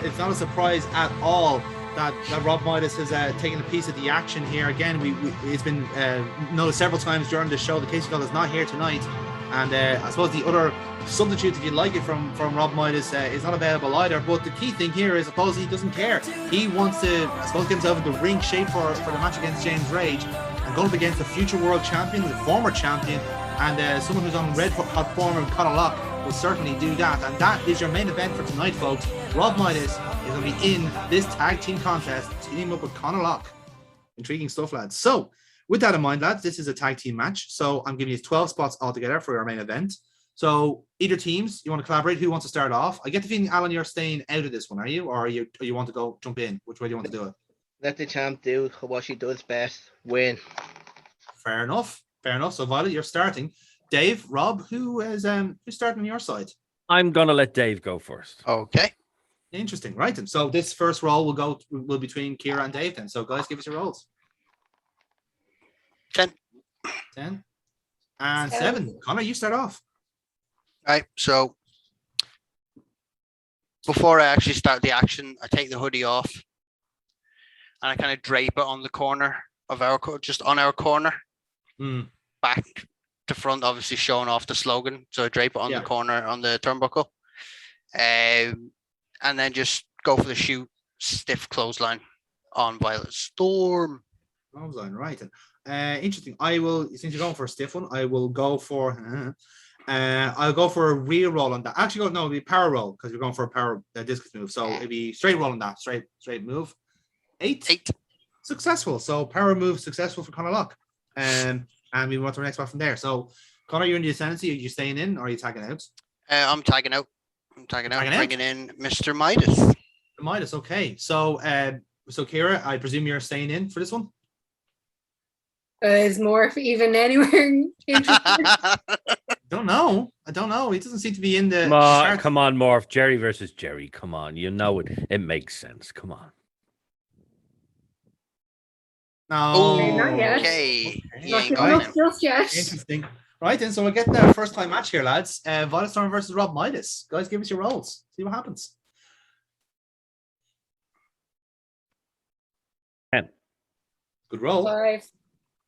Speaker 1: It's not a surprise at all that Rob Midas has taken a piece of the action here. Again, it's been noticed several times during the show. The Casey Call is not here tonight, and I suppose the other substitute, if you like it, from Rob Midas is not available either. But the key thing here is, I suppose, he doesn't care. He wants to, I suppose, get himself into ring shape for the match against James Rage, and go up against the future world champion, the former champion, and someone who's on red hot form in Conor Locke will certainly do that. And that is your main event for tonight, folks. Rob Midas is going to be in this tag team contest, teaming up with Conor Locke. Intriguing stuff, lads. So, with that in mind, lads, this is a tag team match. So, I'm giving you 12 spots altogether for your main event. So, either teams, you want to collaborate? Who wants to start off? I get the feeling, Alan, you're staying out of this one, are you? Or you want to go jump in? Which way do you want to do it?
Speaker 8: Let the champ do what she does best. Win.
Speaker 1: Fair enough. Fair enough. So, Violet, you're starting. Dave, Rob, who's starting on your side?
Speaker 4: I'm gonna let Dave go first.
Speaker 2: Okay.
Speaker 1: Interesting, right? Then, so this first roll will between Kira and Dave. Then, so guys, give us your rolls.
Speaker 2: 10.
Speaker 1: 10 and 7. Connor, you start off.
Speaker 2: Right. So before I actually start the action, I take the hoodie off and I kind of drape it on the corner of just on our corner, back to front, obviously showing off the slogan. So I drape it on the corner on the turnbuckle, and then just go for the shoot, stiff clothesline on Violet Storm.
Speaker 1: Clothesline, right? Interesting. I will, since you're going for a stiff one, I will go for. I'll go for a rear roll on that. Actually, it'll be power roll because you're going for a power discus move. So it'll be straight roll on that. Straight move. 8. Successful. So power move successful for Conor Locke. And we want to the next one from there. So Connor, you're in the ascendancy. Are you staying in or are you tagging out?
Speaker 2: I'm tagging out. Bringing in Mr. Midas.
Speaker 1: Midas. Okay. So Kira, I presume you're staying in for this one.
Speaker 3: Is Morph even anywhere interested?
Speaker 1: I don't know. He doesn't seem to be in the.
Speaker 4: Come on, Morph. Jerry versus Jerry. Come on. You know it. It makes sense. Come on.
Speaker 1: No.
Speaker 3: Not yet.
Speaker 2: Okay.
Speaker 3: Not giving up just yet.
Speaker 1: Interesting. Right, then, so we're getting our first time match here, lads. Violet Storm versus Rob Midas. Guys, give us your rolls. See what happens.
Speaker 4: 10.
Speaker 1: Good roll.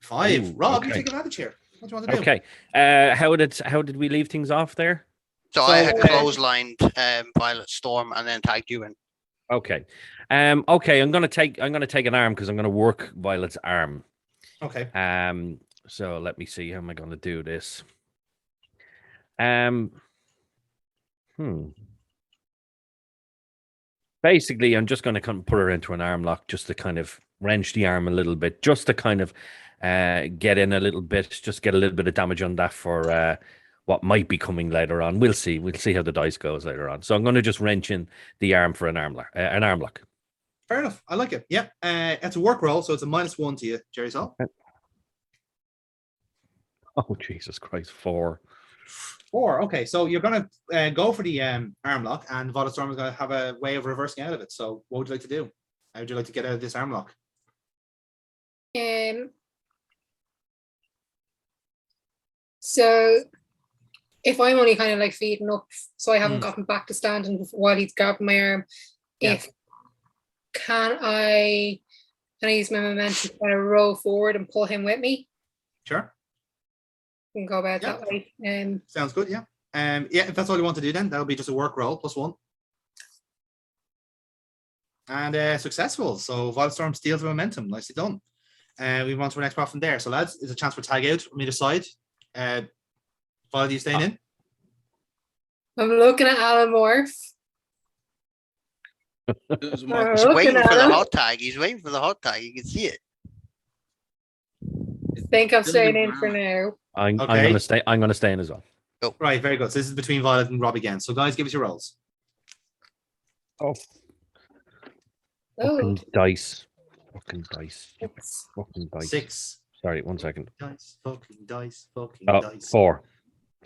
Speaker 1: 5.
Speaker 4: Ooh,
Speaker 1: Rob,
Speaker 4: okay.
Speaker 1: you take advantage here. What do you want to do?
Speaker 4: Okay. How did we leave things off there?
Speaker 2: So I had clotheslined Violet Storm and then tagged you in.
Speaker 4: Okay. Okay, I'm gonna take an arm because I'm gonna work Violet's arm.
Speaker 1: Okay.
Speaker 4: So let me see. How am I gonna do this? Basically, I'm just gonna put her into an arm lock just to kind of wrench the arm a little bit, just to kind of get in a little bit, just get a little bit of damage on that for what might be coming later on. We'll see. We'll see how the dice goes later on. So I'm going to just wrench in the arm for an arm lock.
Speaker 1: Fair enough. I like it. Yeah. It's a work roll, so it's a -1 to you, Jerry Sol.
Speaker 4: Oh, Jesus Christ. 4.
Speaker 1: 4. Okay, so you're going to go for the arm lock, and Violet Storm is going to have a way of reversing out of it. So what would you like to do? How would you like to get out of this arm lock?
Speaker 3: So if I'm only kind of like feeding up, so I haven't gotten back to standing while he's grabbing my arm, can I use my momentum to kind of roll forward and pull him with me?
Speaker 1: Sure.
Speaker 3: We can go about that way.
Speaker 1: Sounds good, yeah. If that's all you want to do, then that'll be just a work roll +1. And successful. So Violet Storm steals the momentum. Nicely done. We move on to our next part from there. So lads, it's a chance for tag out from either side. Violet, are you staying in?
Speaker 3: I'm looking at Alan Morph.
Speaker 2: He's waiting for the hot tag. He's waiting for the hot tag. You can see it.
Speaker 3: I think I'm staying in for now.
Speaker 4: I'm gonna stay. I'm gonna stay in as well.
Speaker 2: Oh.
Speaker 1: Right, very good. So this is between Violet and Rob again. So guys, give us your rolls.
Speaker 4: Fucking dice.
Speaker 1: 6.
Speaker 4: Sorry, 1 second.
Speaker 1: Dice, fucking dice, fucking
Speaker 4: Oh,
Speaker 1: dice.
Speaker 4: 4.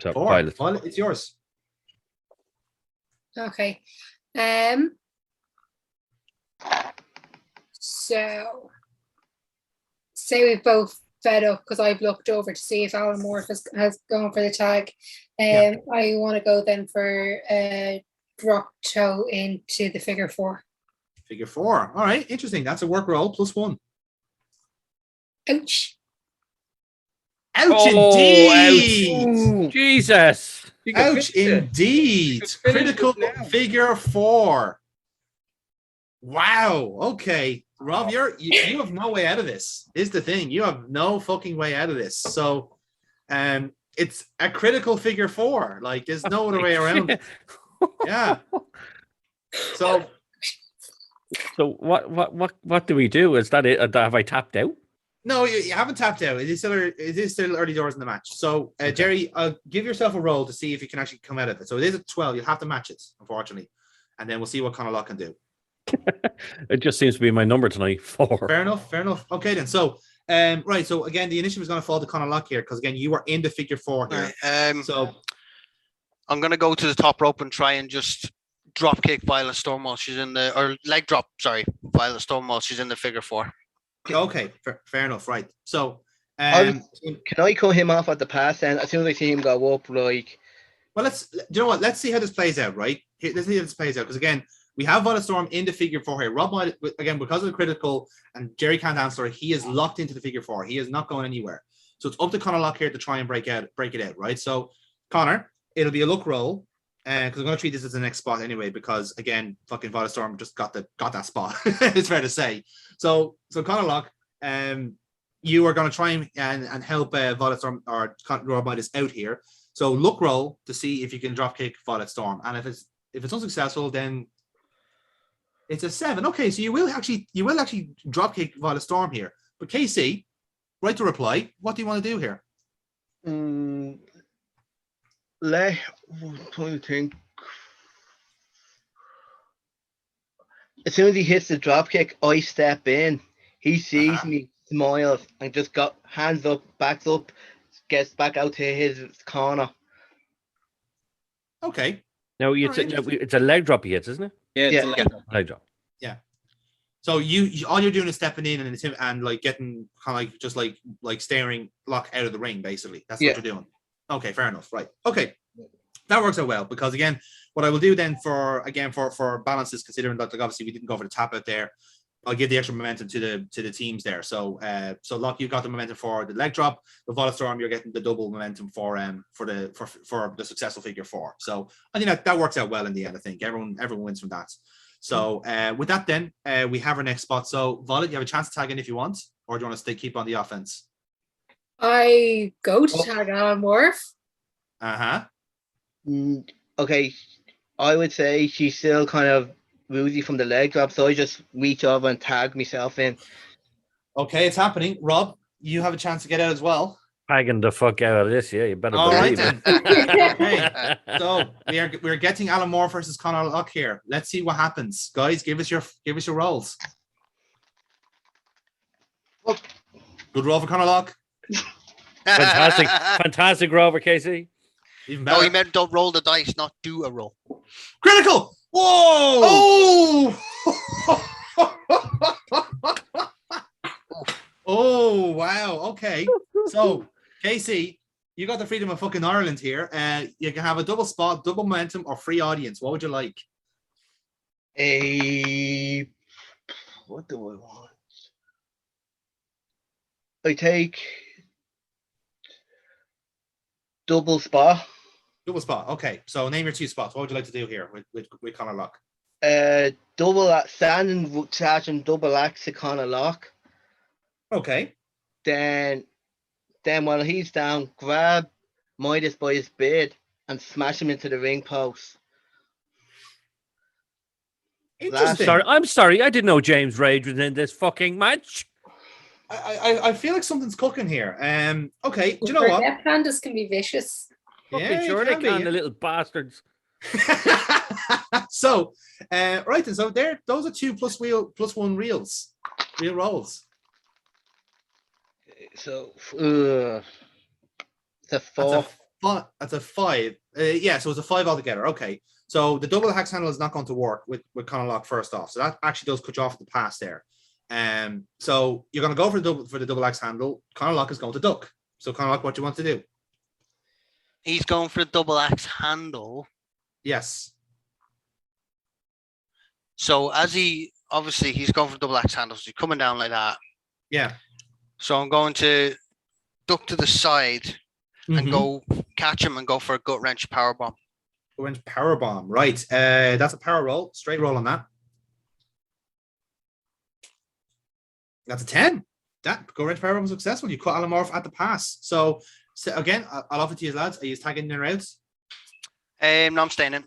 Speaker 4: So,
Speaker 1: 4.
Speaker 4: Violet.
Speaker 1: Violet, it's yours.
Speaker 3: Okay. So say we've both fed up because I've looked over to see if Alan Morph has gone for the tag. I want to go then for drop toe into the figure 4.
Speaker 1: Figure 4. All right, interesting. That's a work roll +1.
Speaker 3: Ouch.
Speaker 1: Ouch indeed.
Speaker 4: Ouch. Jesus.
Speaker 7: You can
Speaker 1: Ouch
Speaker 7: finish it.
Speaker 1: indeed.
Speaker 7: You should finish
Speaker 1: Critical
Speaker 7: it now.
Speaker 1: figure 4. Wow. Okay. Rob, you have no way out of this. Is the thing. You have no fucking way out of this. So it's a critical figure 4. Like there's no other way around it. Yeah. So
Speaker 4: what do we do? Is that it? Have I tapped out?
Speaker 1: no, you haven't tapped out. It is still early doors in the match. So Jerry, give yourself a roll to see if you can actually come out of it. So it is a 12. You'll have to match it, unfortunately. And then we'll see what Conor Lock can do.
Speaker 4: It just seems to be my number tonight. 4.
Speaker 1: Fair enough. Okay then. So right. So again, the initiative is going to fall to Conor Lock here because again, you are in the figure 4 here.
Speaker 2: Right,
Speaker 1: so
Speaker 2: I'm gonna go to the top rope and try and just drop kick Violet Storm while she's in the or leg drop. Sorry, Violet Storm while she's in the figure 4.
Speaker 1: okay, fair enough. Right. So
Speaker 8: Can I cut him off at the pass then? As soon as I see him go up, like.
Speaker 1: well, you know what? Let's see how this plays out. Right. Let's see how this plays out because again, we have Violet Storm in the figure 4 here. Rob might again because of the critical and Jerry can't answer. He is locked into the figure 4. He is not going anywhere. So it's up to Conor Lock here to try and break it out. Right. So Conor, it'll be a look roll. Because I'm going to treat this as the next spot anyway, because again, fucking Violet Storm just got that spot. It's fair to say. So Conor Lock, you are going to try and help Violet Storm or Rob Midas out here. So look roll to see if you can drop kick Violet Storm, and if it's unsuccessful, then it's a 7. Okay, so you will actually drop kick Violet Storm here. But KC, write the reply. What do you want to do here?
Speaker 8: I'm trying to think. As soon as he hits the drop kick, I step in. He sees me, smiles, and just got hands up, backs up, gets back out to his corner.
Speaker 1: Okay.
Speaker 4: No, it's a leg drop he hits, isn't it?
Speaker 7: Yeah, it's
Speaker 8: Yeah.
Speaker 7: a leg drop.
Speaker 4: Leg drop.
Speaker 1: So you all you're doing is stepping in and like getting kind of like just like staring Lock out of the ring, basically. That's what you're doing. Okay, fair enough. Right. Okay. That works out well because again, what I will do then for balances, considering that like obviously we didn't go for the tap out there, I'll give the extra momentum to the teams there. So Lock, you got the momentum for the leg drop. The Violet Storm, you're getting the double momentum for the successful figure 4. So I think that works out well in the end. I think everyone wins from that. So with that, then we have our next spot. So Violet, you have a chance to tag in if you want, or do you want to keep on the offense?
Speaker 3: I go to tag Alan Morph.
Speaker 8: Okay, I would say she's still kind of woozy from the leg drop, so I just reach over and tag myself in.
Speaker 1: Okay, it's happening. Rob, you have a chance to get out as well.
Speaker 4: Tagging the fuck out of this, yeah. You better
Speaker 1: All right
Speaker 4: believe
Speaker 1: then.
Speaker 4: it.
Speaker 1: Okay, so we're getting Alan Moore versus Conor Lock here. Let's see what happens, guys. Give us your rolls. Good roll for Conor Lock.
Speaker 4: Fantastic roll for Casey.
Speaker 1: Even better.
Speaker 2: No, he meant don't roll the dice, not do a roll.
Speaker 1: Critical. Whoa! Oh! Oh wow. Okay. So Casey, you got the freedom of fucking Ireland here. You can have a double spot, double momentum, or free audience. What would you like?
Speaker 8: What do I want? I take double spot.
Speaker 1: Double spot. Okay. So name your 2 spots. What would you like to do here with Conor Lock?
Speaker 8: Double standing sergeant, double axe to Conor Lock.
Speaker 1: Okay.
Speaker 8: Then while he's down, grab Midas by his beard and smash him into the ring post.
Speaker 1: Interesting.
Speaker 4: I'm sorry. I didn't know James Rage was in this fucking match.
Speaker 1: I feel like something's cooking here. Okay. Do you know what?
Speaker 3: Death pandas can be vicious.
Speaker 4: Fucking sure they can, the little bastards.
Speaker 1: So, right then. So those are 2 +1 real rolls.
Speaker 8: So, it's a 4.
Speaker 1: That's a 5. Yeah, so it's a 5 altogether. Okay. So the double axe handle is not going to work with Conalock first off. So that actually does cut you off at the pass there. So you're going to go for the double axe handle. Conalock is going to duck. So Conalock, what do you want to do?
Speaker 2: He's going for the double axe handle.
Speaker 1: Yes.
Speaker 2: So he's going for double axe handle. So he's coming down like that.
Speaker 1: Yeah.
Speaker 2: So I'm going to duck to the side and go catch him and go for a gut wrench power bomb.
Speaker 1: Gut wrench power bomb. Right. That's a power roll. Straight roll on that. That's a 10. That gut wrench power bomb was successful. You cut Alomorph at the pass. So again, I'll offer to you lads. Are you tagging in or out?
Speaker 2: No, I'm staying in.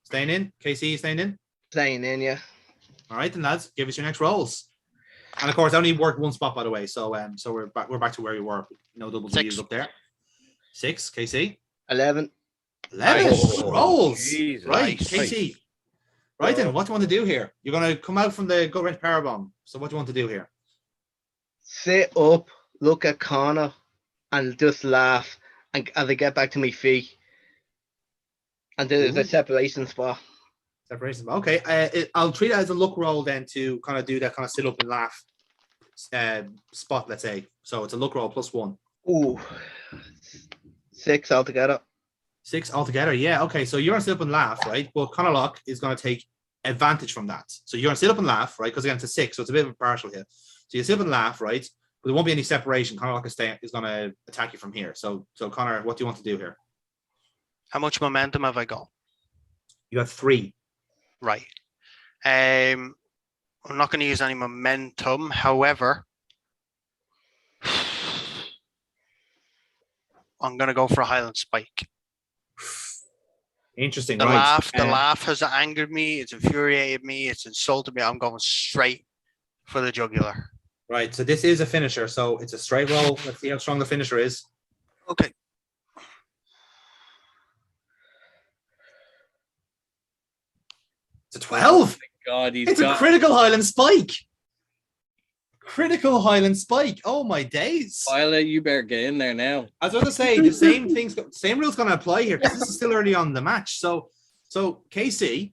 Speaker 1: Staying in. KC, you staying in?
Speaker 8: Staying in, yeah.
Speaker 1: All right, then lads, give us your next rolls. And of course, I only worked one spot, by the way. So we're back to where we were. No double D's up there. 6, KC.
Speaker 8: 11.
Speaker 1: 11
Speaker 2: Nice.
Speaker 1: rolls.
Speaker 4: Jesus.
Speaker 1: Right,
Speaker 2: Nice.
Speaker 1: KC. Right then, what do you want to do here? You're going to come out from the gut wrench power bomb. So what do you want to do here?
Speaker 8: Sit up, look at Connor, and just laugh and as I get back to my feet. And there's a separation spot.
Speaker 1: Separation. Okay, I'll treat it as a look roll then to kind of do that kind of sit up and laugh spot, let's say. So it's a look roll +1.
Speaker 8: Ooh. 6 altogether.
Speaker 1: 6 altogether, yeah. Okay, so you're going to sit up and laugh, right? But Conalock is going to take advantage from that. So you're going to sit up and laugh, right? Because again, it's a 6, so it's a bit of a partial here. So you sit up and laugh, right? But there won't be any separation. Conalock is going to attack you from here. So Connor, what do you want to do here?
Speaker 2: How much momentum have I got?
Speaker 1: You got 3.
Speaker 2: Right. I'm not going to use any momentum. However, I'm going to go for a Highland Spike.
Speaker 1: Interesting.
Speaker 2: The
Speaker 1: right.
Speaker 2: laugh has angered me. It's infuriated me. It's insulted me. I'm going straight for the jugular.
Speaker 1: Right. So this is a finisher. So it's a straight roll. Let's see how strong the finisher is.
Speaker 2: Okay.
Speaker 1: It's a 12.
Speaker 7: God,
Speaker 1: It's a critical Highland Spike. Critical Highland Spike. Oh my days.
Speaker 7: Violet, you better get in there now.
Speaker 1: I was going to say the same rules going to apply here because this is still early on in the match. So KC,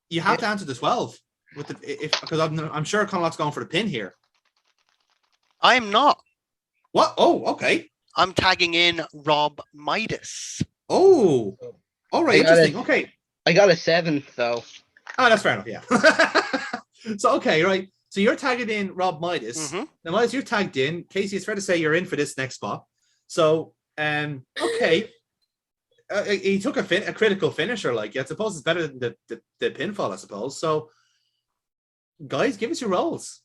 Speaker 1: you have to answer the 12 with because I'm sure Conlock's going for the pin here.
Speaker 2: I'm not.
Speaker 1: What? Oh, okay.
Speaker 2: I'm tagging in Rob Midas.
Speaker 1: Oh, all right. Interesting. Okay.
Speaker 8: I got a 7, though.
Speaker 1: Oh, that's fair enough. Yeah. So okay, right. So you're tagging in Rob Midas. Now, Midas, you're tagged in. Casey, it's fair to say you're in for this next spot. So, okay. He took a critical finisher. Like, I suppose it's better than the pinfall, I suppose. So, guys, give us your rolls.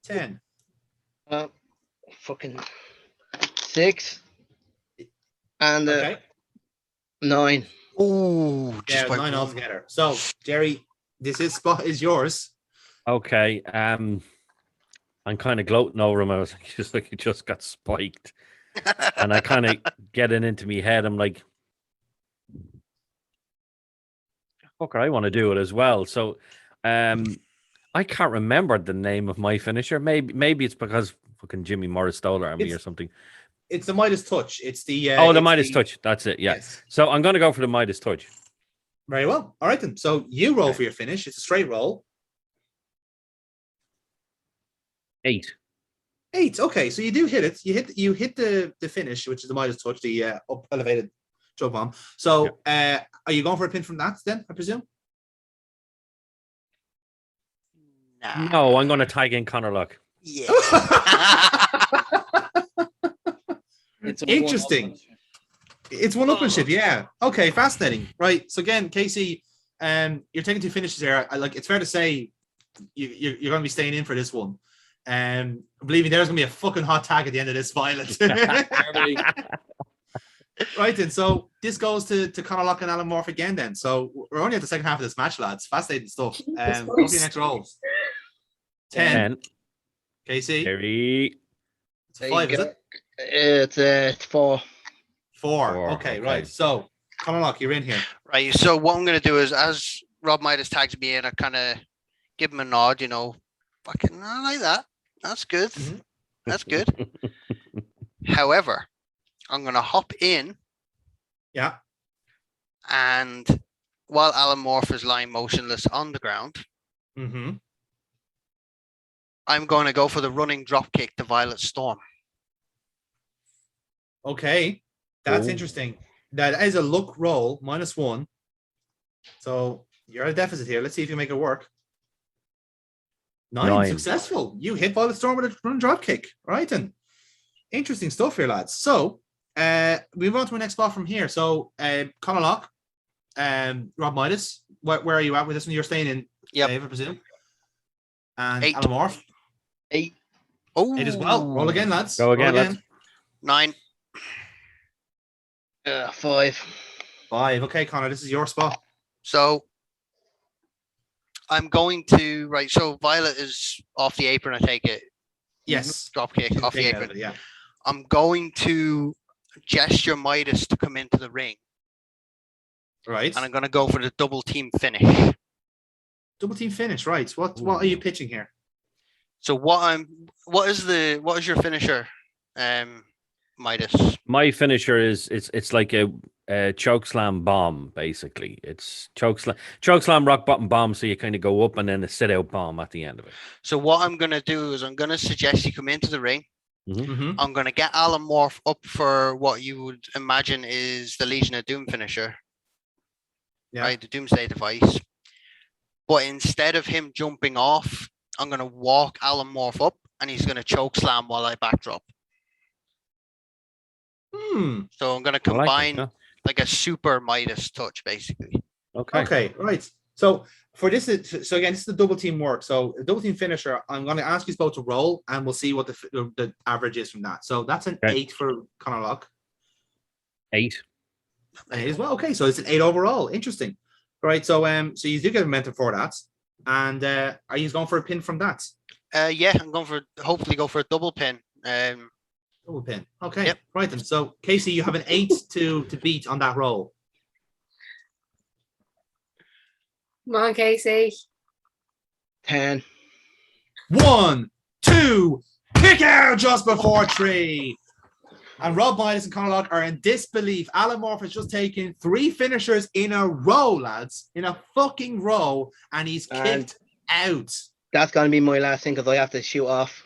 Speaker 1: 10.
Speaker 8: Fucking 6 and
Speaker 1: Okay.
Speaker 8: 9.
Speaker 2: Oh,
Speaker 1: Yeah, 9 altogether. So, Jerry, this spot is yours.
Speaker 4: Okay. I'm kind of gloating over him. I was like, he just got spiked. And I kind of getting into my head. I'm like, fucker, I want to do it as well. So I can't remember the name of my finisher. Maybe it's because fucking Jimmy Morris stole it on me or something.
Speaker 1: It's the Midas touch. It's the
Speaker 4: the Midas touch. That's it. Yeah.
Speaker 1: Yes.
Speaker 4: So I'm going to go for the Midas touch.
Speaker 1: Very well. All right then. So you roll for your finish. It's a straight roll.
Speaker 4: 8.
Speaker 1: 8. Okay, so you do hit it. You hit the finish, which is the Midas touch, the up elevated jump bomb. So are you going for a pin from that then? I presume.
Speaker 4: No, I'm going to tag in Connor Luck.
Speaker 2: Yeah.
Speaker 7: It's
Speaker 1: Interesting. It's one-upmanship, yeah. Okay, fascinating. Right. So again, Casey, you're taking 2 finishes here. It's fair to say you're going to be staying in for this one. Believe me, there's going to be a fucking hot tag at the end of this, Violet. Right then. So this goes to Conor Lock and Alan Morph again. Then, so we're only at the second half of this match, lads. Fascinating stuff. Go for your next rolls. 10. Casey.
Speaker 4: Terry.
Speaker 1: It's 5, is it?
Speaker 8: It's 4.
Speaker 1: 4. Okay, right. So Conor Lock, you're in here.
Speaker 2: Right. So what I'm going to do is, as Rob Midas tags me in, I kind of give him a nod, you know. Fucking, I like that. That's good.
Speaker 1: Mhm.
Speaker 2: That's good. However, I'm gonna hop in,
Speaker 1: Yeah.
Speaker 2: and while Alan Morph is lying motionless on the ground,
Speaker 1: Mm-hmm.
Speaker 2: I'm going to go for the running drop kick to Violet Storm.
Speaker 1: Okay. That's
Speaker 4: Oh.
Speaker 1: interesting. That is a luck roll, -1. So you're at a deficit here. Let's see if you make it work. 9. Successful. You hit Violet Storm with a run drop kick. Right then. Interesting stuff here, lads. So we move on to our next spot from here. So Conor Locke, Rob Midas, where are you at with this one? You're staying in Dave, I presume. And
Speaker 2: 8.
Speaker 1: Alan Morph.
Speaker 8: 8.
Speaker 2: Oh,
Speaker 1: 8 as well. Roll again, lads.
Speaker 4: Go again,
Speaker 1: Roll
Speaker 4: lads.
Speaker 2: 9.
Speaker 8: 5.
Speaker 1: 5. Okay, Connor, this is your spot.
Speaker 2: So I'm going to So Violet is off the apron. I take it.
Speaker 1: Yes.
Speaker 2: Drop kick
Speaker 1: She's
Speaker 2: off the
Speaker 1: taken out
Speaker 2: apron.
Speaker 1: of it, yeah.
Speaker 2: I'm going to gesture Midas to come into the ring,
Speaker 1: Right.
Speaker 2: and I'm going to go for the double team finish.
Speaker 1: Double team finish, right. What are you pitching here?
Speaker 2: So what is your finisher, Midas?
Speaker 4: My finisher is it's like a choke slam bomb, basically. It's choke slam rock bottom bomb, so you kind of go up and then a sit out bomb at the end of it.
Speaker 2: So what I'm going to do is I'm going to suggest you come into the ring.
Speaker 1: Mm-hmm.
Speaker 2: I'm going to get Alan Morph up for what you would imagine is the Legion of Doom finisher.
Speaker 1: Yeah.
Speaker 2: Right, the Doomsday device. But instead of him jumping off, I'm going to walk Alan Morph up, and he's going to choke slam while I backdrop. So I'm going to combine like a super Midas touch, basically.
Speaker 1: Okay, right. So for this, so again, this is the double team work. So a double team finisher, I'm going to ask you both to roll, and we'll see what the average is from that. So that's an 8 for Conor Locke.
Speaker 4: 8.
Speaker 1: 8 as well. Okay, so it's an 8 overall. Interesting. Right. So so you do get momentum for that, and are you going for a pin from that?
Speaker 2: Yeah, I'm going for hopefully go for a double pin.
Speaker 1: Double pin. Okay.
Speaker 2: Yep.
Speaker 1: Right then. So Casey, you have an 8 to beat on that roll.
Speaker 3: Come on, Casey.
Speaker 8: 10.
Speaker 1: 1, 2, kick out just before 3. And Rob Midas and Conor Locke are in disbelief. Alan Morph has just taken 3 finishers in a row, lads. In a fucking row. And he's kicked out.
Speaker 8: That's going to be my last thing because I have to shoot off.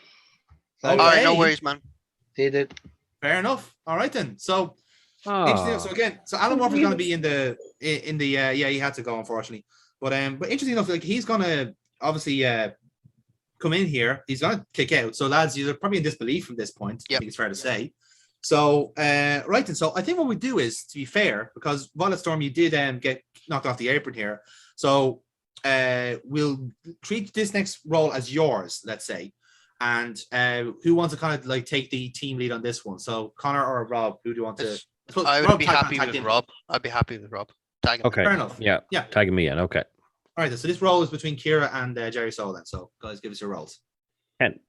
Speaker 8: So,
Speaker 1: Okay.
Speaker 2: All right, no worries, man.
Speaker 8: Did it.
Speaker 1: Fair enough. All right then. So, interesting. So again, so Alan Morph is going to be in the he had to go, unfortunately. But interesting enough, like he's going to obviously come in here. He's going to kick out. So lads, you're probably in disbelief from this point.
Speaker 2: Yep.
Speaker 1: I think it's fair to say. So, right then. So I think what we do is, to be fair, because Violet Storm, you did get knocked off the apron here. So we'll treat this next role as yours, let's say. And who wants to kind of like take the team lead on this one? So Connor or Rob, who do you want to?
Speaker 2: I would be happy with Rob. I'd be happy with Rob. Tag him.
Speaker 4: Okay.
Speaker 1: Fair enough.
Speaker 4: Yeah. Tagging me in. Okay.
Speaker 1: All right. So this roll is between Kira and Jerry Soul then. So guys, give us your rolls.
Speaker 4: 10.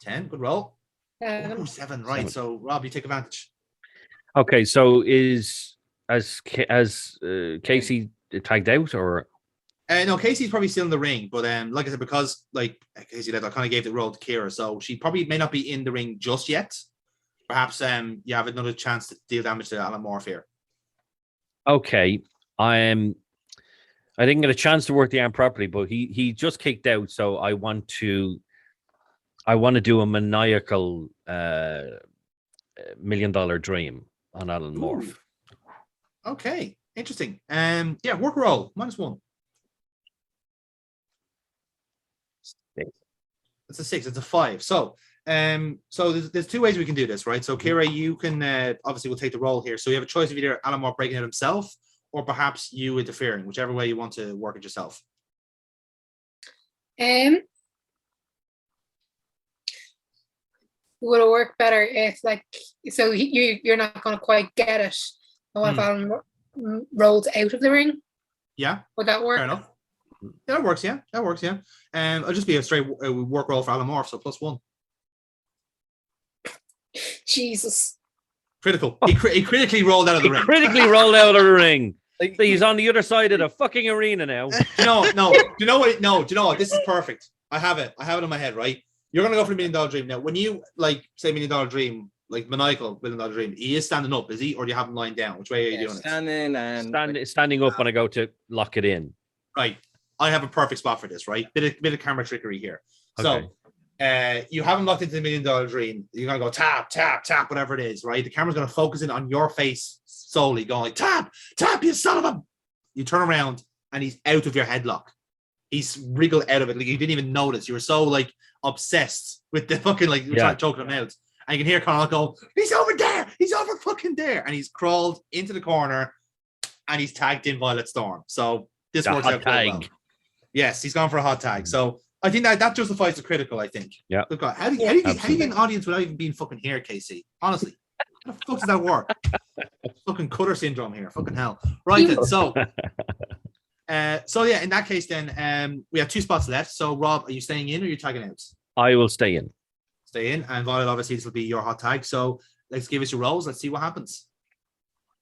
Speaker 1: 10. Good roll.
Speaker 3: 7.
Speaker 1: 7. Right.
Speaker 4: 7.
Speaker 1: So Rob, you take advantage.
Speaker 4: Okay. So is Casey tagged out or?
Speaker 1: No, Casey's probably still in the ring, but like I said, because like Casey said, I kind of gave the roll to Kira, so she probably may not be in the ring just yet. Perhaps you have another chance to deal damage to Alan Morph here.
Speaker 4: Okay. I didn't get a chance to work the arm properly, but he just kicked out, so I want to do a maniacal $1 million dream on Alan Morph.
Speaker 1: Okay, interesting. Yeah, work roll -1. It's a 6. It's a 5. So there's 2 ways we can do this, right? So Kira, you can obviously will take the role here. So you have a choice of either Alan Morph breaking it himself, or perhaps you interfering, whichever way you want to work it yourself.
Speaker 3: Would it work better if, like, so you're not going to quite get it? I want if Alan rolls out of the ring.
Speaker 1: Yeah.
Speaker 3: Would that work?
Speaker 1: Fair enough. Yeah, that works. Yeah, that works. Yeah. It'll just be a straight work roll for Alan Morph, so +1.
Speaker 3: Jesus.
Speaker 1: Critical. He critically rolled out of the ring.
Speaker 4: Critically rolled out of the ring.
Speaker 7: Like,
Speaker 4: He's on the other side of the fucking arena now.
Speaker 1: Do you know? No. Do you know what? No. Do you know what? This is perfect. I have it. I have it in my head. Right. You're gonna go for the $1 million dream now. When you like say $1 million dream, like maniacal $1 million dream, he is standing up, is he, or do you have him lying down? Which way are you doing
Speaker 7: standing and
Speaker 4: Standing up when I go to lock it in.
Speaker 1: Right. I have a perfect spot for this. Right. Bit of camera trickery here.
Speaker 4: Okay.
Speaker 1: So. You haven't locked into the $1 million dream. You're gonna go tap, tap, tap, whatever it is, right? The camera's gonna focus in on your face solely, going like, tap, tap, you son of a. You turn around and he's out of your headlock. He's wriggled out of it. Like you didn't even notice. You were so like obsessed with the fucking like you're trying to choke him out. And you can hear Conor go, he's over there, he's over fucking there. And he's crawled into the corner and he's tagged in Violet Storm. So this works out quite well. Yes, he's gone for a hot tag. So I think that justifies the critical, I think.
Speaker 4: Yeah.
Speaker 1: Look, how do you get an audience without even being fucking here, Casey? Honestly. How the fuck does that work? Fucking cutter syndrome here. Fucking hell. Right then. So yeah, in that case then, we have 2 spots left. So Rob, are you staying in or are you tagging out?
Speaker 4: I will stay in.
Speaker 1: Stay in. And Violet, obviously this will be your hot tag. So let's give us your rolls. Let's see what happens.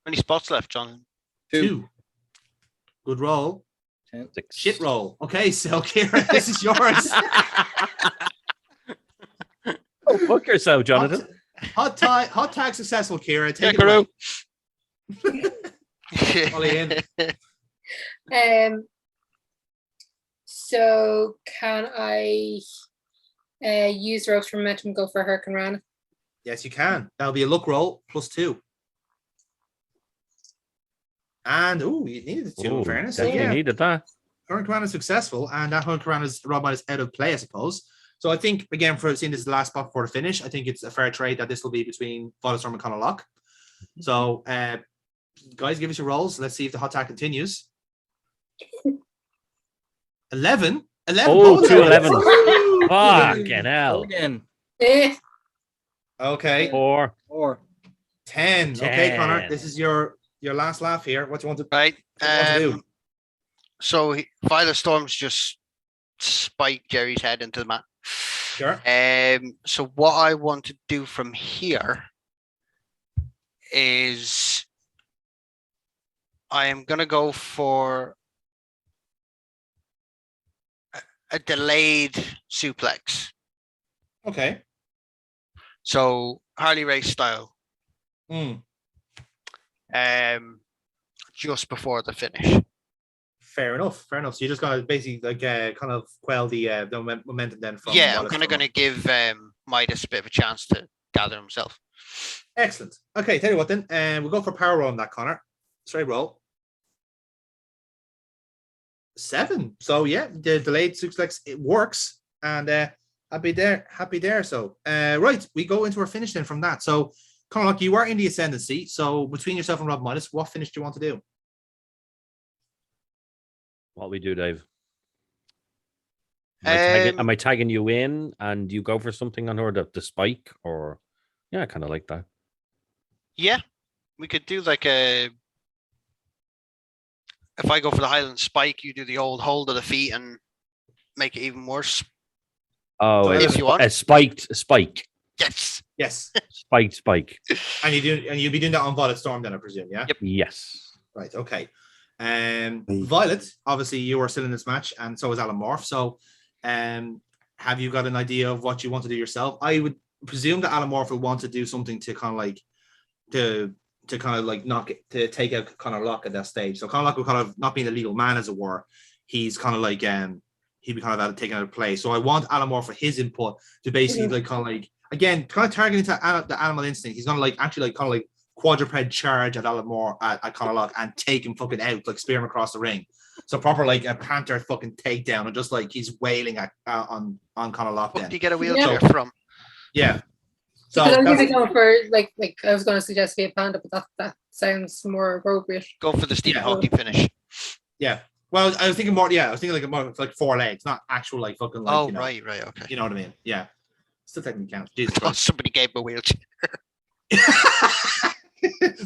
Speaker 2: How many spots left, John?
Speaker 1: 2. Good roll.
Speaker 4: 6.
Speaker 1: Shit roll. Okay, so Kieran, this is yours.
Speaker 4: Oh, fuck yourself, Jonathan.
Speaker 1: Hot tag successful, Kira. Take it away. Ollie in.
Speaker 3: So can I use ropes for momentum and go for a Hurricane Rana?
Speaker 1: Yes, you can. That'll be a luck roll +2. And you needed it too, in fairness. So,
Speaker 4: You needed that.
Speaker 1: Hurricane Rana is successful, and that Hurricane Rana is Rob Midas out of play, I suppose. So I think again, for seeing this is the last spot before the finish, I think it's a fair trade that this will be between Violet Storm and Conor Lock. So guys, give us your rolls. Let's see if the hot tag continues. 11.
Speaker 4: Oh, 2 11s. Fucking hell.
Speaker 7: again.
Speaker 1: Okay.
Speaker 4: 4.
Speaker 1: 10. Okay, Conor, this is your last laugh here. What do you want to,
Speaker 2: Right.
Speaker 1: do?
Speaker 2: So Violet Storm's just spiked Jerry's head into the mat.
Speaker 1: Sure.
Speaker 2: So what I want to do from here is I am gonna go for a delayed suplex.
Speaker 1: Okay.
Speaker 2: So Harley Race style. Just before the finish.
Speaker 1: Fair enough. So you just gotta basically like kind of quell the momentum then from.
Speaker 2: Yeah, I'm gonna give Midas a bit of a chance to gather himself.
Speaker 1: Excellent. Okay, tell you what then. We'll go for power roll on that, Conor. Straight roll. 7. So yeah, the delayed suplex, it works, and happy there. So right, we go into our finish then from that. So Conor, like you are in the ascendancy. So between yourself and Rob Midas, what finish do you want to do?
Speaker 4: What we do, Dave? Am I tagging you in and you go for something on her, the spike, or yeah, I kind of like that.
Speaker 2: Yeah, we could do like a. If I go for the Highland spike, you do the old hold of the feet and make it even worse.
Speaker 4: Oh,
Speaker 2: if you want
Speaker 4: a spiked spike.
Speaker 2: Yes.
Speaker 4: Spike.
Speaker 1: And you'll be doing that on Violet Storm then, I presume, yeah?
Speaker 2: Yep.
Speaker 4: Yes.
Speaker 1: Right, okay. Violet, obviously you are still in this match, and so is Alan Morph. So have you got an idea of what you want to do yourself? I would presume that Alan Morph will want to do something to kind of like to kind of like knock it, to take out Conor Lock at that stage. So Conor Lock will kind of not being a legal man, as it were. He's kind of like he'd be kind of taken out of play. So I want Alan Moore for his input to basically like kind of like again kind of targeting to the animal instinct. He's gonna like actually like kind of like quadruped charge at Alan Moore at Conor Lock and take him fucking out, like spear him across the ring. So proper like a panther fucking takedown, and just like he's wailing at on Conor Lock.
Speaker 2: Where
Speaker 1: Then
Speaker 2: do you get a wheelchair from?
Speaker 1: Yeah. So
Speaker 3: I was going for like I was going to suggest be a panda, but that sounds more appropriate.
Speaker 2: Go for the Stephen Hawking finish.
Speaker 1: Yeah. Well, I was thinking more. Yeah, I was thinking like more like 4 legs, not actual like fucking. Like,
Speaker 2: oh,
Speaker 1: you know,
Speaker 2: right, okay.
Speaker 1: You know what I mean? Yeah. Still technically counts. Jesus
Speaker 2: Oh,
Speaker 1: Christ.
Speaker 2: somebody gave him a wheelchair.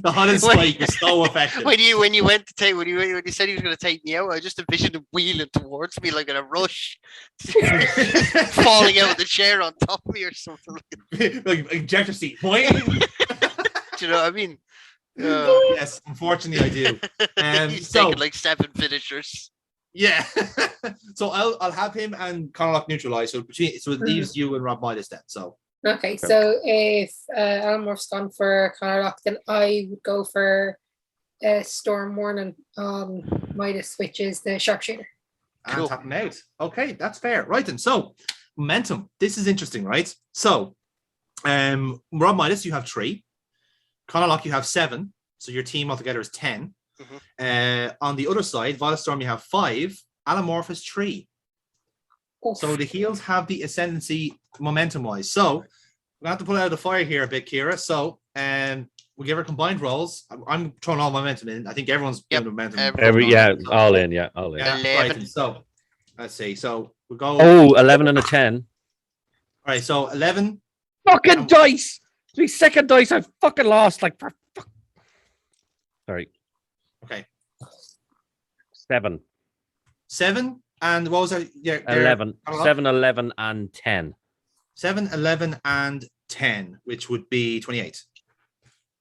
Speaker 1: The hottest spike was so effective.
Speaker 2: When you went to take when you said he was going to take me out, I just envisioned him wheeling towards me like in a rush, falling out of the chair on top of me or something.
Speaker 1: Like ejector seat.
Speaker 2: Do you know what I mean?
Speaker 1: Yes, unfortunately I do.
Speaker 2: He's
Speaker 1: So
Speaker 2: taking like 7 finishers.
Speaker 1: yeah. So I'll have him and Conor neutralized. So it leaves you and Rob Midas then. So
Speaker 3: Okay, so if Alan Morph's gone for Conor, then I would go for Storm Warning on Midas, which is the sharpshooter.
Speaker 1: and tap him out. Okay, that's fair. Right then. So momentum. This is interesting, right? So Rob Midas, you have 3. Conor, you have 7. So your team altogether is 10. On the other side, Violet Storm, you have 5. Alan Morph has 3. So the heels have the ascendancy momentum-wise. So we're gonna have to pull out of the fire here a bit, Kira. So we'll give her combined rolls. I'm throwing all momentum in. I think everyone's doing momentum.
Speaker 4: All in. All in.
Speaker 1: Yeah, right. So let's see. So we'll go.
Speaker 4: 11 and a 10.
Speaker 1: All right. So 11.
Speaker 4: Fucking dice. 3 second dice. I fucking lost. Like for fuck. Sorry.
Speaker 1: Okay.
Speaker 4: 7.
Speaker 1: 7. And what was that? Yeah,
Speaker 4: 11. 7, 11, and 10.
Speaker 1: 7, 11, and 10, which would be 28.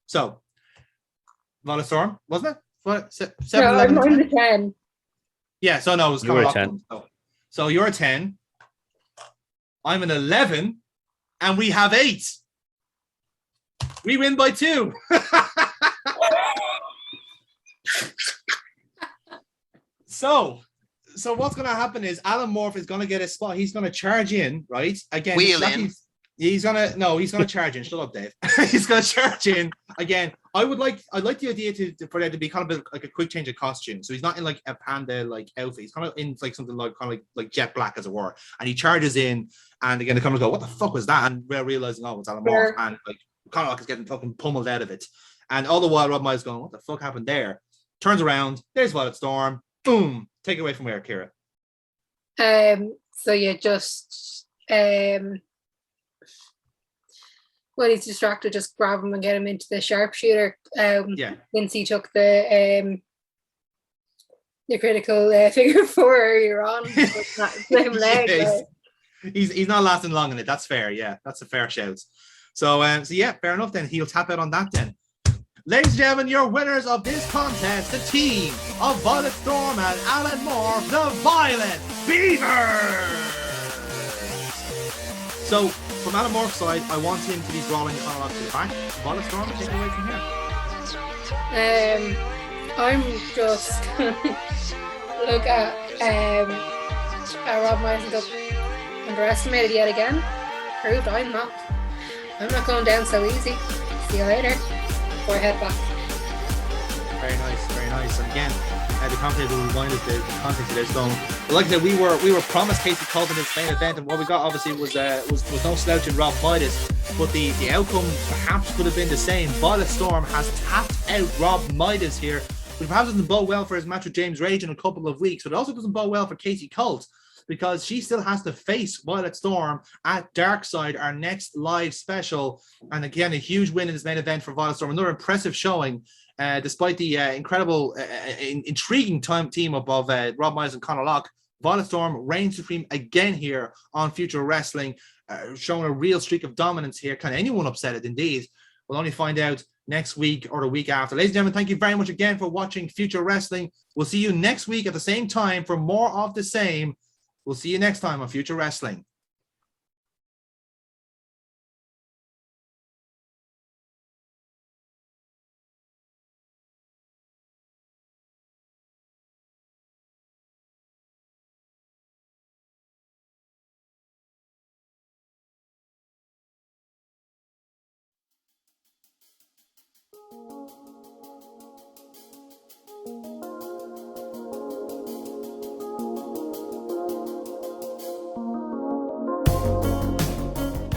Speaker 1: So, Violet Storm, wasn't it? What? 7,
Speaker 3: No,
Speaker 1: 11,
Speaker 3: I'm
Speaker 1: 10?
Speaker 3: the 10.
Speaker 1: Yeah, so no, it was
Speaker 4: You were
Speaker 1: Conor
Speaker 4: 10.
Speaker 1: So you're a 10. I'm an 11, and we have 8. We win by 2. So what's going to happen is Alan Morph is going to get a spot. He's going to charge in, right? Again,
Speaker 2: Wheel in.
Speaker 1: He's going to charge in. Shut up, Dave. He's going to charge in again. I'd like the idea for there to be kind of like a quick change of costume. So he's not in like a panda like outfit. He's kind of in like something like kind of like jet black, as it were. And he charges in, and again the cameras go, "What the fuck was that?" And we're realizing, oh, it's Alan Morph, and like Conor is getting fucking pummeled out of it. And all the while, Rob Miles going, "What the fuck happened there?" Turns around. There's Violet Storm. Boom. Take it away from where, Kira.
Speaker 3: So yeah, just when he's distracted, just grab him and get him into the sharpshooter. Lindsay took the critical figure 4 earlier on. Same leg.
Speaker 1: Yeah, he's not lasting long in it. That's fair. Yeah, that's a fair shout. So yeah, fair enough. Then he'll tap out on that then. Ladies and gentlemen, your winners of this contest, the team of Violet Storm and Alan Moore, the Violet Beavers! So, from Alan Moore's side, I want him to be drawing Conor to the back. Violet Storm, take it away from here.
Speaker 3: I'm just look at Rob Myers and go, underestimated yet again. Proved I'm not going down so easy. See you later. Before I head back.
Speaker 1: Very nice, very nice. And again, the commentator will remind us the context of this song. But like I said, we were promised Casey Colt in this main event, and what we got obviously was no slouch in Rob Midas, but the outcome perhaps could have been the same. Violet Storm has tapped out Rob Midas here, which perhaps doesn't bode well for his match with James Rage in a couple of weeks, but it also doesn't bode well for Casey Colt, because she still has to face Violet Storm at Darkside, our next live special. And again, a huge win in this main event for Violet Storm. Another impressive showing, despite the incredible, intriguing team up of Rob Myers and Conor Locke. Violet Storm reigns supreme again here on Future Wrestling, showing a real streak of dominance here. Can anyone upset it? Indeed. We'll only find out next week or the week after. Ladies and gentlemen, thank you very much again for watching Future Wrestling. We'll see you next week at the same time for more of the same. We'll see you next time on Future Wrestling.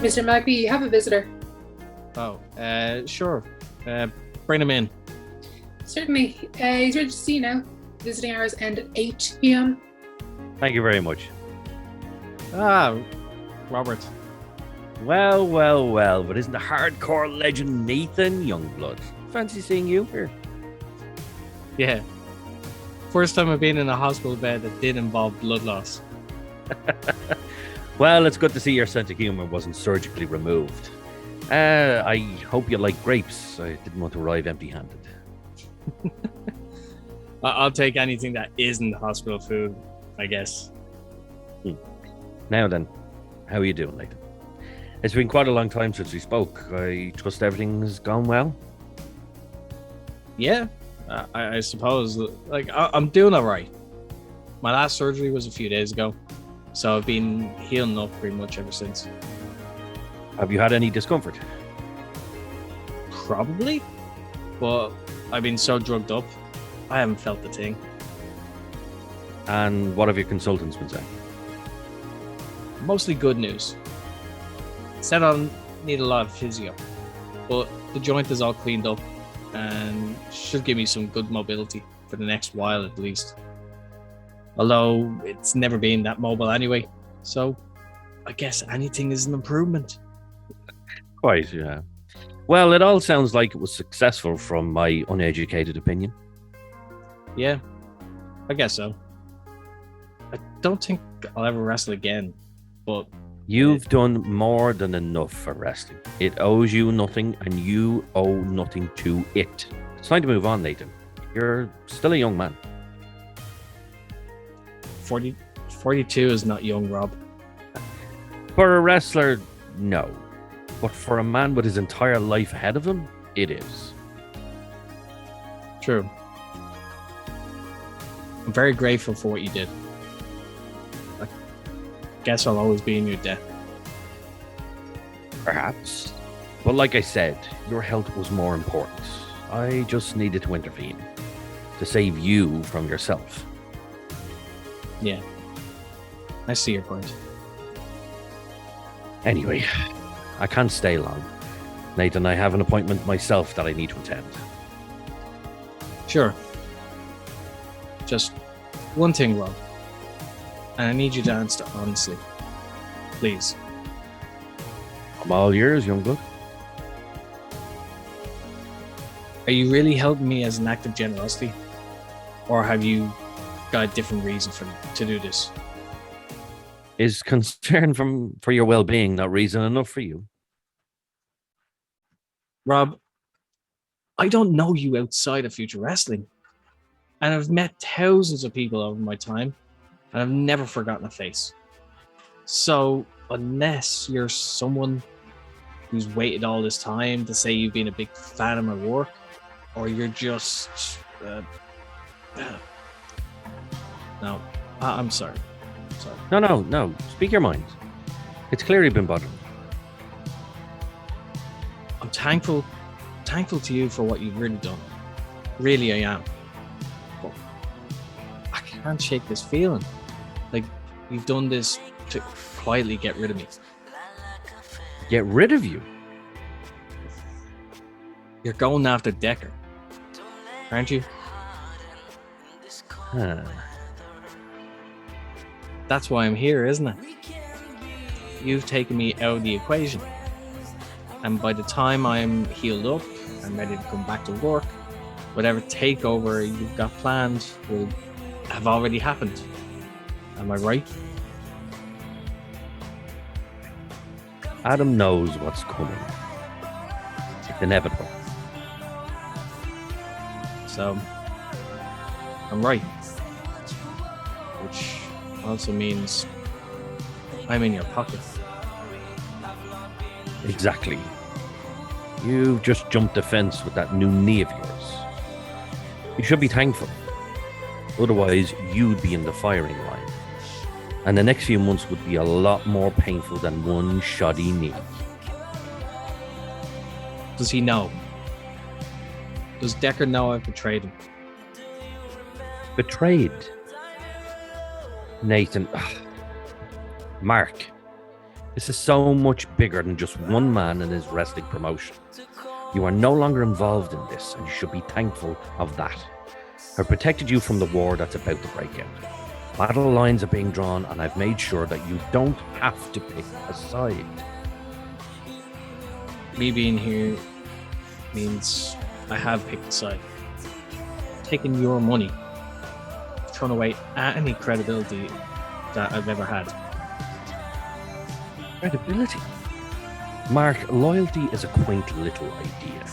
Speaker 3: Mr. Magby, you have a visitor.
Speaker 7: Oh, sure. Bring him in.
Speaker 3: Certainly. He's ready to see you now. Visiting hours end at 8 p.m.
Speaker 4: Thank you very much.
Speaker 7: Ah, Robert.
Speaker 4: Well, but isn't the hardcore legend Nathan Youngblood? Fancy seeing you here.
Speaker 7: Yeah. First time I've been in a hospital bed that did involve blood loss.
Speaker 4: Well, it's good to see your sense of humor wasn't surgically removed. I hope you like grapes. I didn't want to arrive empty-handed.
Speaker 7: I'll take anything that isn't hospital food, I guess.
Speaker 4: Now then, how are you doing, Nathan? It's been quite a long time since we spoke. I trust everything's gone well?
Speaker 7: Yeah, I suppose. Like, I'm doing all right. My last surgery was a few days ago, so I've been healing up pretty much ever since.
Speaker 4: Have you had any discomfort?
Speaker 7: Probably, but I've been so drugged up, I haven't felt the thing.
Speaker 4: And what have your consultants been saying?
Speaker 7: Mostly good news. Said I'll need a lot of physio, but the joint is all cleaned up and should give me some good mobility for the next while at least. Although it's never been that mobile anyway, so I guess anything is an improvement.
Speaker 4: Quite, yeah. Well, it all sounds like it was successful from my uneducated opinion.
Speaker 7: Yeah, I guess so. I don't think I'll ever wrestle again, but
Speaker 4: You've done more than enough for wrestling. It owes you nothing, and you owe nothing to it. It's time to move on, Nathan. You're still a young man.
Speaker 7: 42 is not young, Rob.
Speaker 4: For a wrestler, no. But for a man with his entire life ahead of him, it is.
Speaker 7: True. I'm very grateful for what you did. I guess I'll always be in your debt.
Speaker 4: Perhaps. But like I said, your health was more important. I just needed to intervene. To save you from yourself.
Speaker 7: Yeah. I see your point.
Speaker 4: Anyway, I can't stay long. Nathan, I have an appointment myself that I need to attend.
Speaker 7: Sure. Just one thing, Rob. And I need you to answer honestly. Please.
Speaker 4: I'm all yours, young blood.
Speaker 7: Are you really helping me as an act of generosity? Or have you got a different reason to do this?
Speaker 4: Is concern for your well-being not reason enough for you?
Speaker 7: Rob, I don't know you outside of Future Wrestling. And I've met thousands of people over my time, and I've never forgotten a face. So, unless you're someone who's waited all this time to say you've been a big fan of my work, or you're just... No, I'm sorry. Sorry.
Speaker 4: No. Speak your mind. It's clear you've been bothering.
Speaker 7: I'm thankful to you for what you've really done. Really, I am. But I can't shake this feeling. Like, you've done this to quietly get rid of me.
Speaker 4: Get rid of you?
Speaker 7: You're going after Decker, aren't you?
Speaker 4: Huh.
Speaker 7: That's why I'm here, isn't it? You've taken me out of the equation. And by the time I'm healed up and ready to come back to work, whatever takeover you've got planned will have already happened. Am I right?
Speaker 4: Adam knows what's coming. It's inevitable.
Speaker 7: So, I'm right. Which also means I'm in your pocket.
Speaker 4: Exactly. You've just jumped the fence with that new knee of yours. You should be thankful. Otherwise, you'd be in the firing line. And the next few months would be a lot more painful than one shoddy knee.
Speaker 7: Does he know? Does Decker know I've betrayed him?
Speaker 4: Betrayed? Nathan. Mark. This is so much bigger than just one man and his wrestling promotion. You are no longer involved in this, and you should be thankful of that. I've protected you from the war that's about to break out. Battle lines are being drawn, and I've made sure that you don't have to pick a side.
Speaker 7: Me being here means I have picked a side. Taken your money. Thrown away any credibility that I've ever had.
Speaker 4: Credibility? Mark, loyalty is a quaint little idea.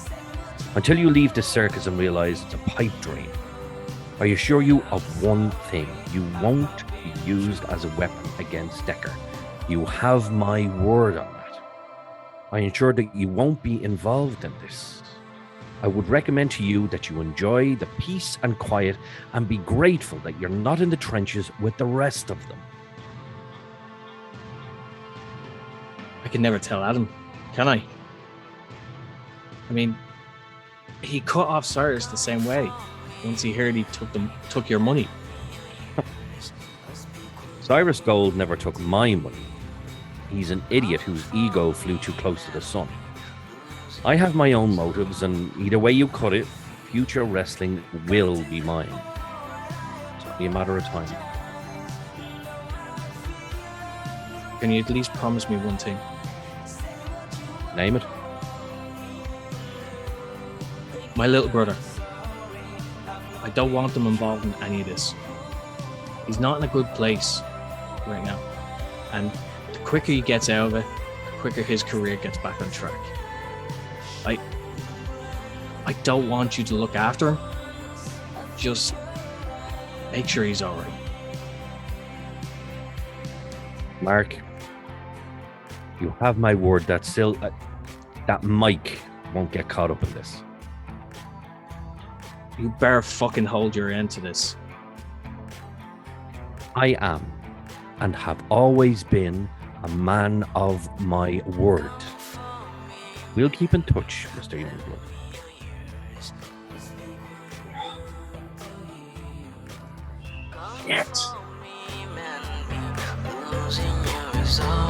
Speaker 4: Until you leave the circus and realize it's a pipe dream. I assure you of one thing. You won't be used as a weapon against Decker. You have my word on that. I ensure that you won't be involved in this. I would recommend to you that you enjoy the peace and quiet and be grateful that you're not in the trenches with the rest of them.
Speaker 7: I can never tell Adam, can I? I mean, he cut off Cyrus the same way once he heard he took your money.
Speaker 4: Cyrus Gold never took my money. He's an idiot whose ego flew too close to the sun. I have my own motives, and either way you cut it, future wrestling will be mine. It's only a matter of time.
Speaker 7: Can you at least promise me one thing?
Speaker 4: Name it.
Speaker 7: My little brother. I don't want him involved in any of this. He's not in a good place right now. And the quicker he gets out of it, the quicker his career gets back on track. I don't want you to look after him. Just make sure he's all right.
Speaker 4: Mark, you have my word that that Mike won't get caught up in this.
Speaker 7: You better fucking hold your end to this.
Speaker 4: I am, and have always been, a man of my word. We'll keep in touch, Mr. Youngblood.
Speaker 7: Yet.
Speaker 9: Losing your resolve.